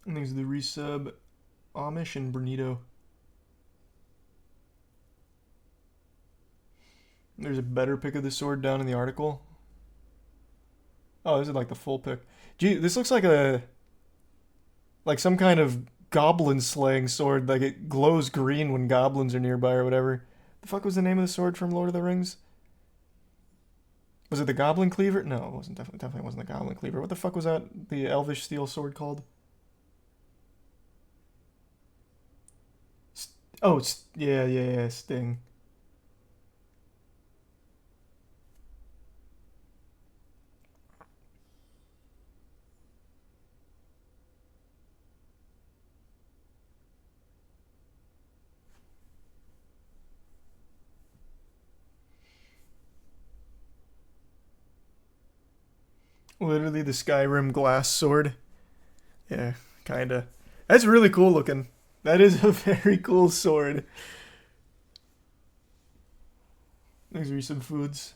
And there's the resub Amish and Bernito. There's a better pick of the sword down in the article. Oh, this is like the full pick. Gee, this looks like some kind of goblin slaying sword. Like it glows green when goblins are nearby or whatever. The fuck was the name of the sword from Lord of the Rings? Was it the Goblin Cleaver? No, it wasn't. Definitely wasn't the Goblin Cleaver. What the fuck was that? The Elvish steel sword called? Oh, yeah, Sting. Literally the Skyrim glass sword. Yeah, kinda. That's really cool looking. That is a very cool sword. There's recent foods.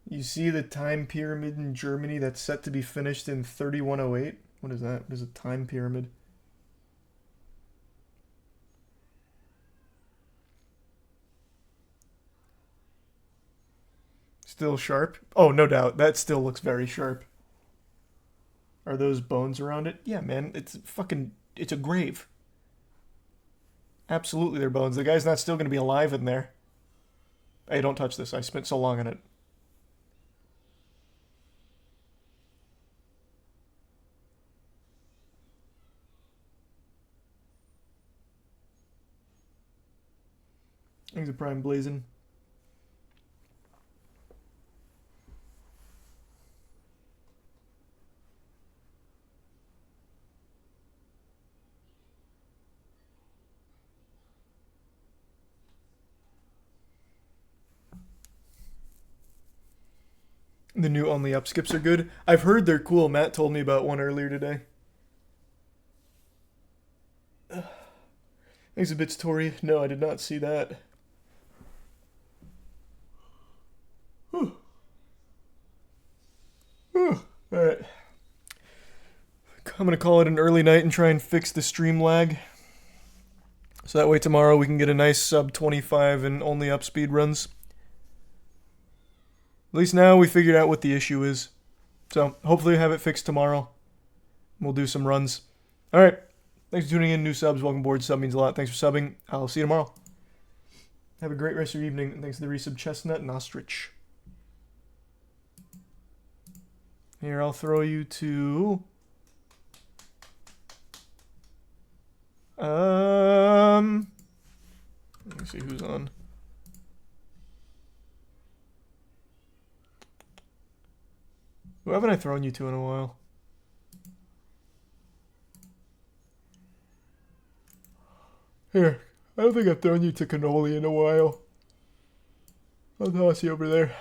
You see the time pyramid in Germany that's set to be finished in 3108? What is that? What is a time pyramid? Still sharp? Oh, no doubt. That still looks very sharp. Are those bones around it? Yeah, man. It's a grave. Absolutely, they're bones. The guy's not still going to be alive in there. Hey, don't touch this. I spent so long on it. Thanks a Prime Blazing. The new only up skips are good. I've heard they're cool. Matt told me about one earlier today. Thanks a bit, Tori. No, I did not see that. Whew. Whew. All right. I'm going to call it an early night and try and fix the stream lag. So that way tomorrow we can get a nice sub 25 and only up speed runs. At least now we figured out what the issue is. So hopefully we'll have it fixed tomorrow. We'll do some runs. All right. Thanks for tuning in. New subs. Welcome aboard. Sub means a lot. Thanks for subbing. I'll see you tomorrow. Have a great rest of your evening. And thanks to the resub Chestnut and Ostrich. Here, I'll throw you to... Let me see who's on. Who haven't I thrown you to in a while? Here, I don't think I've thrown you to Cannoli in a while. I'll toss you over there.